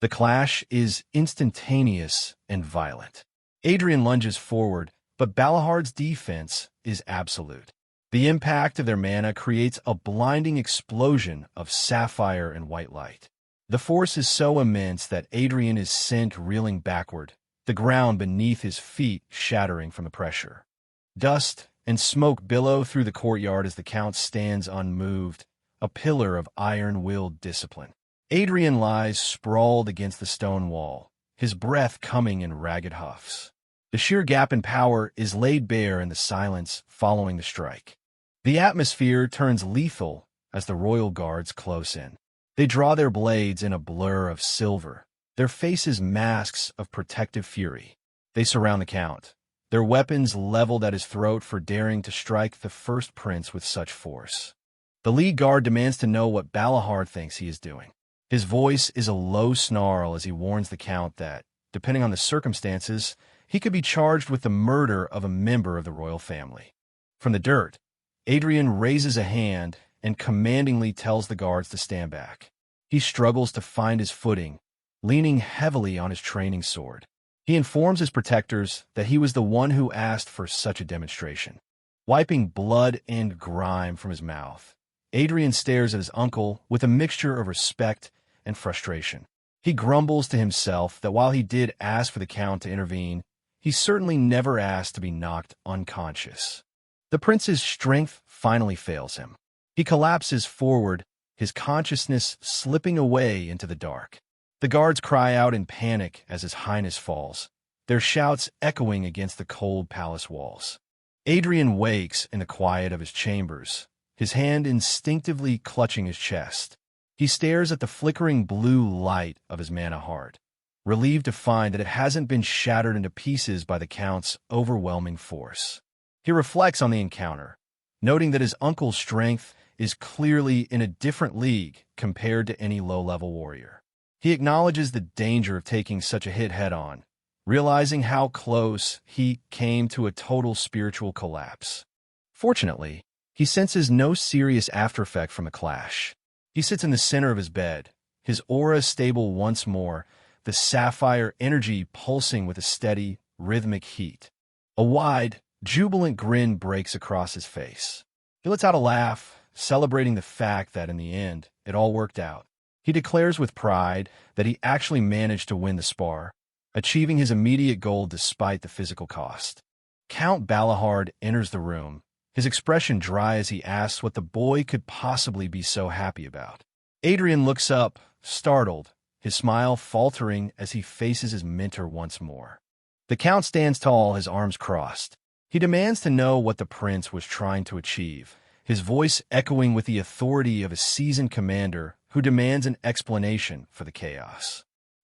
The clash is instantaneous and violent. Adrian lunges forward, but Balahard's defense is absolute. The impact of their mana creates a blinding explosion of sapphire and white light. The force is so immense that Adrian is sent reeling backward, the ground beneath his feet shattering from the pressure. Dust and smoke billow through the courtyard as the Count stands unmoved, a pillar of iron-willed discipline. Adrian lies sprawled against the stone wall, his breath coming in ragged huffs. The sheer gap in power is laid bare in the silence following the strike. The atmosphere turns lethal as the royal guards close in. They draw their blades in a blur of silver, their faces masks of protective fury. They surround the Count, their weapons leveled at his throat for daring to strike the first prince with such force. The lead guard demands to know what Balahard thinks he is doing. His voice is a low snarl as he warns the Count that, depending on the circumstances, he could be charged with the murder of a member of the royal family. From the dirt, Adrian raises a hand and commandingly tells the guards to stand back. He struggles to find his footing, leaning heavily on his training sword. He informs his protectors that he was the one who asked for such a demonstration. Wiping blood and grime from his mouth, Adrian stares at his uncle with a mixture of respect and frustration. He grumbles to himself that while he did ask for the Count to intervene, he certainly never asked to be knocked unconscious. The prince's strength finally fails him. He collapses forward, his consciousness slipping away into the dark. The guards cry out in panic as His Highness falls, their shouts echoing against the cold palace walls. Adrian wakes in the quiet of his chambers, his hand instinctively clutching his chest. He stares at the flickering blue light of his mana heart, relieved to find that it hasn't been shattered into pieces by the Count's overwhelming force. He reflects on the encounter, noting that his uncle's strength is clearly in a different league compared to any low-level warrior. He acknowledges the danger of taking such a hit head-on, realizing how close he came to a total spiritual collapse. Fortunately, he senses no serious aftereffect from the clash. He sits in the center of his bed, his aura stable once more, the sapphire energy pulsing with a steady, rhythmic heat. A wide, jubilant grin breaks across his face. He lets out a laugh, celebrating the fact that in the end, it all worked out. He declares with pride that he actually managed to win the spar, achieving his immediate goal despite the physical cost. Count Balahard enters the room, his expression dry as he asks what the boy could possibly be so happy about. Adrian looks up, startled, his smile faltering as he faces his mentor once more. The Count stands tall, his arms crossed. He demands to know what the prince was trying to achieve, his voice echoing with the authority of a seasoned commander who demands an explanation for the chaos.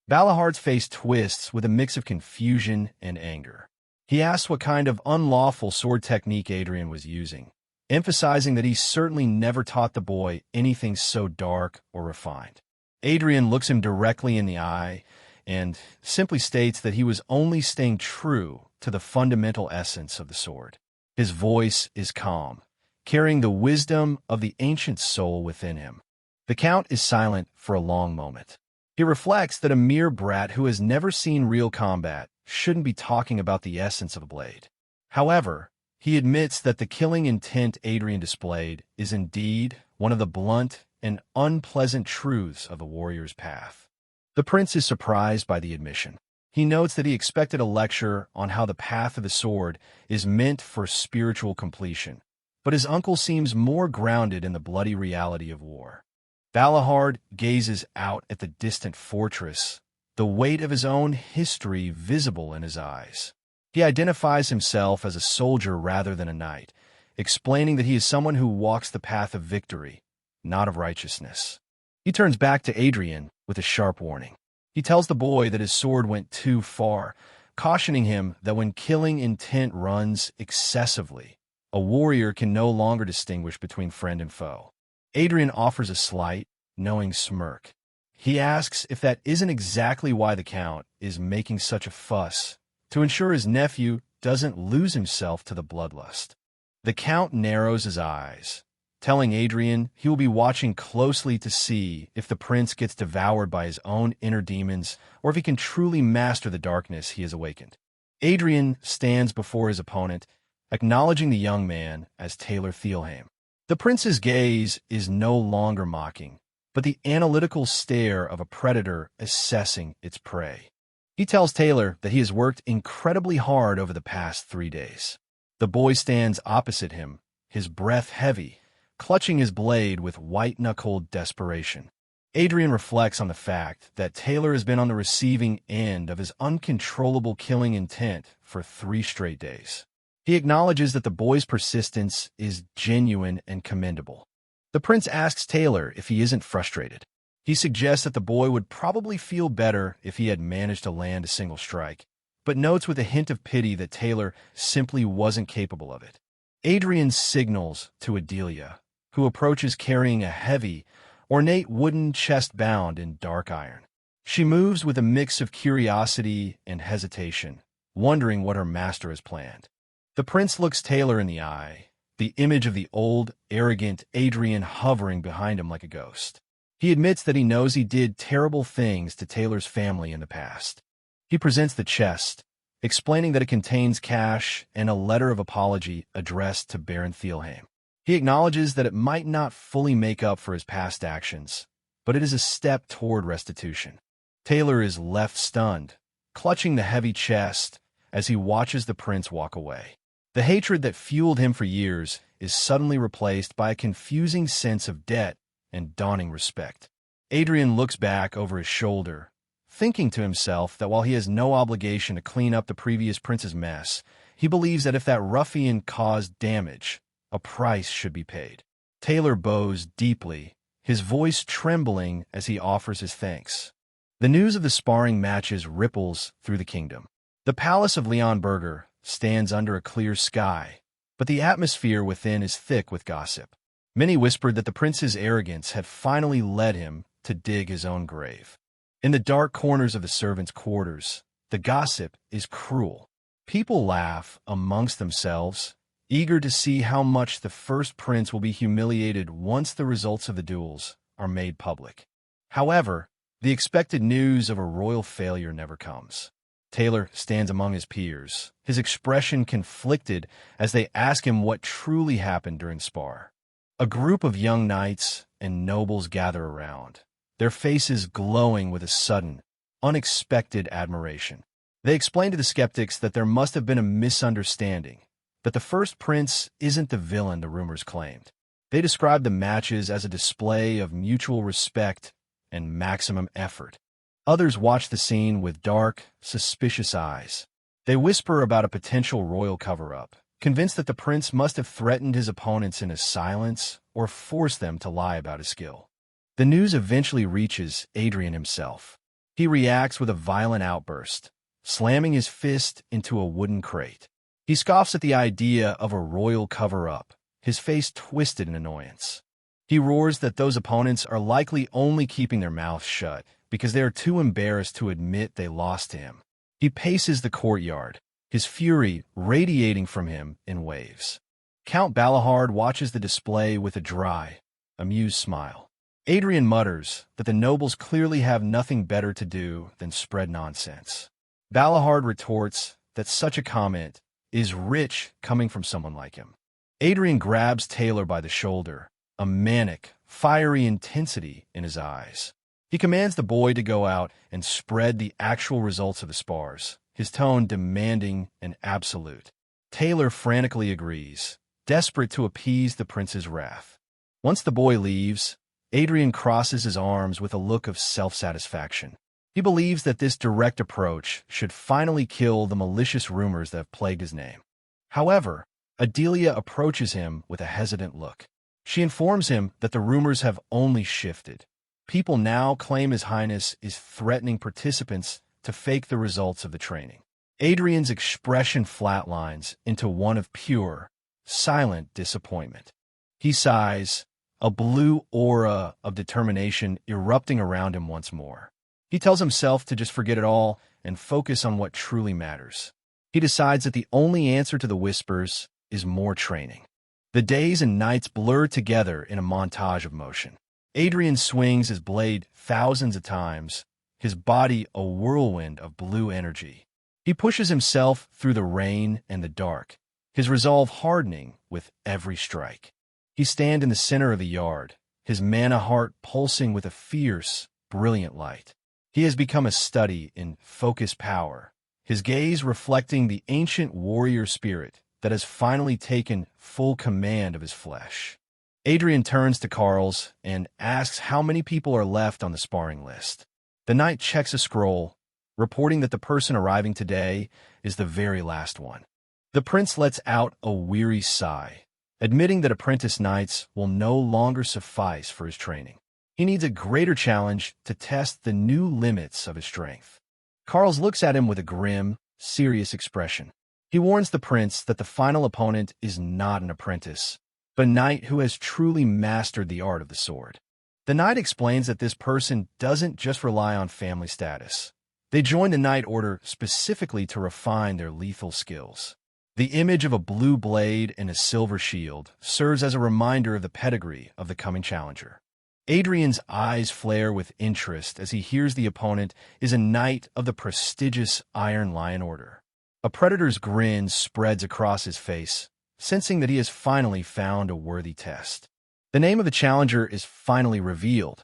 Balahard's face twists with a mix of confusion and anger. He asks what kind of unlawful sword technique Adrian was using, emphasizing that he certainly never taught the boy anything so dark or refined. Adrian looks him directly in the eye and simply states that he was only staying true to the fundamental essence of the sword. His voice is calm, carrying the wisdom of the ancient soul within him. The Count is silent for a long moment. He reflects that a mere brat who has never seen real combat shouldn't be talking about the essence of a blade. However, he admits that the killing intent Adrian displayed is indeed one of the blunt and unpleasant truths of the warrior's path. The prince is surprised by the admission. He notes that he expected a lecture on how the path of the sword is meant for spiritual completion, but his uncle seems more grounded in the bloody reality of war. Balahard gazes out at the distant fortress, the weight of his own history visible in his eyes. He identifies himself as a soldier rather than a knight, explaining that he is someone who walks the path of victory, not of righteousness. He turns back to Adrian with a sharp warning. He tells the boy that his sword went too far, cautioning him that when killing intent runs excessively, a warrior can no longer distinguish between friend and foe. Adrian offers a slight, knowing smirk. He asks if that isn't exactly why the Count is making such a fuss, to ensure his nephew doesn't lose himself to the bloodlust. The Count narrows his eyes, telling Adrian he will be watching closely to see if the prince gets devoured by his own inner demons or if he can truly master the darkness he has awakened. Adrian stands before his opponent, acknowledging the young man as Taylor Thielheim. The prince's gaze is no longer mocking, but the analytical stare of a predator assessing its prey. He tells Taylor that he has worked incredibly hard over the past 3 days. The boy stands opposite him, his breath heavy, clutching his blade with white-knuckled desperation. Adrian reflects on the fact that Taylor has been on the receiving end of his uncontrollable killing intent for 3 straight days. He acknowledges that the boy's persistence is genuine and commendable. The prince asks Taylor if he isn't frustrated. He suggests that the boy would probably feel better if he had managed to land a single strike, but notes with a hint of pity that Taylor simply wasn't capable of it. Adrian signals to Adelia, who approaches carrying a heavy, ornate wooden chest bound in dark iron. She moves with a mix of curiosity and hesitation, wondering what her master has planned. The prince looks Taylor in the eye, the image of the old, arrogant Adrian hovering behind him like a ghost. He admits that he knows he did terrible things to Taylor's family in the past. He presents the chest, explaining that it contains cash and a letter of apology addressed to Baron Thielheim. He acknowledges that it might not fully make up for his past actions, but it is a step toward restitution. Taylor is left stunned, clutching the heavy chest as he watches the prince walk away. The hatred that fueled him for years is suddenly replaced by a confusing sense of debt and dawning respect. Adrian looks back over his shoulder, thinking to himself that while he has no obligation to clean up the previous prince's mess, he believes that if that ruffian caused damage, a price should be paid. Taylor bows deeply, his voice trembling as he offers his thanks. The news of the sparring matches ripples through the kingdom. The palace of Leonberger stands under a clear sky, but the atmosphere within is thick with gossip. Many whispered that the prince's arrogance had finally led him to dig his own grave. In the dark corners of the servants' quarters, the gossip is cruel. People laugh amongst themselves, eager to see how much the first prince will be humiliated once the results of the duels are made public. However, the expected news of a royal failure never comes. Taylor stands among his peers, his expression conflicted as they ask him what truly happened during spar. A group of young knights and nobles gather around, their faces glowing with a sudden, unexpected admiration. They explain to the skeptics that there must have been a misunderstanding, that the first prince isn't the villain the rumors claimed. They describe the matches as a display of mutual respect and maximum effort. Others watch the scene with dark, suspicious eyes. They whisper about a potential royal cover-up, convinced that the prince must have threatened his opponents into silence or forced them to lie about his skill. The news eventually reaches Adrian himself. He reacts with a violent outburst, slamming his fist into a wooden crate. He scoffs at the idea of a royal cover-up, his face twisted in annoyance. He roars that those opponents are likely only keeping their mouths shut because they are too embarrassed to admit they lost to him. He paces the courtyard, his fury radiating from him in waves. Count Balahard watches the display with a dry, amused smile. Adrian mutters that the nobles clearly have nothing better to do than spread nonsense. Balahard retorts that such a comment is rich coming from someone like him. Adrian grabs Taylor by the shoulder, a manic, fiery intensity in his eyes. He commands the boy to go out and spread the actual results of the spars, his tone demanding and absolute. Taylor frantically agrees, desperate to appease the prince's wrath. Once the boy leaves, Adrian crosses his arms with a look of self-satisfaction. He believes that this direct approach should finally kill the malicious rumors that have plagued his name. However, Adelia approaches him with a hesitant look. She informs him that the rumors have only shifted. People now claim His Highness is threatening participants to fake the results of the training. Adrian's expression flatlines into one of pure, silent disappointment. He sighs, a blue aura of determination erupting around him once more. He tells himself to just forget it all and focus on what truly matters. He decides that the only answer to the whispers is more training. The days and nights blur together in a montage of motion. Adrian swings his blade thousands of times, his body a whirlwind of blue energy. He pushes himself through the rain and the dark, his resolve hardening with every strike. He stands in the center of the yard, his mana heart pulsing with a fierce, brilliant light. He has become a study in focused power, his gaze reflecting the ancient warrior spirit that has finally taken full command of his flesh. Adrian turns to Carls and asks how many people are left on the sparring list. The knight checks a scroll, reporting that the person arriving today is the very last one. The prince lets out a weary sigh, admitting that apprentice knights will no longer suffice for his training. He needs a greater challenge to test the new limits of his strength. Carls looks at him with a grim, serious expression. He warns the prince that the final opponent is not an apprentice, but a knight who has truly mastered the art of the sword. The knight explains that this person doesn't just rely on family status. They joined the knight order specifically to refine their lethal skills. The image of a blue blade and a silver shield serves as a reminder of the pedigree of the coming challenger. Adrian's eyes flare with interest as he hears the opponent is a knight of the prestigious Iron Lion Order. A predator's grin spreads across his face, sensing that he has finally found a worthy test. The name of the challenger is finally revealed,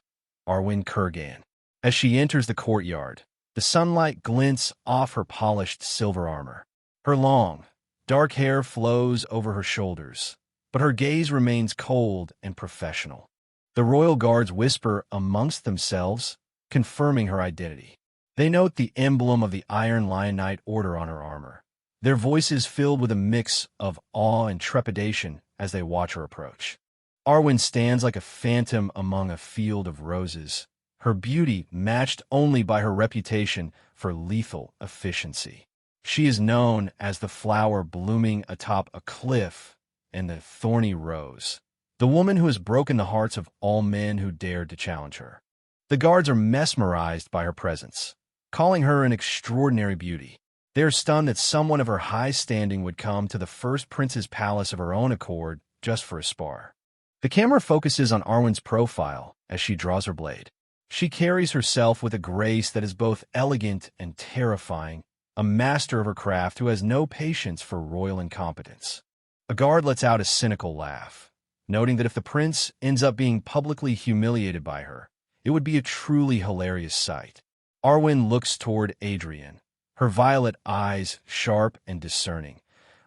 Arwen Kurgan. As she enters the courtyard, the sunlight glints off her polished silver armor. Her long, dark hair flows over her shoulders, but her gaze remains cold and professional. The royal guards whisper amongst themselves, confirming her identity. They note the emblem of the Iron Lion Knight Order on her armor, their voices filled with a mix of awe and trepidation as they watch her approach. Arwen stands like a phantom among a field of roses, her beauty matched only by her reputation for lethal efficiency. She is known as the flower blooming atop a cliff and the thorny rose, the woman who has broken the hearts of all men who dared to challenge her. The guards are mesmerized by her presence, calling her an extraordinary beauty. They are stunned that someone of her high standing would come to the first prince's palace of her own accord just for a spar. The camera focuses on Arwen's profile as she draws her blade. She carries herself with a grace that is both elegant and terrifying, a master of her craft who has no patience for royal incompetence. A guard lets out a cynical laugh, noting that if the prince ends up being publicly humiliated by her, it would be a truly hilarious sight. Arwen looks toward Adrian, her violet eyes sharp and discerning,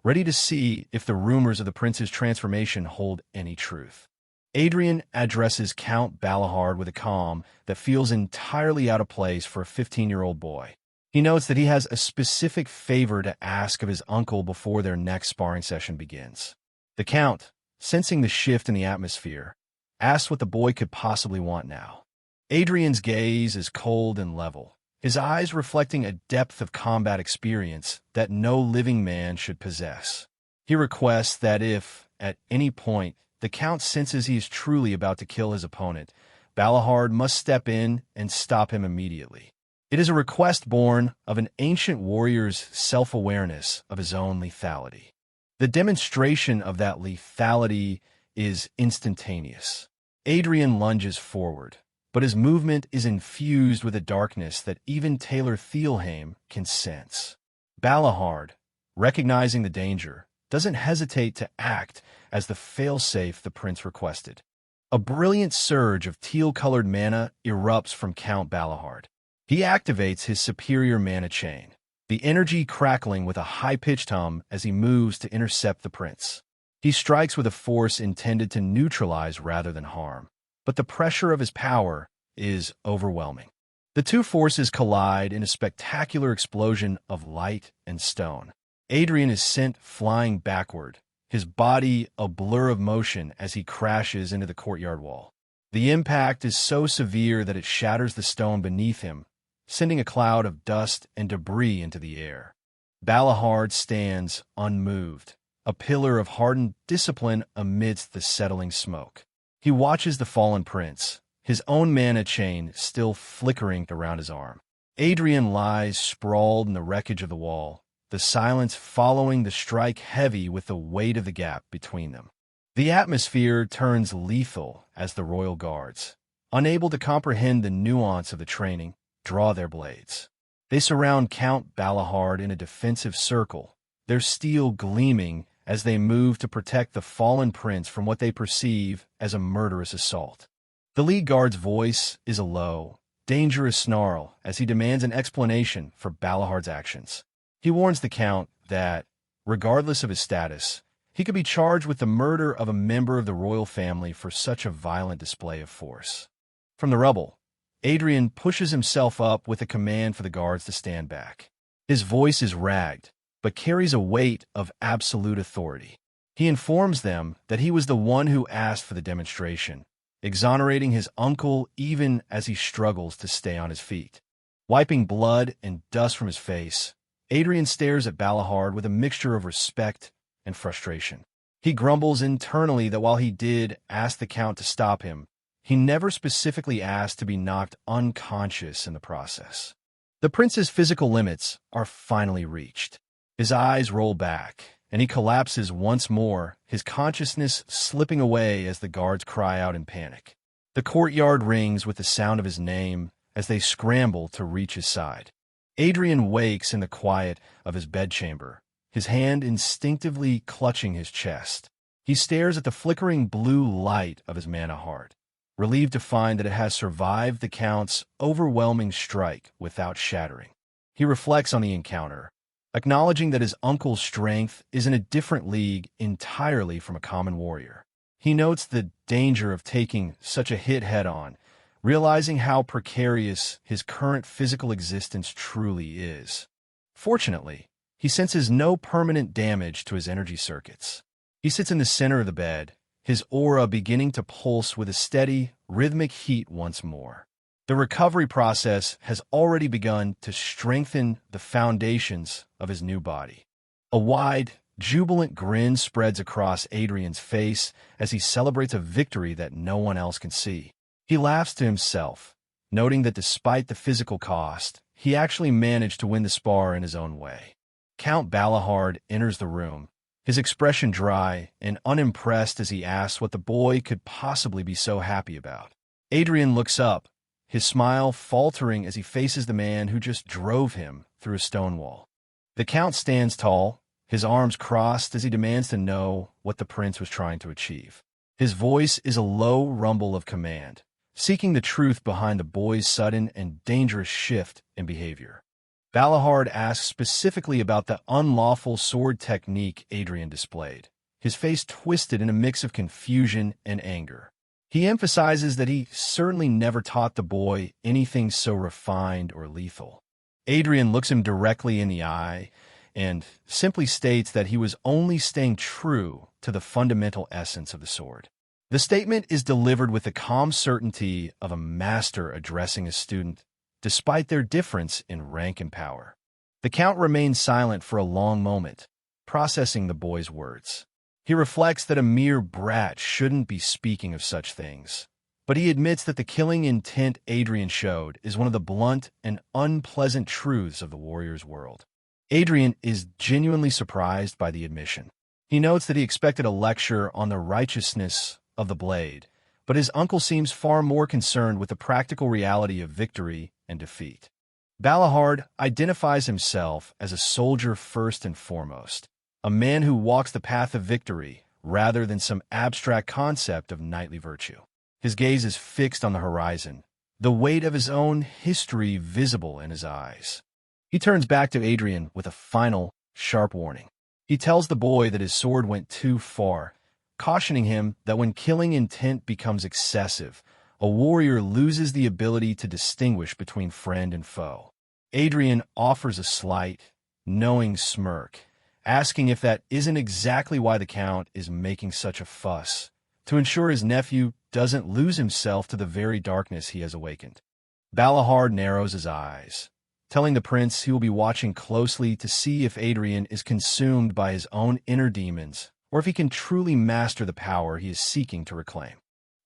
ready to see if the rumors of the prince's transformation hold any truth. Adrian addresses Count Balahard with a calm that feels entirely out of place for a 15-year-old boy. He notes that he has a specific favor to ask of his uncle before their next sparring session begins. The Count, sensing the shift in the atmosphere, asks what the boy could possibly want now. Adrian's gaze is cold and level, his eyes reflecting a depth of combat experience that no living man should possess. He requests that if, at any point, the Count senses he is truly about to kill his opponent, Balahard must step in and stop him immediately. It is a request born of an ancient warrior's self-awareness of his own lethality. The demonstration of that lethality is instantaneous. Adrian lunges forward, but his movement is infused with a darkness that even Taylor Thielheim can sense. Balahard, recognizing the danger, doesn't hesitate to act as the failsafe the prince requested. A brilliant surge of teal-colored mana erupts from Count Balahard. He activates his superior mana chain, the energy crackling with a high-pitched hum as he moves to intercept the prince. He strikes with a force intended to neutralize rather than harm. but the pressure of his power is overwhelming. The two forces collide in a spectacular explosion of light and stone. Adrian is sent flying backward, his body a blur of motion as he crashes into the courtyard wall. The impact is so severe that it shatters the stone beneath him, sending a cloud of dust and debris into the air. Balahard stands unmoved, a pillar of hardened discipline amidst the settling smoke. He watches the fallen prince, his own mana chain still flickering around his arm. Adrian lies sprawled in the wreckage of the wall, the silence following the strike heavy with the weight of the gap between them. The atmosphere turns lethal as the royal guards, unable to comprehend the nuance of the training, draw their blades. They surround Count Balahard in a defensive circle, their steel gleaming as they move to protect the fallen prince from what they perceive as a murderous assault. The lead guard's voice is a low, dangerous snarl as he demands an explanation for Balahard's actions. He warns the Count that, regardless of his status, he could be charged with the murder of a member of the royal family for such a violent display of force. From the rubble, Adrian pushes himself up with a command for the guards to stand back. His voice is ragged, but carries a weight of absolute authority. He informs them that he was the one who asked for the demonstration, exonerating his uncle even as he struggles to stay on his feet. Wiping blood and dust from his face, Adrian stares at Balahard with a mixture of respect and frustration. He grumbles internally that while he did ask the Count to stop him, he never specifically asked to be knocked unconscious in the process. The prince's physical limits are finally reached. His eyes roll back, and he collapses once more, his consciousness slipping away as the guards cry out in panic. The courtyard rings with the sound of his name as they scramble to reach his side. Adrian wakes in the quiet of his bedchamber, his hand instinctively clutching his chest. He stares at the flickering blue light of his mana heart, relieved to find that it has survived the Count's overwhelming strike without shattering. He reflects on the encounter, acknowledging that his uncle's strength is in a different league entirely from a common warrior. He notes the danger of taking such a hit head-on, realizing how precarious his current physical existence truly is. Fortunately, he senses no permanent damage to his energy circuits. He sits in the center of the bed, his aura beginning to pulse with a steady, rhythmic heat once more. The recovery process has already begun to strengthen the foundations of his new body. A wide, jubilant grin spreads across Adrian's face as he celebrates a victory that no one else can see. He laughs to himself, noting that despite the physical cost, he actually managed to win the spar in his own way. Count Balahard enters the room, his expression dry and unimpressed as he asks what the boy could possibly be so happy about. Adrian looks up, his smile faltering as he faces the man who just drove him through a stone wall. The Count stands tall, his arms crossed as he demands to know what the prince was trying to achieve. His voice is a low rumble of command, seeking the truth behind the boy's sudden and dangerous shift in behavior. Balahard asks specifically about the unlawful sword technique Adrian displayed, his face twisted in a mix of confusion and anger. He emphasizes that he certainly never taught the boy anything so refined or lethal. Adrian looks him directly in the eye and simply states that he was only staying true to the fundamental essence of the sword. The statement is delivered with the calm certainty of a master addressing a student, despite their difference in rank and power. The Count remains silent for a long moment, processing the boy's words. He reflects that a mere brat shouldn't be speaking of such things, but he admits that the killing intent Adrian showed is one of the blunt and unpleasant truths of the warrior's world. Adrian is genuinely surprised by the admission. He notes that he expected a lecture on the righteousness of the blade, but his uncle seems far more concerned with the practical reality of victory and defeat. Balahard identifies himself as a soldier first and foremost, a man who walks the path of victory rather than some abstract concept of knightly virtue. His gaze is fixed on the horizon, the weight of his own history visible in his eyes. He turns back to Adrian with a final, sharp warning. He tells the boy that his sword went too far, cautioning him that when killing intent becomes excessive, a warrior loses the ability to distinguish between friend and foe. Adrian offers a slight, knowing smirk, asking if that isn't exactly why the Count is making such a fuss, to ensure his nephew doesn't lose himself to the very darkness he has awakened. Balahard narrows his eyes, telling the prince he will be watching closely to see if Adrian is consumed by his own inner demons or if he can truly master the power he is seeking to reclaim.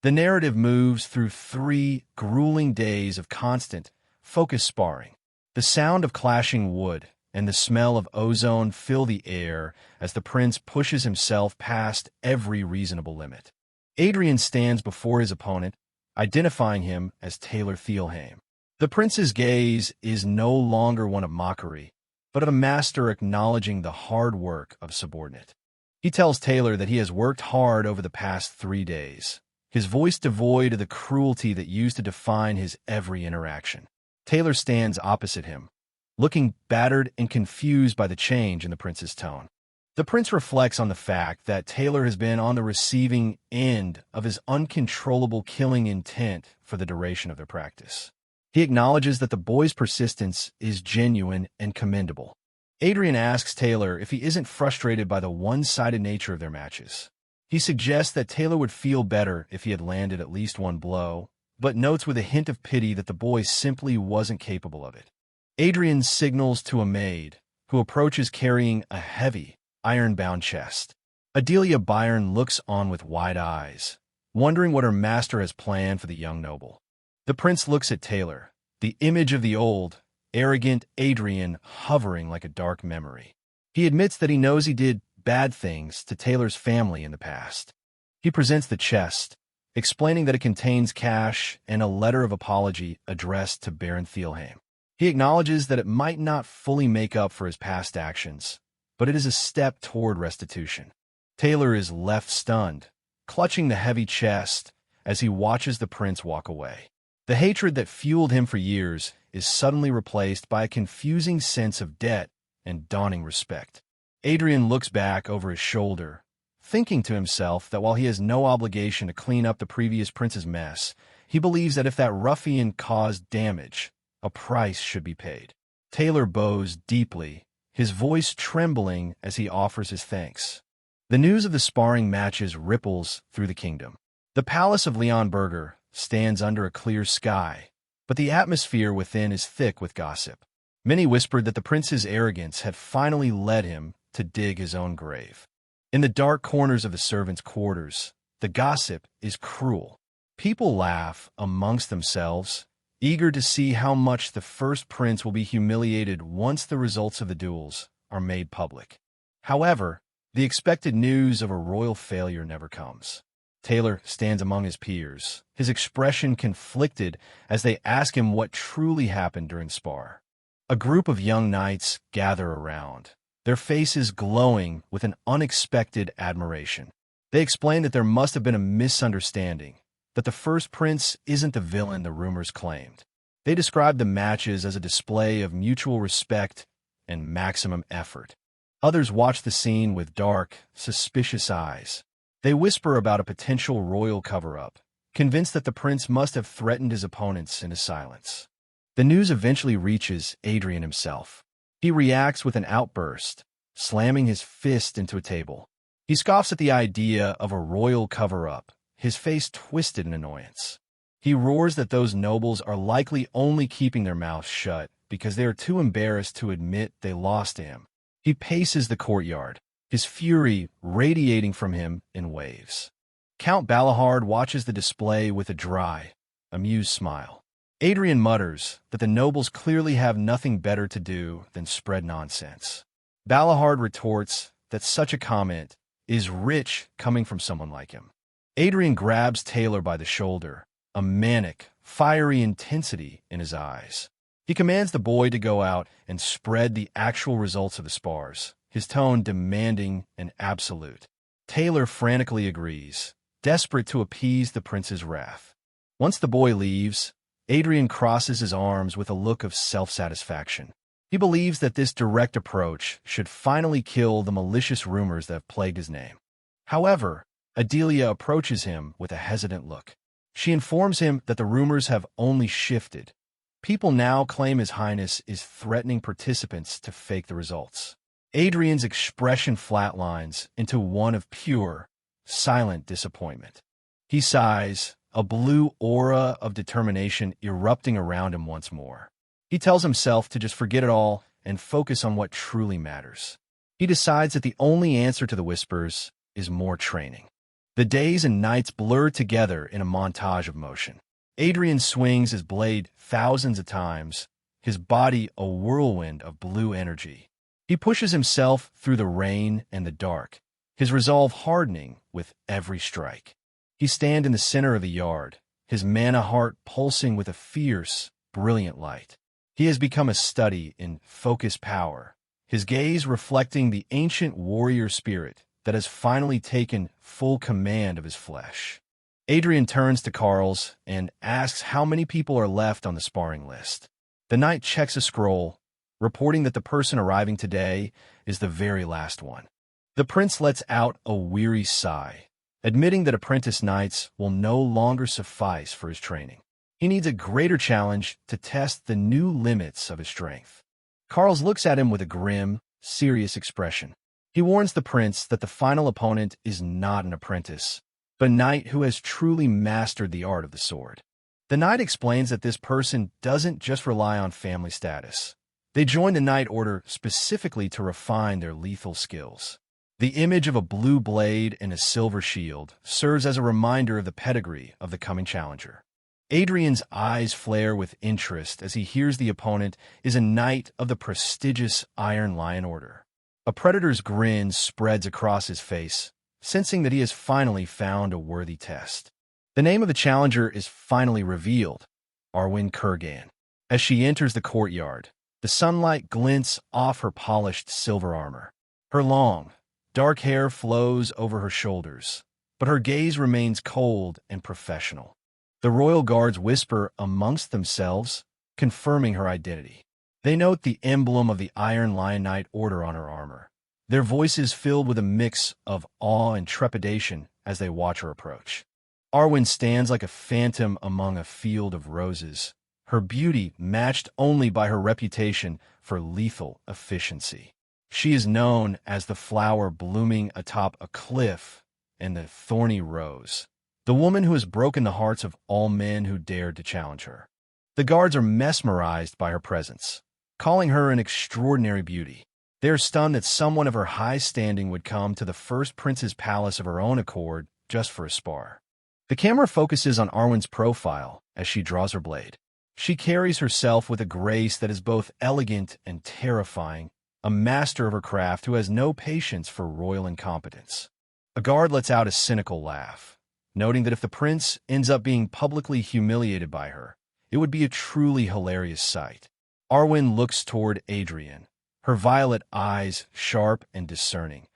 The narrative moves through 3 grueling days of constant, focused sparring. The sound of clashing wood and the smell of ozone fill the air as the prince pushes himself past every reasonable limit. Adrian stands before his opponent, identifying him as Taylor Thielheim. The prince's gaze is no longer one of mockery, but of a master acknowledging the hard work of a subordinate. He tells Taylor that he has worked hard over the past 3 days, his voice devoid of the cruelty that used to define his every interaction. Taylor stands opposite him, looking battered and confused by the change in the prince's tone. The prince reflects on the fact that Taylor has been on the receiving end of his uncontrollable killing intent for the duration of their practice. He acknowledges that the boy's persistence is genuine and commendable. Adrian asks Taylor if he isn't frustrated by the one-sided nature of their matches. He suggests that Taylor would feel better if he had landed at least one blow, but notes with a hint of pity that the boy simply wasn't capable of it. Adrian signals to a maid, who approaches carrying a heavy, iron-bound chest. Adelia Byron looks on with wide eyes, wondering what her master has planned for the young noble. The prince looks at Taylor, the image of the old, arrogant Adrian hovering like a dark memory. He admits that he knows he did bad things to Taylor's family in the past. He presents the chest, explaining that it contains cash and a letter of apology addressed to Baron Thielheim. He acknowledges that it might not fully make up for his past actions, but it is a step toward restitution. Taylor is left stunned, clutching the heavy chest as he watches the prince walk away. The hatred that fueled him for years is suddenly replaced by a confusing sense of debt and dawning respect. Adrian looks back over his shoulder, thinking to himself that while he has no obligation to clean up the previous prince's mess, he believes that if that ruffian caused damage, a price should be paid. Taylor bows deeply, his voice trembling as he offers his thanks. The news of the sparring matches ripples through the kingdom. The palace of Leon Berger stands under a clear sky, but the atmosphere within is thick with gossip. Many whispered that the prince's arrogance had finally led him to dig his own grave. In the dark corners of the servants' quarters, the gossip is cruel. People laugh amongst themselves, eager to see how much the first prince will be humiliated once the results of the duels are made public. However, the expected news of a royal failure never comes. Taylor stands among his peers, his expression conflicted as they ask him what truly happened during spar. A group of young knights gather around, their faces glowing with an unexpected admiration. They explain that there must have been a misunderstanding, that the first prince isn't the villain the rumors claimed. They describe the matches as a display of mutual respect and maximum effort. Others watch the scene with dark, suspicious eyes. They whisper about a potential royal cover-up, convinced that the prince must have threatened his opponents into silence. The news eventually reaches Adrian himself. He reacts with an outburst, slamming his fist into a table. He scoffs at the idea of a royal cover-up, his face twisted in annoyance. He roars that those nobles are likely only keeping their mouths shut because they are too embarrassed to admit they lost to him. He paces the courtyard, his fury radiating from him in waves. Count Balahard watches the display with a dry, amused smile. Adrian mutters that the nobles clearly have nothing better to do than spread nonsense. Balahard retorts that such a comment is rich coming from someone like him. Adrian grabs Taylor by the shoulder, a manic, fiery intensity in his eyes. He commands the boy to go out and spread the actual results of the spars, his tone demanding and absolute. Taylor frantically agrees, desperate to appease the prince's wrath. Once the boy leaves, Adrian crosses his arms with a look of self-satisfaction. He believes that this direct approach should finally kill the malicious rumors that have plagued his name. However, Adelia approaches him with a hesitant look. She informs him that the rumors have only shifted. People now claim His Highness is threatening participants to fake the results. Adrian's expression flatlines into one of pure, silent disappointment. He sighs, a blue aura of determination erupting around him once more. He tells himself to just forget it all and focus on what truly matters. He decides that the only answer to the whispers is more training. The days and nights blur together in a montage of motion. Adrian swings his blade thousands of times, his body a whirlwind of blue energy. He pushes himself through the rain and the dark, his resolve hardening with every strike. He stands in the center of the yard, his mana heart pulsing with a fierce, brilliant light. He has become a study in focused power, his gaze reflecting the ancient warrior spirit that has finally taken full command of his flesh. Adrian turns to Carls and asks how many people are left on the sparring list. The knight checks a scroll, reporting that the person arriving today is the very last one. The prince lets out a weary sigh, admitting that apprentice knights will no longer suffice for his training. He needs a greater challenge to test the new limits of his strength. Carls looks at him with a grim, serious expression. He warns the prince that the final opponent is not an apprentice, but a knight who has truly mastered the art of the sword. The knight explains that this person doesn't just rely on family status. They joined the knight order specifically to refine their lethal skills. The image of a blue blade and a silver shield serves as a reminder of the pedigree of the coming challenger. Adrian's eyes flare with interest as he hears the opponent is a knight of the prestigious Iron Lion Order. A predator's grin spreads across his face, sensing that he has finally found a worthy test. The name of the challenger is finally revealed, Arwen Kurgan. As she enters the courtyard, the sunlight glints off her polished silver armor. Her long, dark hair flows over her shoulders, but her gaze remains cold and professional. The royal guards whisper amongst themselves, confirming her identity. They note the emblem of the Iron Lion Knight Order on her armor, their voices filled with a mix of awe and trepidation as they watch her approach. Arwen stands like a phantom among a field of roses, her beauty matched only by her reputation for lethal efficiency. She is known as the flower blooming atop a cliff and the thorny rose, the woman who has broken the hearts of all men who dared to challenge her. The guards are mesmerized by her presence, calling her an extraordinary beauty. They are stunned that someone of her high standing would come to the first prince's palace of her own accord just for a spar. The camera focuses on Arwen's profile as she draws her blade. She carries herself with a grace that is both elegant and terrifying, a master of her craft who has no patience for royal incompetence. A guard lets out a cynical laugh, noting that if the prince ends up being publicly humiliated by her, it would be a truly hilarious sight. Arwen looks toward Adrian, her violet eyes sharp and discerning,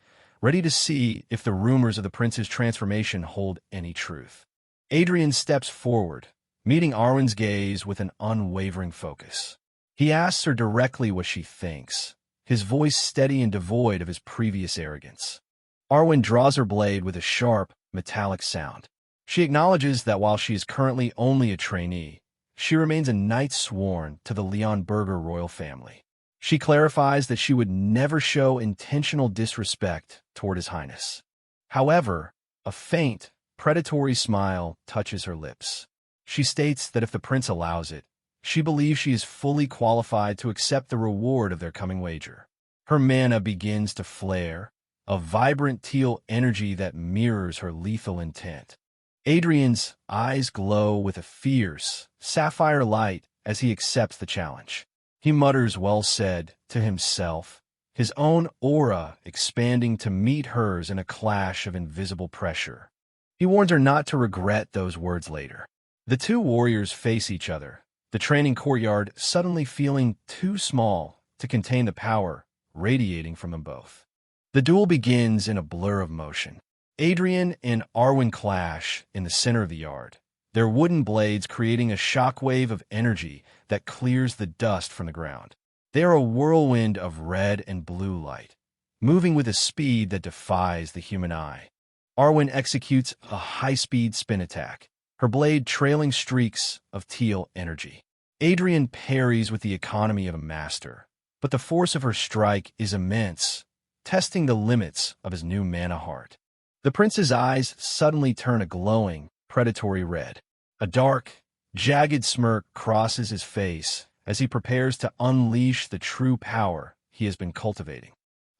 ready to see if the rumors of the prince's transformation hold any truth. Adrian steps forward, meeting Arwen's gaze with an unwavering focus. He asks her directly what she thinks, his voice steady and devoid of his previous arrogance. Arwen draws her blade with a sharp, metallic sound. She acknowledges that while she is currently only a trainee, she remains a knight sworn to the Leonberger royal family. She clarifies that she would never show intentional disrespect toward His Highness. However, a faint, predatory smile touches her lips. She states that if the prince allows it, she believes she is fully qualified to accept the reward of their coming wager. Her mana begins to flare, a vibrant teal energy that mirrors her lethal intent. Adrian's eyes glow with a fierce, sapphire light as he accepts the challenge. He mutters "well said" to himself, his own aura expanding to meet hers in a clash of invisible pressure. He warns her not to regret those words later. The two warriors face each other, the training courtyard suddenly feeling too small to contain the power radiating from them both. The duel begins in a blur of motion. Adrian and Arwen clash in the center of the yard, their wooden blades creating a shockwave of energy that clears the dust from the ground. They are a whirlwind of red and blue light, moving with a speed that defies the human eye. Arwen executes a high-speed spin attack, her blade trailing streaks of teal energy. Adrian parries with the economy of a master, but the force of her strike is immense, testing the limits of his new mana heart. The prince's eyes suddenly turn a glowing, predatory red. A dark, jagged smirk crosses his face as he prepares to unleash the true power he has been cultivating.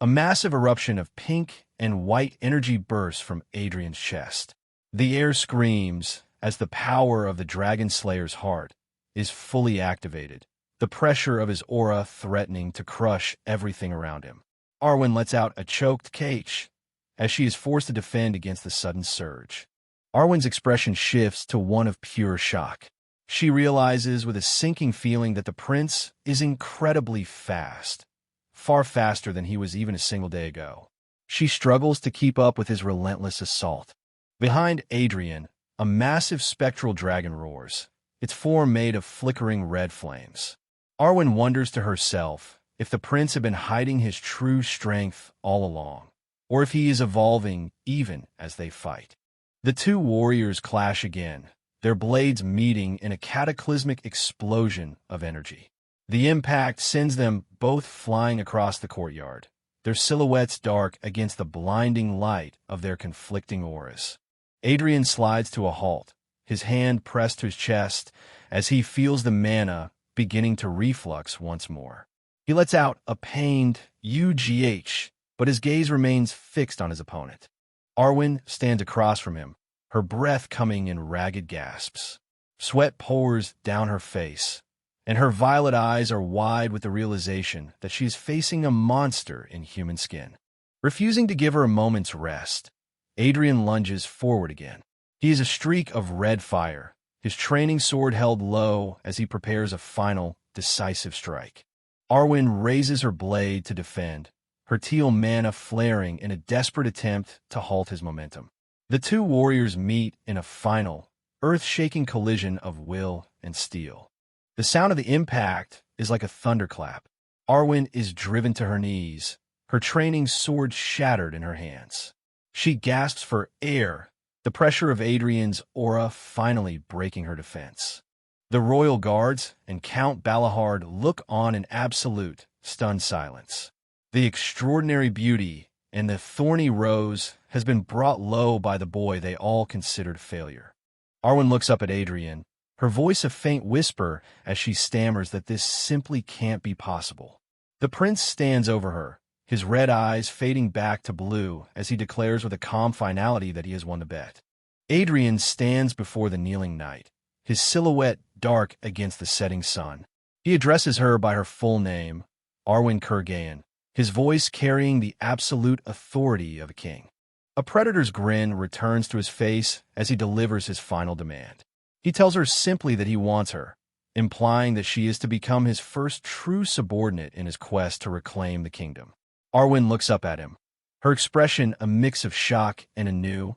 A massive eruption of pink and white energy bursts from Adrian's chest. The air screams as the power of the Dragon Slayer's heart is fully activated, the pressure of his aura threatening to crush everything around him. Arwen lets out a choked "Kach" as she is forced to defend against the sudden surge. Arwen's expression shifts to one of pure shock. She realizes with a sinking feeling that the prince is incredibly fast, far faster than he was even a single day ago. She struggles to keep up with his relentless assault. Behind Adrian, a massive spectral dragon roars, its form made of flickering red flames. Arwen wonders to herself if the prince had been hiding his true strength all along, or if he is evolving even as they fight. The two warriors clash again, their blades meeting in a cataclysmic explosion of energy. The impact sends them both flying across the courtyard, their silhouettes dark against the blinding light of their conflicting auras. Adrian slides to a halt, his hand pressed to his chest as he feels the mana beginning to reflux once more. He lets out a pained "UGH," but his gaze remains fixed on his opponent. Arwen stands across from him, her breath coming in ragged gasps. Sweat pours down her face, and her violet eyes are wide with the realization that she is facing a monster in human skin. Refusing to give her a moment's rest, Adrian lunges forward again. He is a streak of red fire, his training sword held low as he prepares a final, decisive strike. Arwen raises her blade to defend, her teal mana flaring in a desperate attempt to halt his momentum. The two warriors meet in a final, earth-shaking collision of will and steel. The sound of the impact is like a thunderclap. Arwen is driven to her knees, her training sword shattered in her hands. She gasps for air, the pressure of Adrian's aura finally breaking her defense. The royal guards and Count Balahard look on in absolute, stunned silence. The extraordinary beauty and the thorny rose has been brought low by the boy they all considered failure. Arwen looks up at Adrian, her voice a faint whisper as she stammers that this simply can't be possible. The prince stands over her, his red eyes fading back to blue as he declares with a calm finality that he has won the bet. Adrian stands before the kneeling knight, his silhouette dark against the setting sun. He addresses her by her full name, Arwen Kurgain, his voice carrying the absolute authority of a king. A predator's grin returns to his face as he delivers his final demand. He tells her simply that he wants her, implying that she is to become his first true subordinate in his quest to reclaim the kingdom. Arwen looks up at him, her expression a mix of shock and a new,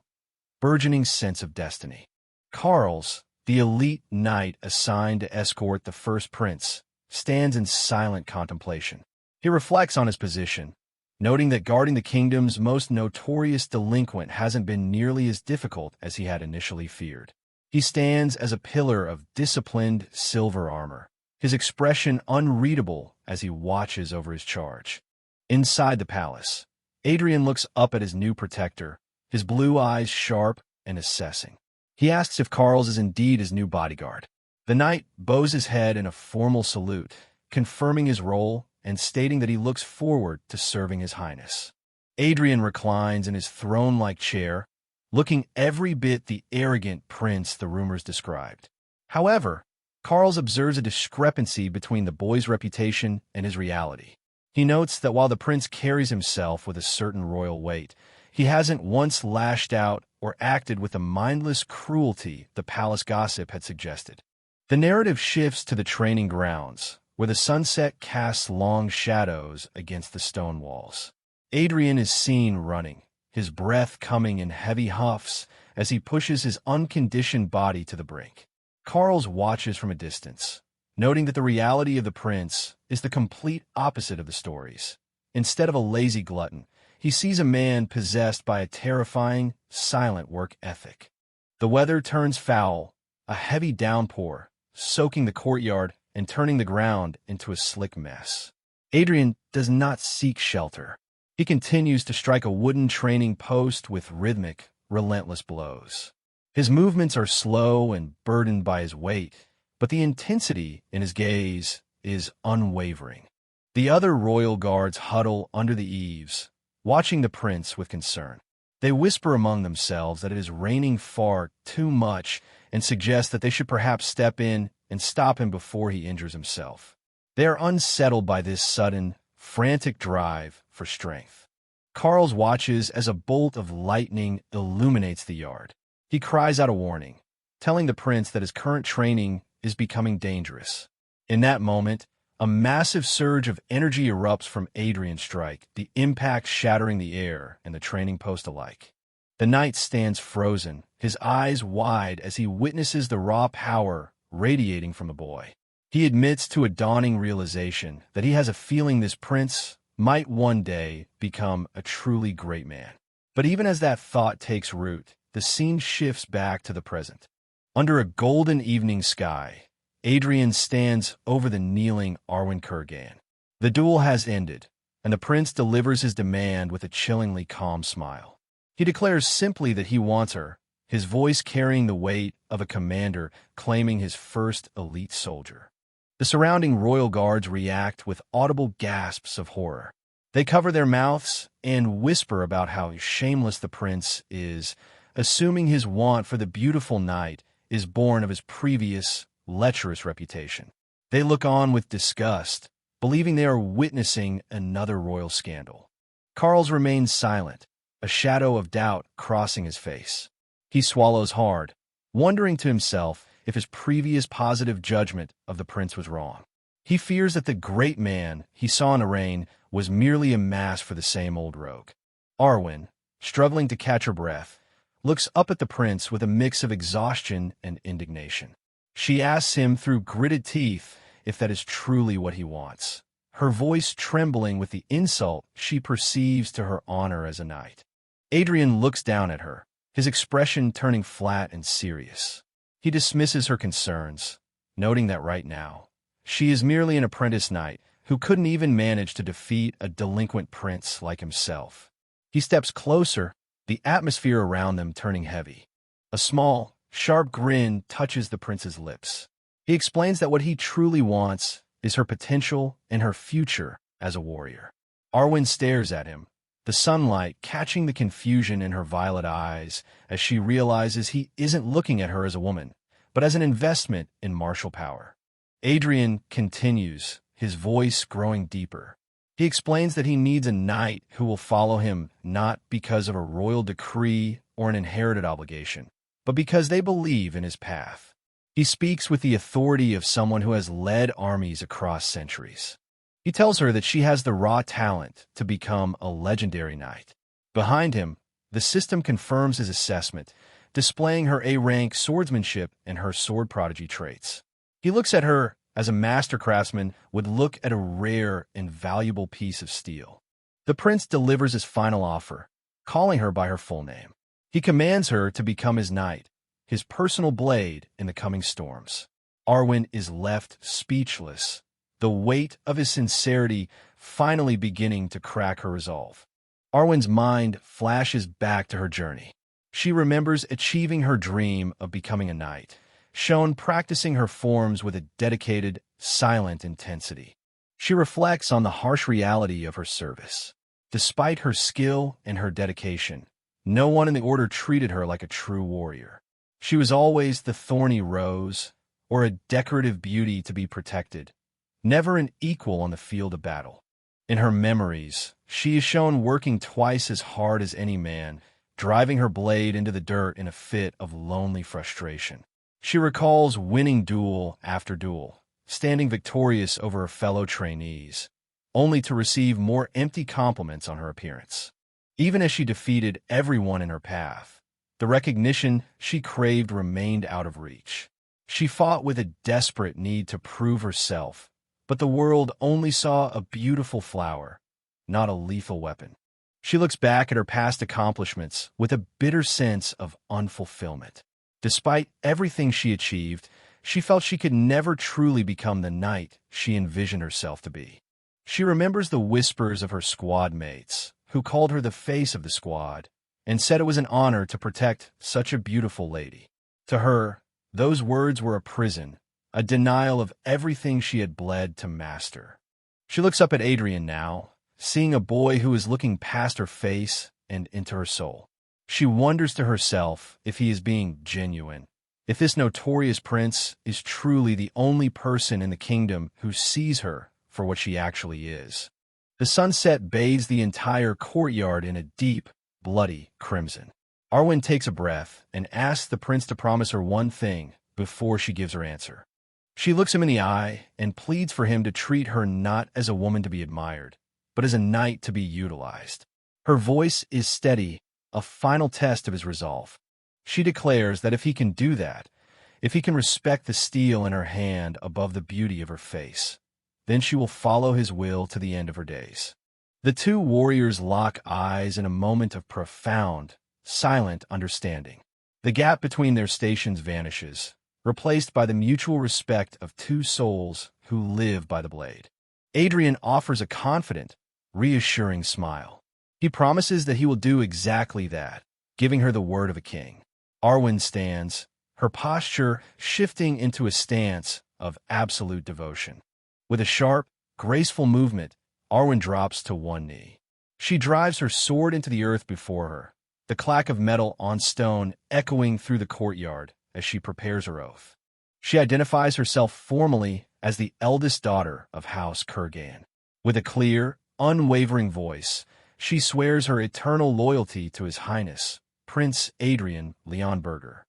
burgeoning sense of destiny. Carls, the elite knight assigned to escort the first prince, stands in silent contemplation. He reflects on his position, noting that guarding the kingdom's most notorious delinquent hasn't been nearly as difficult as he had initially feared. He stands as a pillar of disciplined silver armor, his expression unreadable as he watches over his charge. Inside the palace, Adrian looks up at his new protector, his blue eyes sharp and assessing. He asks if Carls is indeed his new bodyguard. The knight bows his head in a formal salute, confirming his role and stating that he looks forward to serving his highness. Adrian reclines in his throne-like chair, looking every bit the arrogant prince the rumors described. However, Carls observes a discrepancy between the boy's reputation and his reality. He notes that while the prince carries himself with a certain royal weight, he hasn't once lashed out or acted with the mindless cruelty the palace gossip had suggested. The narrative shifts to the training grounds, where the sunset casts long shadows against the stone walls. Adrian is seen running, his breath coming in heavy huffs as he pushes his unconditioned body to the brink. Carls watches from a distance, noting that the reality of the prince is the complete opposite of the stories. Instead of a lazy glutton, he sees a man possessed by a terrifying, silent work ethic. The weather turns foul, a heavy downpour, soaking the courtyard and turning the ground into a slick mess. Adrian does not seek shelter. He continues to strike a wooden training post with rhythmic, relentless blows. His movements are slow and burdened by his weight, but the intensity in his gaze is unwavering. The other royal guards huddle under the eaves, watching the prince with concern. They whisper among themselves that it is raining far too much and suggest that they should perhaps step in and stop him before he injures himself. They are unsettled by this sudden, frantic drive for strength. Carls watches as a bolt of lightning illuminates the yard. He cries out a warning, telling the prince that his current training is becoming dangerous. In that moment, a massive surge of energy erupts from Adrian's strike, the impact shattering the air and the training post alike. The knight stands frozen, his eyes wide as he witnesses the raw power radiating from the boy. He admits to a dawning realization that he has a feeling this prince might one day become a truly great man. But even as that thought takes root, the scene shifts back to the present. Under a golden evening sky, Adrian stands over the kneeling Arwen Kurgan. The duel has ended, and the prince delivers his demand with a chillingly calm smile. He declares simply that he wants her, his voice carrying the weight of a commander claiming his first elite soldier. The surrounding royal guards react with audible gasps of horror. They cover their mouths and whisper about how shameless the prince is, assuming his want for the beautiful knight is born of his previous lecherous reputation. They look on with disgust, believing they are witnessing another royal scandal. Carls remains silent, a shadow of doubt crossing his face. He swallows hard, wondering to himself if his previous positive judgment of the prince was wrong. He fears that the great man he saw in Arain was merely a mask for the same old rogue. Arwen, struggling to catch her breath, looks up at the prince with a mix of exhaustion and indignation. She asks him through gritted teeth if that is truly what he wants, her voice trembling with the insult she perceives to her honor as a knight. Adrian looks down at her, his expression turning flat and serious. He dismisses her concerns, noting that right now, she is merely an apprentice knight who couldn't even manage to defeat a delinquent prince like himself. He steps closer, the atmosphere around them turning heavy. A small, sharp grin touches the prince's lips. He explains that what he truly wants is her potential and her future as a warrior. Arwen stares at him, the sunlight catching the confusion in her violet eyes as she realizes he isn't looking at her as a woman, but as an investment in martial power. Adrian continues, his voice growing deeper. He explains that he needs a knight who will follow him not because of a royal decree or an inherited obligation, but because they believe in his path. He speaks with the authority of someone who has led armies across centuries. He tells her that she has the raw talent to become a legendary knight. Behind him, the system confirms his assessment, displaying her A-rank swordsmanship and her sword prodigy traits. He looks at her as a master craftsman would look at a rare and valuable piece of steel. The prince delivers his final offer, calling her by her full name. He commands her to become his knight, his personal blade in the coming storms. Arwen is left speechless, the weight of his sincerity finally beginning to crack her resolve. Arwen's mind flashes back to her journey. She remembers achieving her dream of becoming a knight, shown practicing her forms with a dedicated, silent intensity. She reflects on the harsh reality of her service. Despite her skill and her dedication, no one in the order treated her like a true warrior. She was always the thorny rose, or a decorative beauty to be protected, never an equal on the field of battle. In her memories, she is shown working twice as hard as any man, driving her blade into the dirt in a fit of lonely frustration. She recalls winning duel after duel, standing victorious over her fellow trainees, only to receive more empty compliments on her appearance. Even as she defeated everyone in her path, the recognition she craved remained out of reach. She fought with a desperate need to prove herself, but the world only saw a beautiful flower, not a lethal weapon. She looks back at her past accomplishments with a bitter sense of unfulfillment. Despite everything she achieved, she felt she could never truly become the knight she envisioned herself to be. She remembers the whispers of her squad mates, who called her the face of the squad, and said it was an honor to protect such a beautiful lady. To her, those words were a prison, a denial of everything she had bled to master. She looks up at Adrian now, seeing a boy who is looking past her face and into her soul. She wonders to herself if he is being genuine, if this notorious prince is truly the only person in the kingdom who sees her for what she actually is. The sunset bathes the entire courtyard in a deep, bloody crimson. Arwen takes a breath and asks the prince to promise her one thing before she gives her answer. She looks him in the eye and pleads for him to treat her not as a woman to be admired, but as a knight to be utilized. Her voice is steady, a final test of his resolve. She declares that if he can do that, if he can respect the steel in her hand above the beauty of her face, then she will follow his will to the end of her days. The two warriors lock eyes in a moment of profound, silent understanding. The gap between their stations vanishes, replaced by the mutual respect of two souls who live by the blade. Adrian offers a confident, reassuring smile. He promises that he will do exactly that, giving her the word of a king. Arwen stands, her posture shifting into a stance of absolute devotion. With a sharp, graceful movement, Arwen drops to one knee. She drives her sword into the earth before her, the clack of metal on stone echoing through the courtyard as she prepares her oath. She identifies herself formally as the eldest daughter of House Kurgan. With a clear, unwavering voice, she swears her eternal loyalty to His Highness, Prince Adrian Leonberger.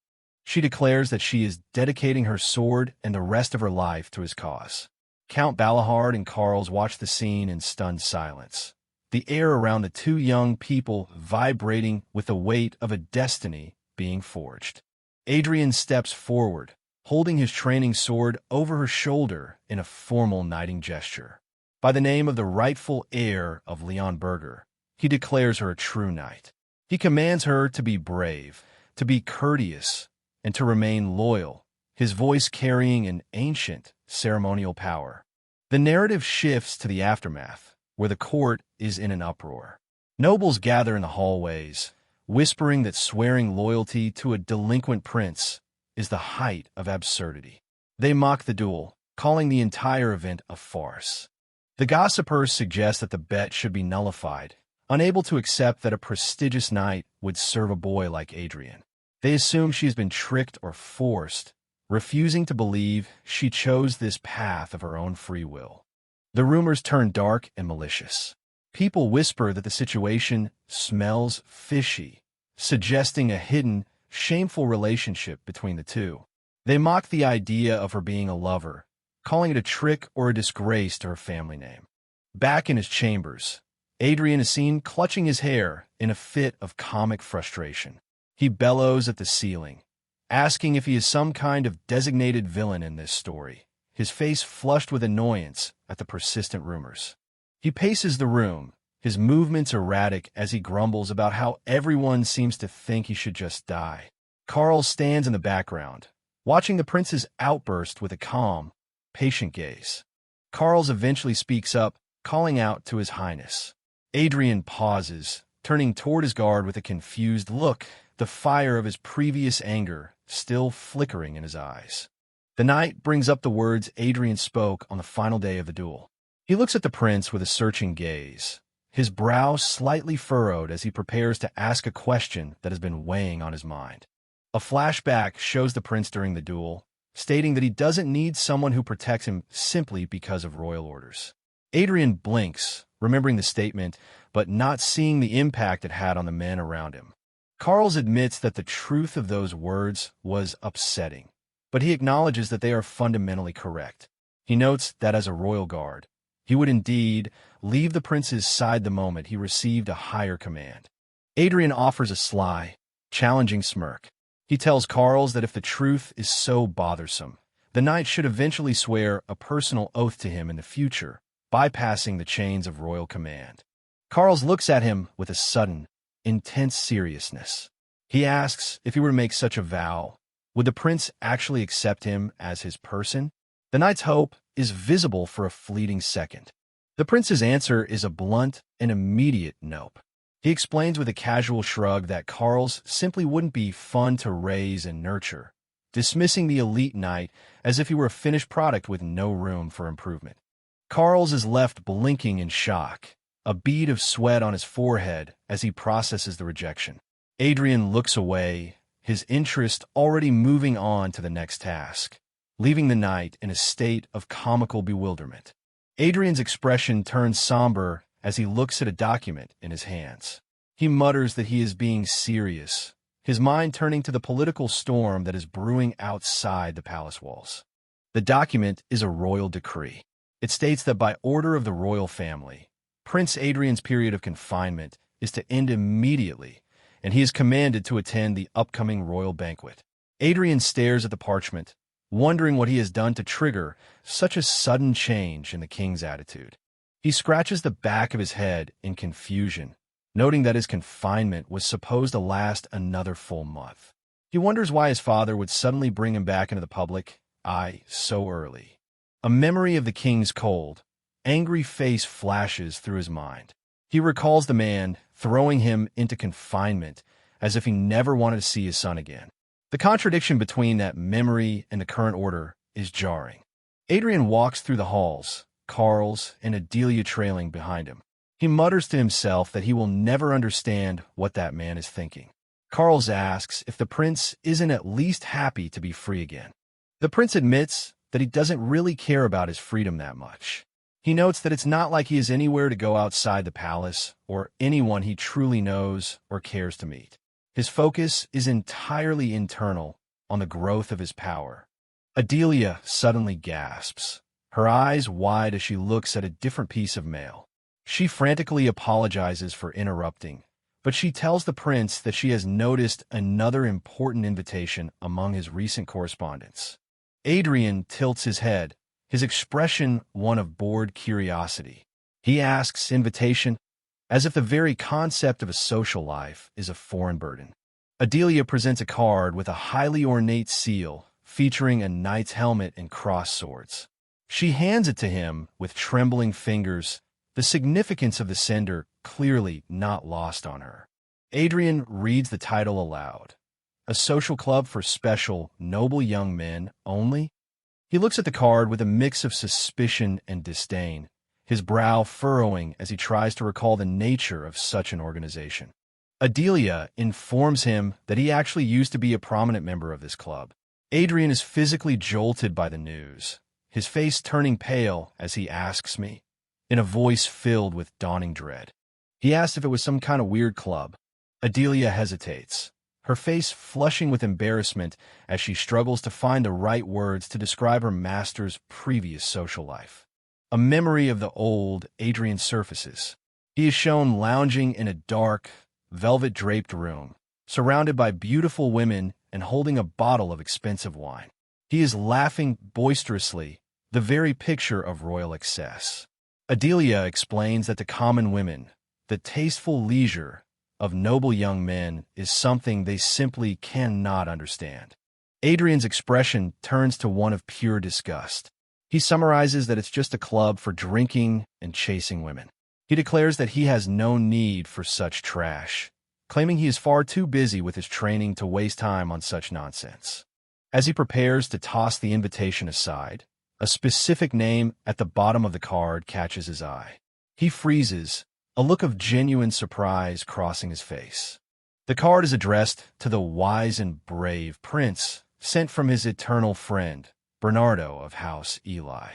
She declares that she is dedicating her sword and the rest of her life to his cause. Count Balahard and Carls watch the scene in stunned silence, the air around the two young people vibrating with the weight of a destiny being forged. Adrian steps forward, holding his training sword over her shoulder in a formal knighting gesture. By the name of the rightful heir of Leonberger, he declares her a true knight. He commands her to be brave, to be courteous, and to remain loyal, his voice carrying an ancient ceremonial power. The narrative shifts to the aftermath, where the court is in an uproar. Nobles gather in the hallways, whispering that swearing loyalty to a delinquent prince is the height of absurdity. They mock the duel, calling the entire event a farce. The gossipers suggest that the bet should be nullified, unable to accept that a prestigious knight would serve a boy like Adrian. They assume she has been tricked or forced, refusing to believe she chose this path of her own free will. The rumors turn dark and malicious. People whisper that the situation smells fishy, suggesting a hidden, shameful relationship between the two. They mock the idea of her being a lover, calling it a trick or a disgrace to her family name. Back in his chambers, Adrian is seen clutching his hair in a fit of comic frustration. He bellows at the ceiling, asking if he is some kind of designated villain in this story, his face flushed with annoyance at the persistent rumors. He paces the room, his movements erratic as he grumbles about how everyone seems to think he should just die. Carl stands in the background, watching the prince's outburst with a calm, patient gaze. Carls eventually speaks up, calling out to His Highness. Adrian pauses, turning toward his guard with a confused look, the fire of his previous anger still flickering in his eyes. The knight brings up the words Adrian spoke on the final day of the duel. He looks at the prince with a searching gaze, his brow slightly furrowed as he prepares to ask a question that has been weighing on his mind. A flashback shows the prince during the duel, stating that he doesn't need someone who protects him simply because of royal orders. Adrian blinks, remembering the statement, but not seeing the impact it had on the men around him. Carls admits that the truth of those words was upsetting, but he acknowledges that they are fundamentally correct. He notes that as a royal guard, he would indeed leave the prince's side the moment he received a higher command. Adrian offers a sly, challenging smirk. He tells Carls that if the truth is so bothersome, the knight should eventually swear a personal oath to him in the future, bypassing the chains of royal command. Carls looks at him with a sudden, intense seriousness. He asks if he were to make such a vow, Would the prince actually accept him as his person? The knight's hope is visible for a fleeting second. The prince's answer is a blunt and immediate nope. He explains with a casual shrug that Karl's simply wouldn't be fun to raise and nurture, dismissing the elite knight as if he were a finished product with no room for improvement. Karl's is left blinking in shock, a bead of sweat on his forehead as he processes the rejection. Adrian looks away, his interest already moving on to the next task, leaving the knight in a state of comical bewilderment. Adrian's expression turns somber as he looks at a document in his hands. He mutters that he is being serious, his mind turning to the political storm that is brewing outside the palace walls. The document is a royal decree. It states that by order of the royal family, Prince Adrian's period of confinement is to end immediately, and he is commanded to attend the upcoming royal banquet. Adrian stares at the parchment, wondering what he has done to trigger such a sudden change in the king's attitude. He scratches the back of his head in confusion, noting that his confinement was supposed to last another full month. He wonders why his father would suddenly bring him back into the public eye so early. A memory of the king's cold, angry face flashes through his mind. He recalls the man throwing him into confinement as if he never wanted to see his son again. The contradiction between that memory and the current order is jarring. Adrian walks through the halls, Karl's and Adelia trailing behind him. He mutters to himself that he will never understand what that man is thinking. Karl's asks if the prince isn't at least happy to be free again. The prince admits that he doesn't really care about his freedom that much. He notes that it's not like he has anywhere to go outside the palace or anyone he truly knows or cares to meet. His focus is entirely internal, on the growth of his power. Adelia suddenly gasps, her eyes wide as she looks at a different piece of mail. She frantically apologizes for interrupting, but she tells the prince that she has noticed another important invitation among his recent correspondence. Adrian tilts his head, his expression one of bored curiosity. He asks invitation, as if the very concept of a social life is a foreign burden. Adelia presents a card with a highly ornate seal featuring a knight's helmet and crossed swords. She hands it to him with trembling fingers, the significance of the sender clearly not lost on her. Adrian reads the title aloud. A social club for special, noble young men only? He looks at the card with a mix of suspicion and disdain, his brow furrowing as he tries to recall the nature of such an organization. Adelia informs him that he actually used to be a prominent member of this club. Adrian is physically jolted by the news, his face turning pale as he asks me, in a voice filled with dawning dread. He asks if it was some kind of weird club. Adelia hesitates, her face flushing with embarrassment as she struggles to find the right words to describe her master's previous social life. A memory of the old Adrian surfaces. He is shown lounging in a dark, velvet-draped room, surrounded by beautiful women and holding a bottle of expensive wine. He is laughing boisterously, the very picture of royal excess. Adelia explains that to common women, the tasteful leisure of noble young men is something they simply cannot understand. Adrian's expression turns to one of pure disgust. He summarizes that it's just a club for drinking and chasing women. He declares that he has no need for such trash, claiming he is far too busy with his training to waste time on such nonsense. As he prepares to toss the invitation aside, a specific name at the bottom of the card catches his eye. He freezes, a look of genuine surprise crossing his face. The card is addressed to the wise and brave prince, sent from his eternal friend, Bernardo of House Eli.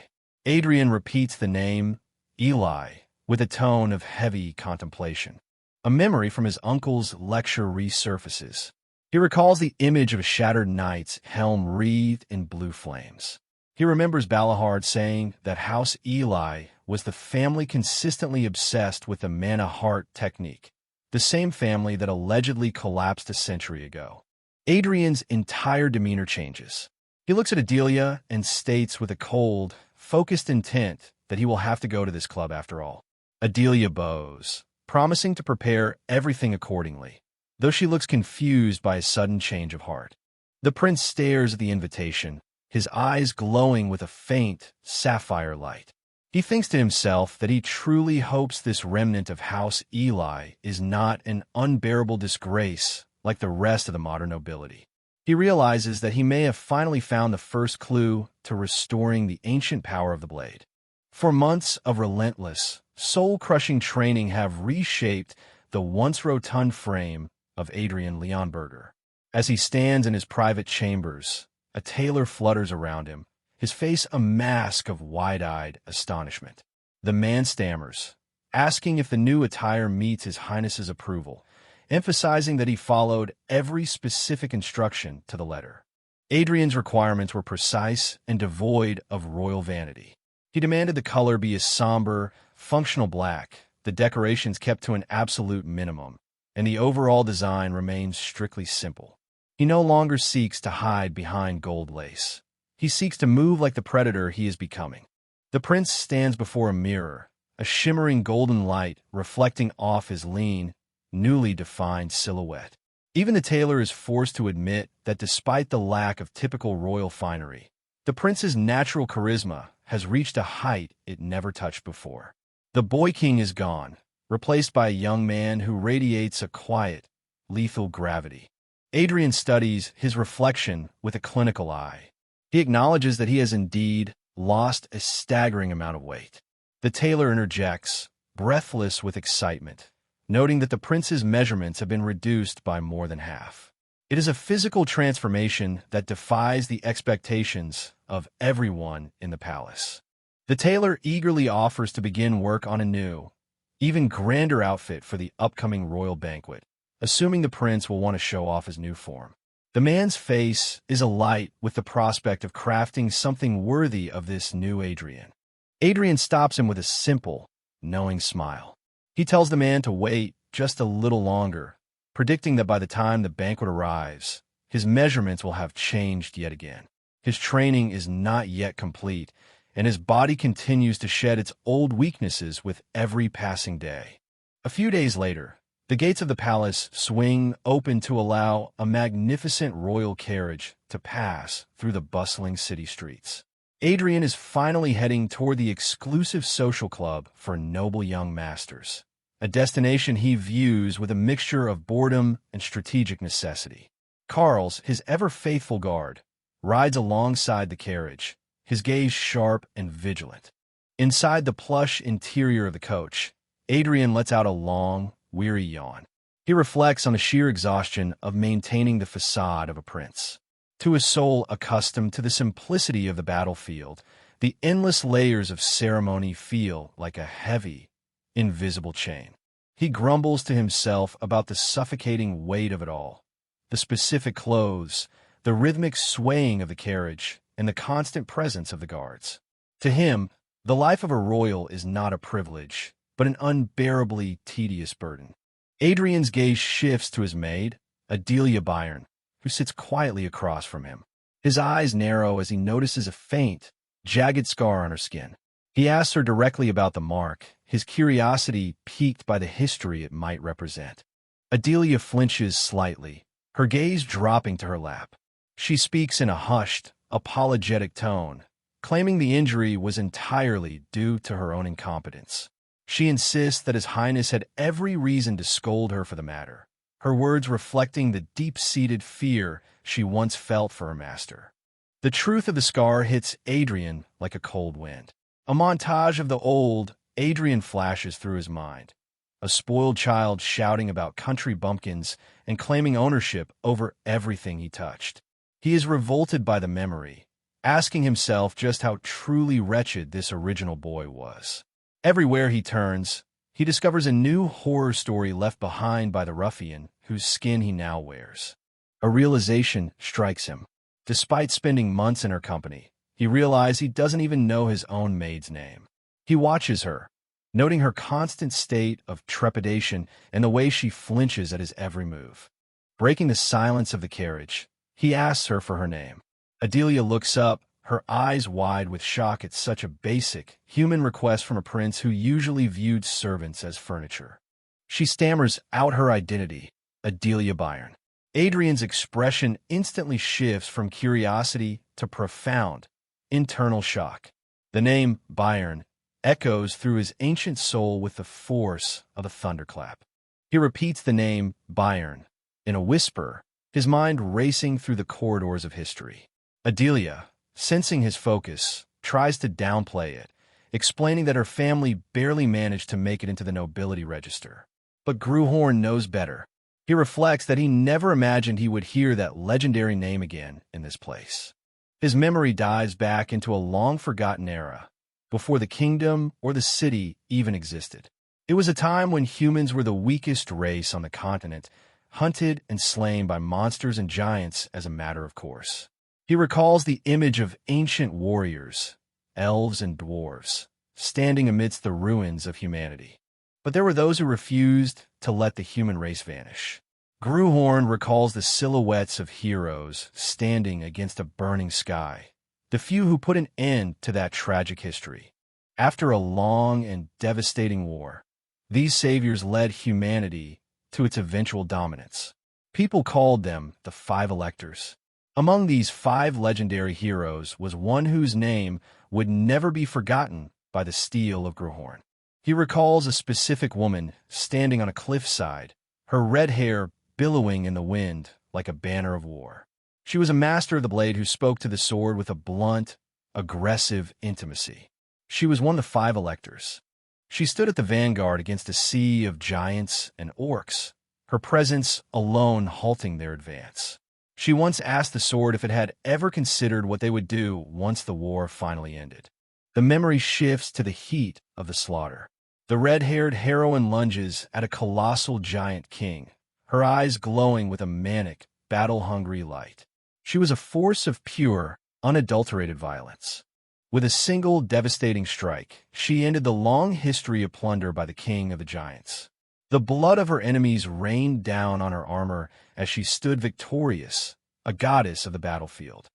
Adrian repeats the name, Eli, with a tone of heavy contemplation. A memory from his uncle's lecture resurfaces. He recalls the image of a shattered knight's helm wreathed in blue flames. He remembers Balahard saying that House Eli was the family consistently obsessed with the mana heart technique, the same family that allegedly collapsed a century ago. Adrian's entire demeanor changes. He looks at Adelia and states with a cold, focused intent that he will have to go to this club after all. Adelia bows, promising to prepare everything accordingly, though she looks confused by a sudden change of heart. The prince stares at the invitation, his eyes glowing with a faint, sapphire light. He thinks to himself that he truly hopes this remnant of House Eli is not an unbearable disgrace like the rest of the modern nobility. He realizes that he may have finally found the first clue to restoring the ancient power of the blade. For months of relentless, soul-crushing training have reshaped the once rotund frame of Adrian Leonberger. As he stands in his private chambers, a tailor flutters around him, his face a mask of wide-eyed astonishment. The man stammers, asking if the new attire meets His Highness's approval, emphasizing that he followed every specific instruction to the letter. Adrian's requirements were precise and devoid of royal vanity. He demanded the color be a somber, functional black, the decorations kept to an absolute minimum, and the overall design remains strictly simple. He no longer seeks to hide behind gold lace. He seeks to move like the predator he is becoming. The prince stands before a mirror, a shimmering golden light reflecting off his lean, newly defined silhouette. Even the tailor is forced to admit that despite the lack of typical royal finery, the prince's natural charisma has reached a height it never touched before. The boy king is gone, replaced by a young man who radiates a quiet, lethal gravity. Adrian studies his reflection with a clinical eye. He acknowledges that he has indeed lost a staggering amount of weight. The tailor interjects, breathless with excitement, noting that the prince's measurements have been reduced by more than half. It is a physical transformation that defies the expectations of everyone in the palace. The tailor eagerly offers to begin work on a new, even grander outfit for the upcoming royal banquet, assuming the prince will want to show off his new form. The man's face is alight with the prospect of crafting something worthy of this new Adrian. Adrian stops him with a simple, knowing smile. He tells the man to wait just a little longer, predicting that by the time the banquet arrives, his measurements will have changed yet again. His training is not yet complete, and his body continues to shed its old weaknesses with every passing day. A few days later, the gates of the palace swing open to allow a magnificent royal carriage to pass through the bustling city streets. Adrian is finally heading toward the exclusive social club for noble young masters, a destination he views with a mixture of boredom and strategic necessity. Carls, his ever-faithful guard, rides alongside the carriage, his gaze sharp and vigilant. Inside the plush interior of the coach, Adrian lets out a long, weary yawn. He reflects on the sheer exhaustion of maintaining the facade of a prince. To a soul accustomed to the simplicity of the battlefield, the endless layers of ceremony feel like a heavy, invisible chain. He grumbles to himself about the suffocating weight of it all, the specific clothes, the rhythmic swaying of the carriage, and the constant presence of the guards. To him, the life of a royal is not a privilege, but an unbearably tedious burden. Adrian's gaze shifts to his maid, Adelia Byron, who sits quietly across from him. His eyes narrow as he notices a faint, jagged scar on her skin. He asks her directly about the mark, his curiosity piqued by the history it might represent. Adelia flinches slightly, her gaze dropping to her lap. She speaks in a hushed, apologetic tone, claiming the injury was entirely due to her own incompetence. She insists that His Highness had every reason to scold her for the matter, her words reflecting the deep-seated fear she once felt for her master. The truth of the scar hits Adrian like a cold wind. A montage of the old Adrian flashes through his mind, a spoiled child shouting about country bumpkins and claiming ownership over everything he touched. He is revolted by the memory, asking himself just how truly wretched this original boy was. Everywhere he turns, he discovers a new horror story left behind by the ruffian whose skin he now wears. A realization strikes him. Despite spending months in her company, he realizes he doesn't even know his own maid's name. He watches her, noting her constant state of trepidation and the way she flinches at his every move. Breaking the silence of the carriage, he asks her for her name. Adelia looks up, her eyes wide with shock at such a basic, human request from a prince who usually viewed servants as furniture. She stammers out her identity, Adelia Byron. Adrian's expression instantly shifts from curiosity to profound, internal shock. The name Bayern echoes through his ancient soul with the force of a thunderclap. He repeats the name Bayern in a whisper, his mind racing through the corridors of history. Adelia, sensing his focus, tries to downplay it, explaining that her family barely managed to make it into the nobility register. But Gruhorn knows better. He reflects that he never imagined he would hear that legendary name again in this place. His memory dives back into a long-forgotten era, before the kingdom or the city even existed. It was a time when humans were the weakest race on the continent, hunted and slain by monsters and giants as a matter of course. He recalls the image of ancient warriors, elves and dwarves, standing amidst the ruins of humanity. But there were those who refused to let the human race vanish. Gruhorn recalls the silhouettes of heroes standing against a burning sky, the few who put an end to that tragic history. After a long and devastating war, these saviors led humanity to its eventual dominance. People called them the Five Electors. Among these 5 legendary heroes was one whose name would never be forgotten by the steel of Gruhorn. He recalls a specific woman standing on a cliffside, her red hair billowing in the wind like a banner of war. She was a master of the blade who spoke to the sword with a blunt, aggressive intimacy. She was one of the 5 electors. She stood at the vanguard against a sea of giants and orcs, her presence alone halting their advance. She once asked the sword if it had ever considered what they would do once the war finally ended. The memory shifts to the heat of the slaughter. The red-haired heroine lunges at a colossal giant king, her eyes glowing with a manic, battle-hungry light. She was a force of pure, unadulterated violence. With a single devastating strike, she ended the long history of plunder by the king of the giants. The blood of her enemies rained down on her armor as she stood victorious, a goddess of the battlefield.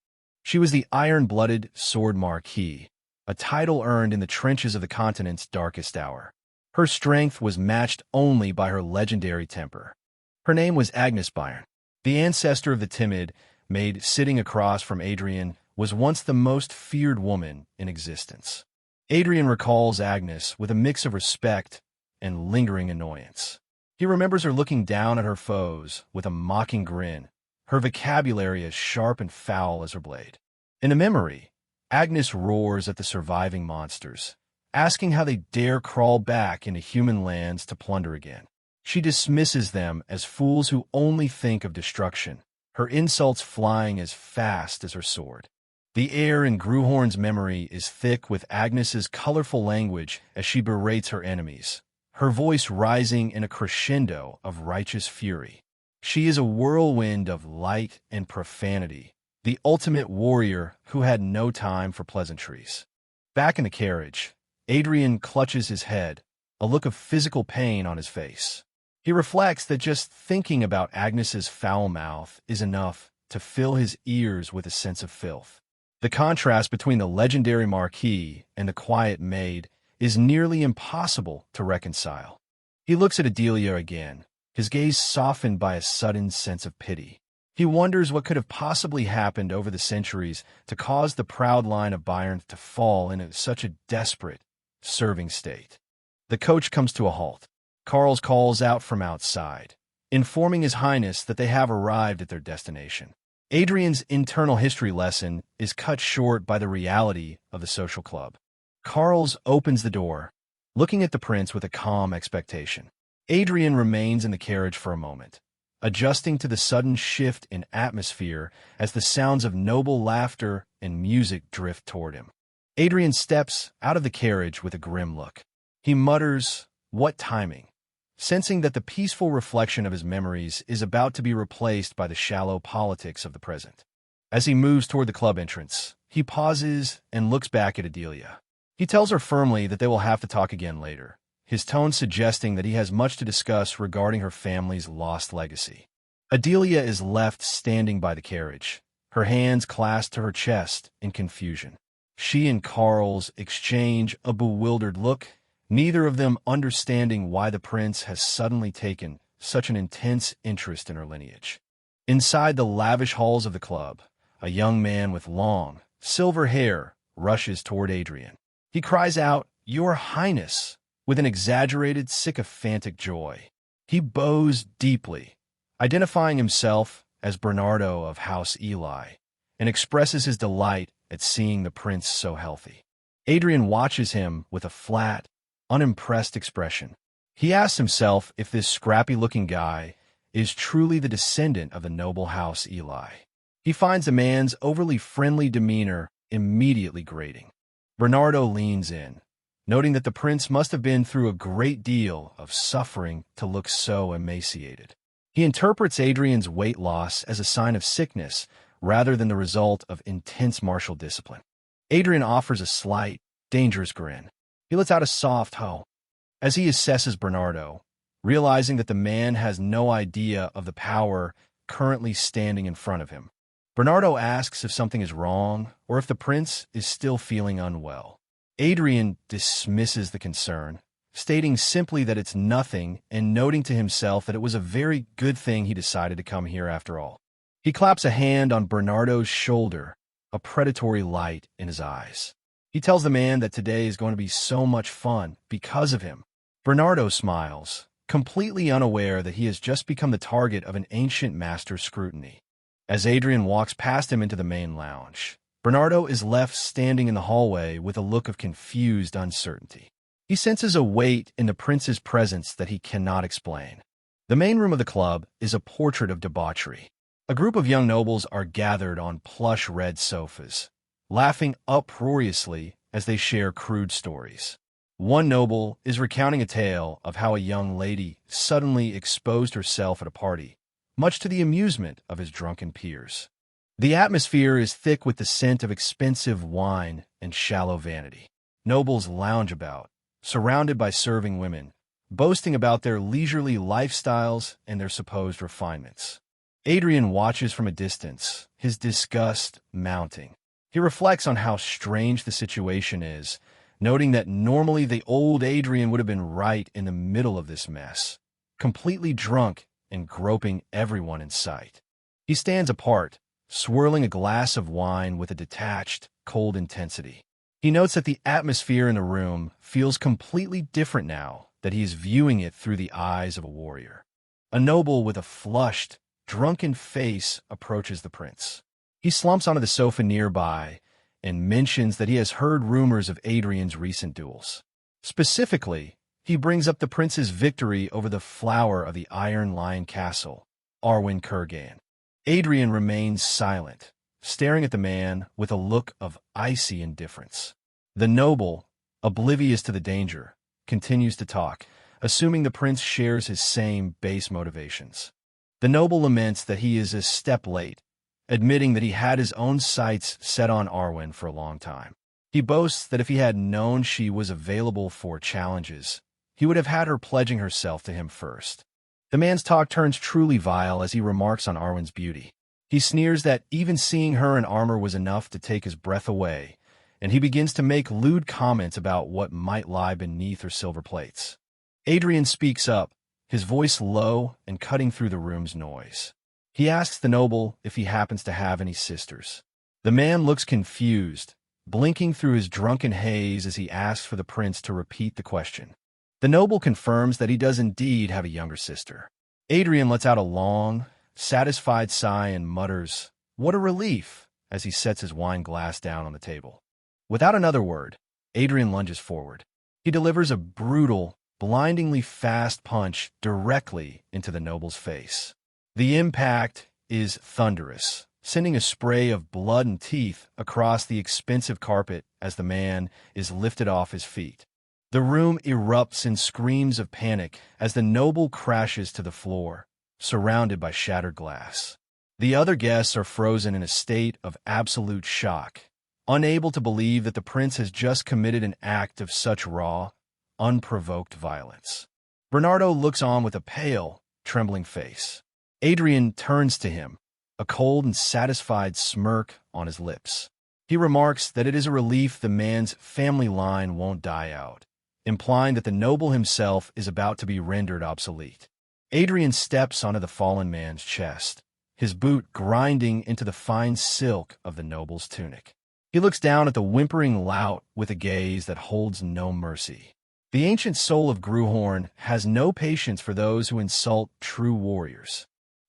She was the iron-blooded Sword Marquis, a title earned in the trenches of the continent's darkest hour. Her strength was matched only by her legendary temper. Her name was Agnes Bayern. The ancestor of the timid maid sitting across from Adrian was once the most feared woman in existence. Adrian recalls Agnes with a mix of respect and lingering annoyance. He remembers her looking down at her foes with a mocking grin, her vocabulary as sharp and foul as her blade. In a memory, Agnes roars at the surviving monsters, asking how they dare crawl back into human lands to plunder again. She dismisses them as fools who only think of destruction, her insults flying as fast as her sword. The air in Gruhorn's memory is thick with Agnes's colorful language as she berates her enemies, her voice rising in a crescendo of righteous fury. She is a whirlwind of light and profanity, the ultimate warrior who had no time for pleasantries. Back in the carriage, Adrian clutches his head, a look of physical pain on his face. He reflects that just thinking about Agnes's foul mouth is enough to fill his ears with a sense of filth. The contrast between the legendary Marquis and the quiet maid is nearly impossible to reconcile. He looks at Adelia again, his gaze softened by a sudden sense of pity. He wonders what could have possibly happened over the centuries to cause the proud line of Bayern to fall into such a desperate, serving state. The coach comes to a halt. Carls calls out from outside, informing His Highness that they have arrived at their destination. Adrian's internal history lesson is cut short by the reality of the social club. Carls opens the door, looking at the prince with a calm expectation. Adrian remains in the carriage for a moment, adjusting to the sudden shift in atmosphere as the sounds of noble laughter and music drift toward him. Adrian steps out of the carriage with a grim look. He mutters, "What timing?" sensing that the peaceful reflection of his memories is about to be replaced by the shallow politics of the present. As he moves toward the club entrance, he pauses and looks back at Adelia. He tells her firmly that they will have to talk again later, his tone suggesting that he has much to discuss regarding her family's lost legacy. Adelia is left standing by the carriage, her hands clasped to her chest in confusion. She and Carls exchange a bewildered look, neither of them understanding why the prince has suddenly taken such an intense interest in her lineage. Inside the lavish halls of the club, a young man with long, silver hair rushes toward Adrian. He cries out, "Your Highness," with an exaggerated, sycophantic joy. He bows deeply, identifying himself as Bernardo of House Eli, and expresses his delight at seeing the prince so healthy. Adrian watches him with a flat, unimpressed expression. He asks himself if this scrappy-looking guy is truly the descendant of the noble House Eli. He finds the man's overly friendly demeanor immediately grating. Bernardo leans in, noting that the prince must have been through a great deal of suffering to look so emaciated. He interprets Adrian's weight loss as a sign of sickness rather than the result of intense martial discipline. Adrian offers a slight, dangerous grin. He lets out a soft "ho" as he assesses Bernardo, realizing that the man has no idea of the power currently standing in front of him. Bernardo asks if something is wrong or if the prince is still feeling unwell. Adrian dismisses the concern, stating simply that it's nothing and noting to himself that it was a very good thing he decided to come here after all. He claps a hand on Bernardo's shoulder, a predatory light in his eyes. He tells the man that today is going to be so much fun because of him. Bernardo smiles, completely unaware that he has just become the target of an ancient master's scrutiny. As Adrian walks past him into the main lounge, Bernardo is left standing in the hallway with a look of confused uncertainty. He senses a weight in the prince's presence that he cannot explain. The main room of the club is a portrait of debauchery. A group of young nobles are gathered on plush red sofas, laughing uproariously as they share crude stories. One noble is recounting a tale of how a young lady suddenly exposed herself at a party, much to the amusement of his drunken peers. The atmosphere is thick with the scent of expensive wine and shallow vanity. Nobles lounge about, surrounded by serving women, boasting about their leisurely lifestyles and their supposed refinements. Adrian watches from a distance, his disgust mounting. He reflects on how strange the situation is, noting that normally the old Adrian would have been right in the middle of this mess, completely drunk and groping everyone in sight. He stands apart, swirling a glass of wine with a detached, cold intensity. He notes that the atmosphere in the room feels completely different now that he is viewing it through the eyes of a warrior. A noble with a flushed, drunken face approaches the prince. He slumps onto the sofa nearby and mentions that he has heard rumors of Adrian's recent duels. Specifically, he brings up the prince's victory over the flower of the Iron Lion Castle, Arwen Kurgan. Adrian remains silent, staring at the man with a look of icy indifference. The noble, oblivious to the danger, continues to talk, assuming the prince shares his same base motivations. The noble laments that he is a step late, admitting that he had his own sights set on Arwen for a long time. He boasts that if he had known she was available for challenges, he would have had her pledging herself to him first. The man's talk turns truly vile as he remarks on Arwen's beauty. He sneers that even seeing her in armor was enough to take his breath away, and he begins to make lewd comments about what might lie beneath her silver plates. Adrian speaks up, his voice low and cutting through the room's noise. He asks the noble if he happens to have any sisters. The man looks confused, blinking through his drunken haze as he asks for the prince to repeat the question. The noble confirms that he does indeed have a younger sister. Adrian lets out a long, satisfied sigh and mutters, "What a relief," as he sets his wine glass down on the table. Without another word, Adrian lunges forward. He delivers a brutal, blindingly fast punch directly into the noble's face. The impact is thunderous, sending a spray of blood and teeth across the expensive carpet as the man is lifted off his feet. The room erupts in screams of panic as the noble crashes to the floor, surrounded by shattered glass. The other guests are frozen in a state of absolute shock, unable to believe that the prince has just committed an act of such raw, unprovoked violence. Bernardo looks on with a pale, trembling face. Adrian turns to him, a cold and satisfied smirk on his lips. He remarks that it is a relief the man's family line won't die out, implying that the noble himself is about to be rendered obsolete. Adrian steps onto the fallen man's chest, his boot grinding into the fine silk of the noble's tunic. He looks down at the whimpering lout with a gaze that holds no mercy. The ancient soul of Gruhorn has no patience for those who insult true warriors.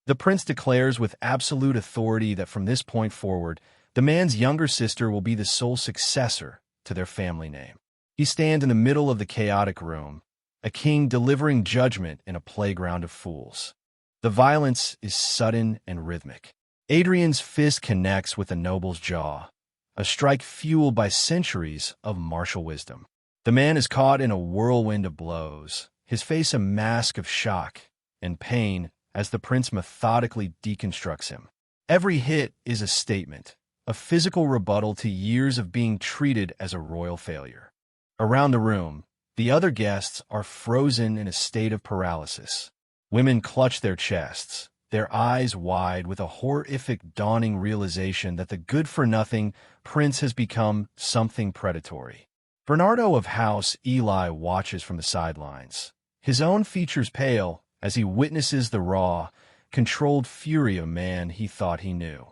The prince declares with absolute authority that from this point forward, the man's younger sister will be the sole successor to their family name. He stands in the middle of the chaotic room, a king delivering judgment in a playground of fools. The violence is sudden and rhythmic. Adrian's fist connects with the noble's jaw, a strike fueled by centuries of martial wisdom. The man is caught in a whirlwind of blows, his face a mask of shock and pain as the prince methodically deconstructs him. Every hit is a statement, a physical rebuttal to years of being treated as a royal failure. Around the room, the other guests are frozen in a state of paralysis. Women clutch their chests, their eyes wide with a horrific dawning realization that the good-for-nothing prince has become something predatory. Bernardo of House Eli watches from the sidelines, his own features pale as he witnesses the raw, controlled fury of man he thought he knew.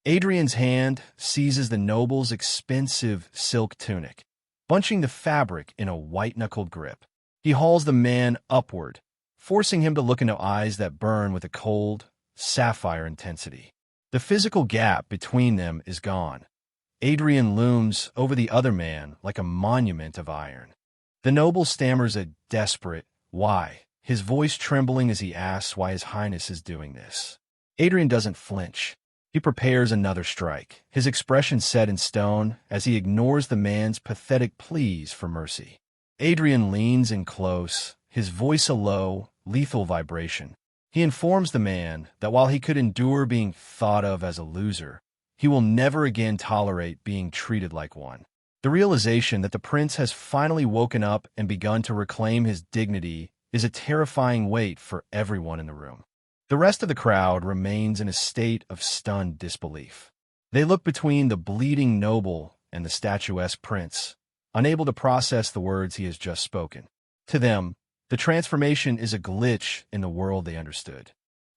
Adrian's hand seizes the noble's expensive silk tunic, bunching the fabric in a white-knuckled grip. He hauls the man upward, forcing him to look into eyes that burn with a cold, sapphire intensity. The physical gap between them is gone. Adrian looms over the other man like a monument of iron. The noble stammers a desperate, "Why?" his voice trembling as he asks why His Highness is doing this. Adrian doesn't flinch. He prepares another strike, his expression set in stone as he ignores the man's pathetic pleas for mercy. Adrian leans in close, his voice a low, lethal vibration. He informs the man that while he could endure being thought of as a loser, he will never again tolerate being treated like one. The realization that the prince has finally woken up and begun to reclaim his dignity is a terrifying weight for everyone in the room. The rest of the crowd remains in a state of stunned disbelief. They look between the bleeding noble and the statuesque prince, unable to process the words he has just spoken. To them, the transformation is a glitch in the world they understood.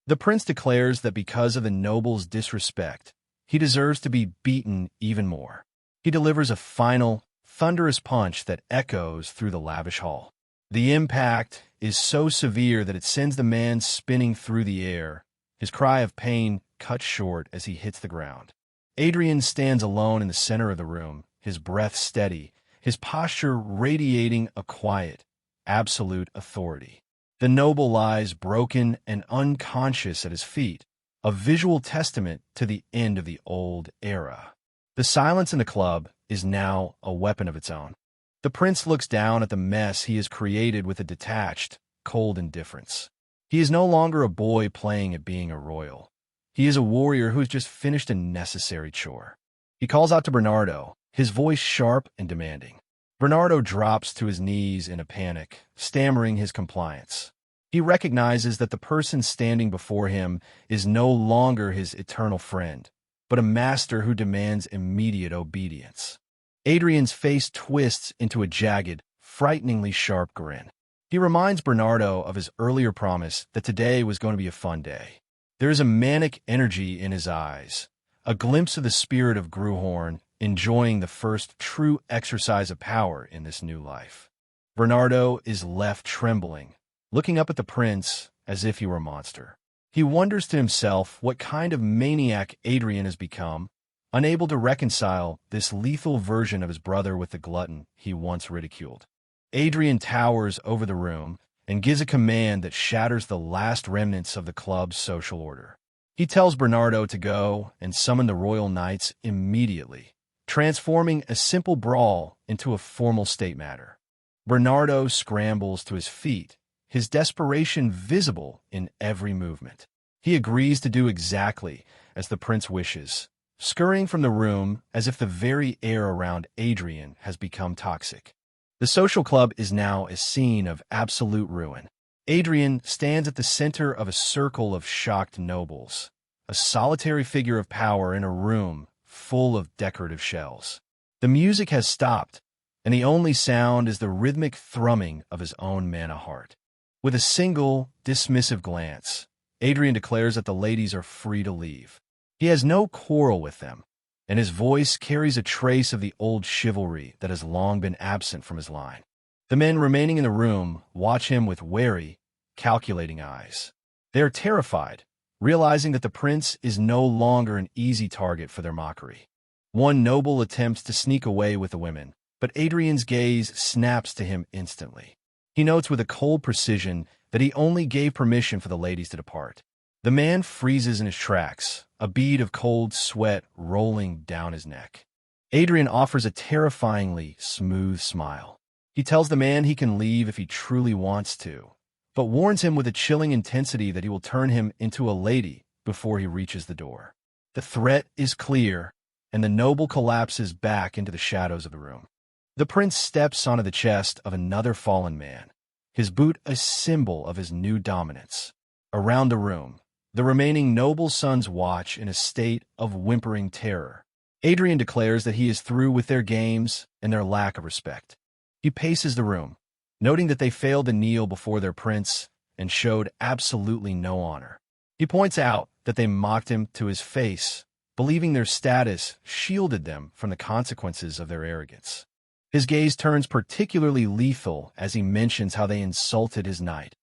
The prince declares that because of the noble's disrespect, he deserves to be beaten even more. He delivers a final, thunderous punch that echoes through the lavish hall. The impact is so severe that it sends the man spinning through the air, his cry of pain cut short as he hits the ground. Adrian stands alone in the center of the room, his breath steady, his posture radiating a quiet, absolute authority. The noble lies broken and unconscious at his feet, a visual testament to the end of the old era. The silence in the club is now a weapon of its own. The prince looks down at the mess he has created with a detached, cold indifference. He is no longer a boy playing at being a royal. He is a warrior who has just finished a necessary chore. He calls out to Bernardo, his voice sharp and demanding. Bernardo drops to his knees in a panic, stammering his compliance. He recognizes that the person standing before him is no longer his eternal friend, but a master who demands immediate obedience. Adrian's face twists into a jagged, frighteningly sharp grin. He reminds Bernardo of his earlier promise that today was going to be a fun day. There is a manic energy in his eyes, a glimpse of the spirit of Gruhorn enjoying the first true exercise of power in this new life. Bernardo is left trembling, looking up at the prince as if he were a monster. He wonders to himself what kind of maniac Adrian has become, unable to reconcile this lethal version of his brother with the glutton he once ridiculed. Adrian towers over the room and gives a command that shatters the last remnants of the club's social order. He tells Bernardo to go and summon the royal knights immediately, transforming a simple brawl into a formal state matter. Bernardo scrambles to his feet, his desperation visible in every movement. He agrees to do exactly as the prince wishes, scurrying from the room as if the very air around Adrian has become toxic. The social club is now a scene of absolute ruin. Adrian stands at the center of a circle of shocked nobles, a solitary figure of power in a room full of decorative shells. The music has stopped, and the only sound is the rhythmic thrumming of his own mana heart. With a single, dismissive glance, Adrian declares that the ladies are free to leave. He has no quarrel with them, and his voice carries a trace of the old chivalry that has long been absent from his line. The men remaining in the room watch him with wary, calculating eyes. They are terrified, realizing that the prince is no longer an easy target for their mockery. One noble attempts to sneak away with the women, but Adrian's gaze snaps to him instantly. He notes with a cold precision that he only gave permission for the ladies to depart. The man freezes in his tracks, a bead of cold sweat rolling down his neck. Adrian offers a terrifyingly smooth smile. He tells the man he can leave if he truly wants to, but warns him with a chilling intensity that he will turn him into a lady before he reaches the door. The threat is clear, and the noble collapses back into the shadows of the room. The prince steps onto the chest of another fallen man, his boot a symbol of his new dominance. Around the room, the remaining noble sons watch in a state of whimpering terror. Adrian declares that he is through with their games and their lack of respect. He paces the room, noting that they failed to kneel before their prince and showed absolutely no honor. He points out that they mocked him to his face, believing their status shielded them from the consequences of their arrogance. His gaze turns particularly lethal as he mentions how they insulted his knight,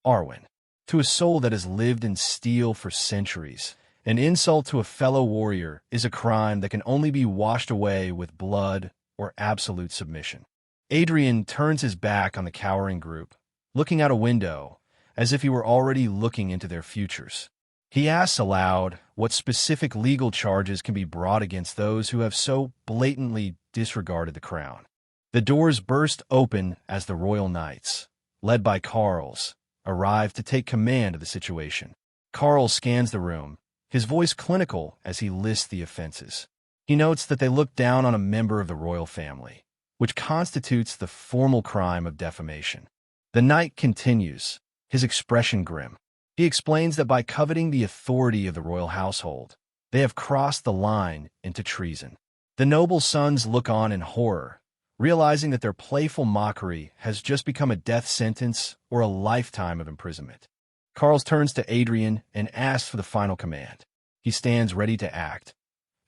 Arwen. To a soul that has lived in steel for centuries, an insult to a fellow warrior is a crime that can only be washed away with blood or absolute submission. Adrian turns his back on the cowering group, looking out a window as if he were already looking into their futures. He asks aloud what specific legal charges can be brought against those who have so blatantly disregarded the crown. The doors burst open as the royal knights, led by Carls, arrive to take command of the situation. Carl scans the room, his voice clinical as he lists the offenses. He notes that they look down on a member of the royal family, which constitutes the formal crime of defamation. The knight continues, his expression grim. He explains that by coveting the authority of the royal household, they have crossed the line into treason. The noble sons look on in horror, realizing that their playful mockery has just become a death sentence or a lifetime of imprisonment. Carl turns to Adrian and asks for the final command. He stands ready to act,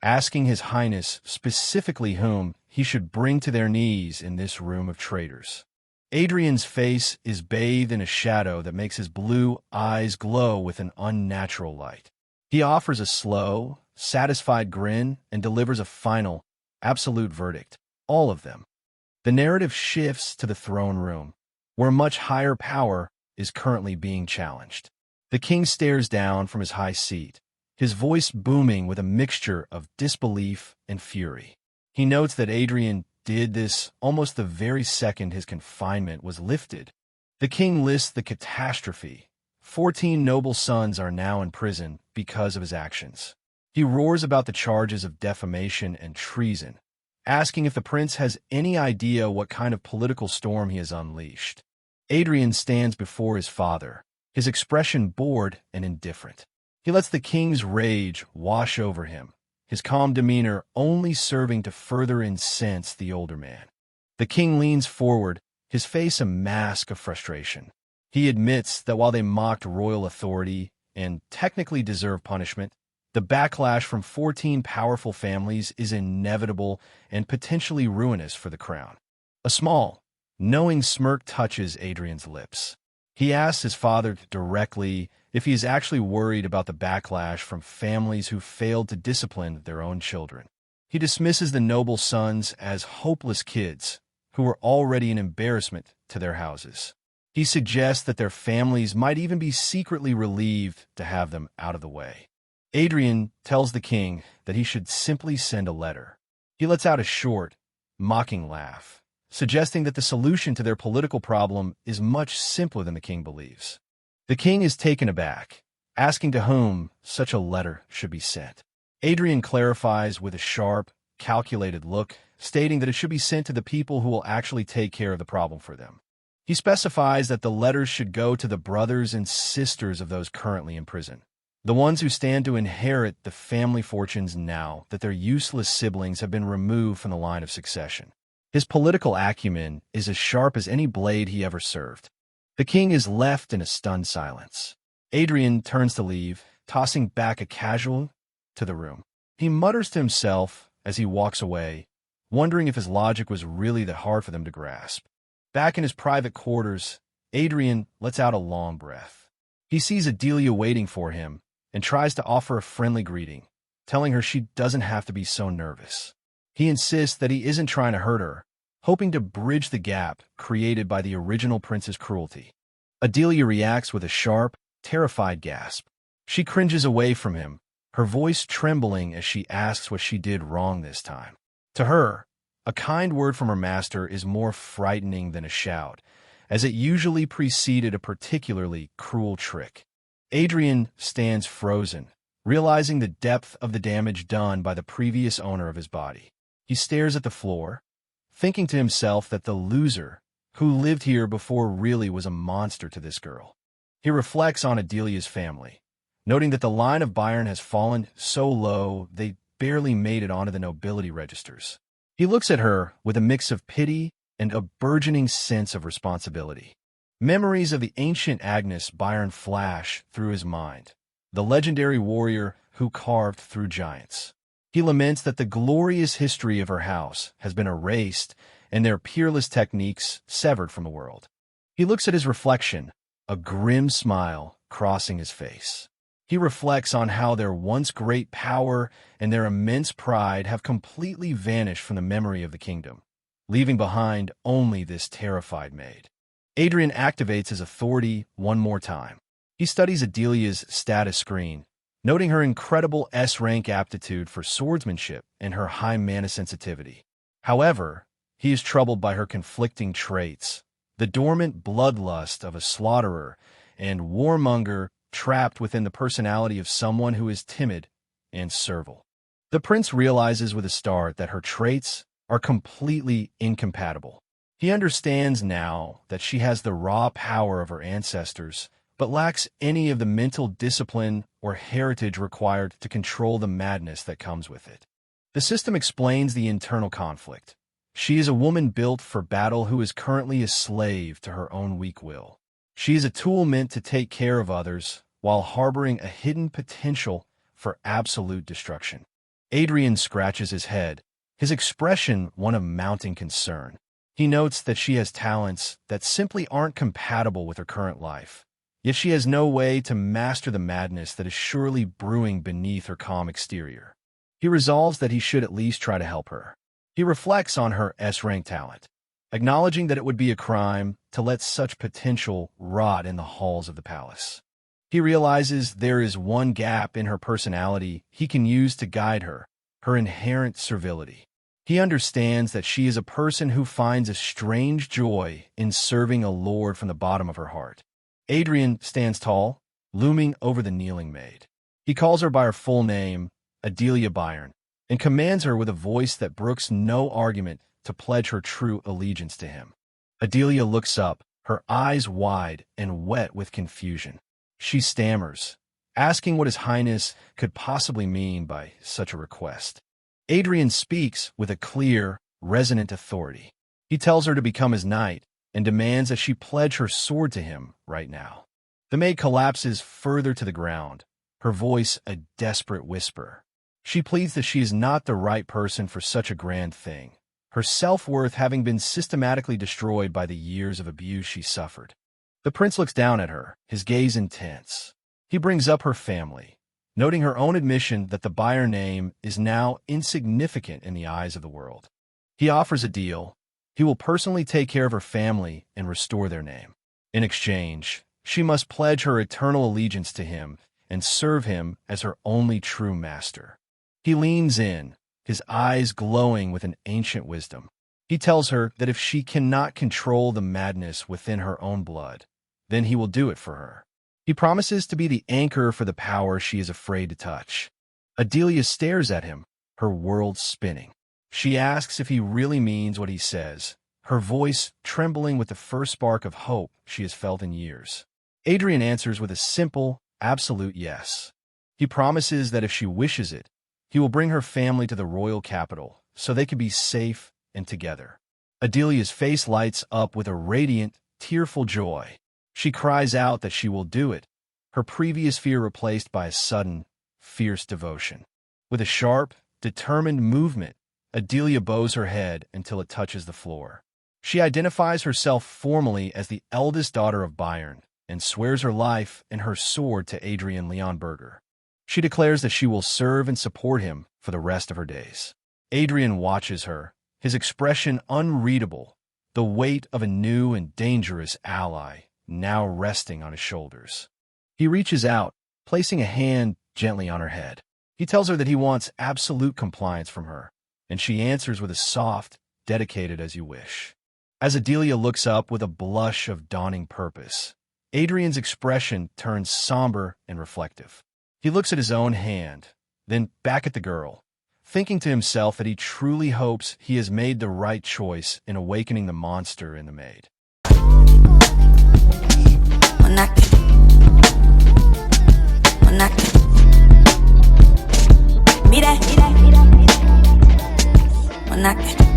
asking His Highness specifically whom he should bring to their knees in this room of traitors. Adrian's face is bathed in a shadow that makes his blue eyes glow with an unnatural light. He offers a slow, satisfied grin and delivers a final, absolute verdict. All of them. The narrative shifts to the throne room, where much higher power is currently being challenged. The king stares down from his high seat, his voice booming with a mixture of disbelief and fury. He notes that Adrian did this almost the very second his confinement was lifted. The king lists the catastrophe. 14 noble sons are now in prison because of his actions. He roars about the charges of defamation and treason, asking if the prince has any idea what kind of political storm he has unleashed. Adrian stands before his father, his expression bored and indifferent. He lets the king's rage wash over him, his calm demeanor only serving to further incense the older man. The king leans forward, his face a mask of frustration. He admits that while they mocked royal authority and technically deserve punishment, the backlash from 14 powerful families is inevitable and potentially ruinous for the crown. A small, knowing smirk touches Adrian's lips. He asks his father directly if he is actually worried about the backlash from families who failed to discipline their own children. He dismisses the noble sons as hopeless kids who were already an embarrassment to their houses. He suggests that their families might even be secretly relieved to have them out of the way. Adrian tells the king that he should simply send a letter. He lets out a short, mocking laugh, suggesting that the solution to their political problem is much simpler than the king believes. The king is taken aback, asking to whom such a letter should be sent. Adrian clarifies with a sharp, calculated look, stating that it should be sent to the people who will actually take care of the problem for them. He specifies that the letters should go to the brothers and sisters of those currently in prison, the ones who stand to inherit the family fortunes now that their useless siblings have been removed from the line of succession. His political acumen is as sharp as any blade he ever served. The king is left in a stunned silence. Adrian turns to leave, tossing back a casual to the room. He mutters to himself as he walks away, wondering if his logic was really that hard for them to grasp. Back in his private quarters, Adrian lets out a long breath. He sees Adelia waiting for him and tries to offer a friendly greeting, telling her she doesn't have to be so nervous. He insists that he isn't trying to hurt her, hoping to bridge the gap created by the original prince's cruelty. Adelia reacts with a sharp, terrified gasp. She cringes away from him, her voice trembling as she asks what she did wrong this time. To her, a kind word from her master is more frightening than a shout, as it usually preceded a particularly cruel trick. Adrian stands frozen, realizing the depth of the damage done by the previous owner of his body. He stares at the floor, thinking to himself that the loser who lived here before really was a monster to this girl. He reflects on Adelia's family, noting that the line of Byron has fallen so low they barely made it onto the nobility registers. He looks at her with a mix of pity and a burgeoning sense of responsibility. Memories of the ancient Agnes Byron flash through his mind, the legendary warrior who carved through giants. He laments that the glorious history of her house has been erased and their peerless techniques severed from the world. He looks at his reflection, a grim smile crossing his face. He reflects on how their once great power and their immense pride have completely vanished from the memory of the kingdom, leaving behind only this terrified maid. Adrian activates his authority one more time. He studies Adelia's status screen, noting her incredible S-rank aptitude for swordsmanship and her high mana sensitivity. However, he is troubled by her conflicting traits, the dormant bloodlust of a slaughterer and warmonger trapped within the personality of someone who is timid and servile. The prince realizes with a start that her traits are completely incompatible. He understands now that she has the raw power of her ancestors, but lacks any of the mental discipline or heritage required to control the madness that comes with it. The system explains the internal conflict. She is a woman built for battle who is currently a slave to her own weak will. She is a tool meant to take care of others while harboring a hidden potential for absolute destruction. Adrian scratches his head, his expression one of mounting concern. He notes that she has talents that simply aren't compatible with her current life, yet she has no way to master the madness that is surely brewing beneath her calm exterior. He resolves that he should at least try to help her. He reflects on her S-rank talent, acknowledging that it would be a crime to let such potential rot in the halls of the palace. He realizes there is one gap in her personality he can use to guide her, her inherent servility. He understands that she is a person who finds a strange joy in serving a lord from the bottom of her heart. Adrian stands tall, looming over the kneeling maid. He calls her by her full name, Adelia Byron, and commands her with a voice that brooks no argument to pledge her true allegiance to him. Adelia looks up, her eyes wide and wet with confusion. She stammers, asking what His Highness could possibly mean by such a request. Adrian speaks with a clear, resonant authority. He tells her to become his knight and demands that she pledge her sword to him right now. The maid collapses further to the ground, her voice a desperate whisper. She pleads that she is not the right person for such a grand thing, her self-worth having been systematically destroyed by the years of abuse she suffered. The prince looks down at her, his gaze intense. He brings up her family, noting her own admission that the Byron name is now insignificant in the eyes of the world. He offers a deal. He will personally take care of her family and restore their name. In exchange, she must pledge her eternal allegiance to him and serve him as her only true master. He leans in, his eyes glowing with an ancient wisdom. He tells her that if she cannot control the madness within her own blood, then he will do it for her. He promises to be the anchor for the power she is afraid to touch. Adelia stares at him, her world spinning. She asks if he really means what he says, her voice trembling with the first spark of hope she has felt in years. Adrian answers with a simple, absolute yes. He promises that if she wishes it, he will bring her family to the royal capital so they can be safe and together. Adelia's face lights up with a radiant, tearful joy. She cries out that she will do it, her previous fear replaced by a sudden, fierce devotion. With a sharp, determined movement, Adelia bows her head until it touches the floor. She identifies herself formally as the eldest daughter of Bayern and swears her life and her sword to Adrian Leonberger. She declares that she will serve and support him for the rest of her days. Adrian watches her, his expression unreadable, the weight of a new and dangerous ally now resting on his shoulders. He reaches out, placing a hand gently on her head. He tells her that he wants absolute compliance from her, and she answers with a soft, dedicated as you wish. As Adelia looks up with a blush of dawning purpose, Adrian's expression turns somber and reflective. He looks at his own hand, then back at the girl, thinking to himself that he truly hopes he has made the right choice in awakening the monster in the maid. Mira.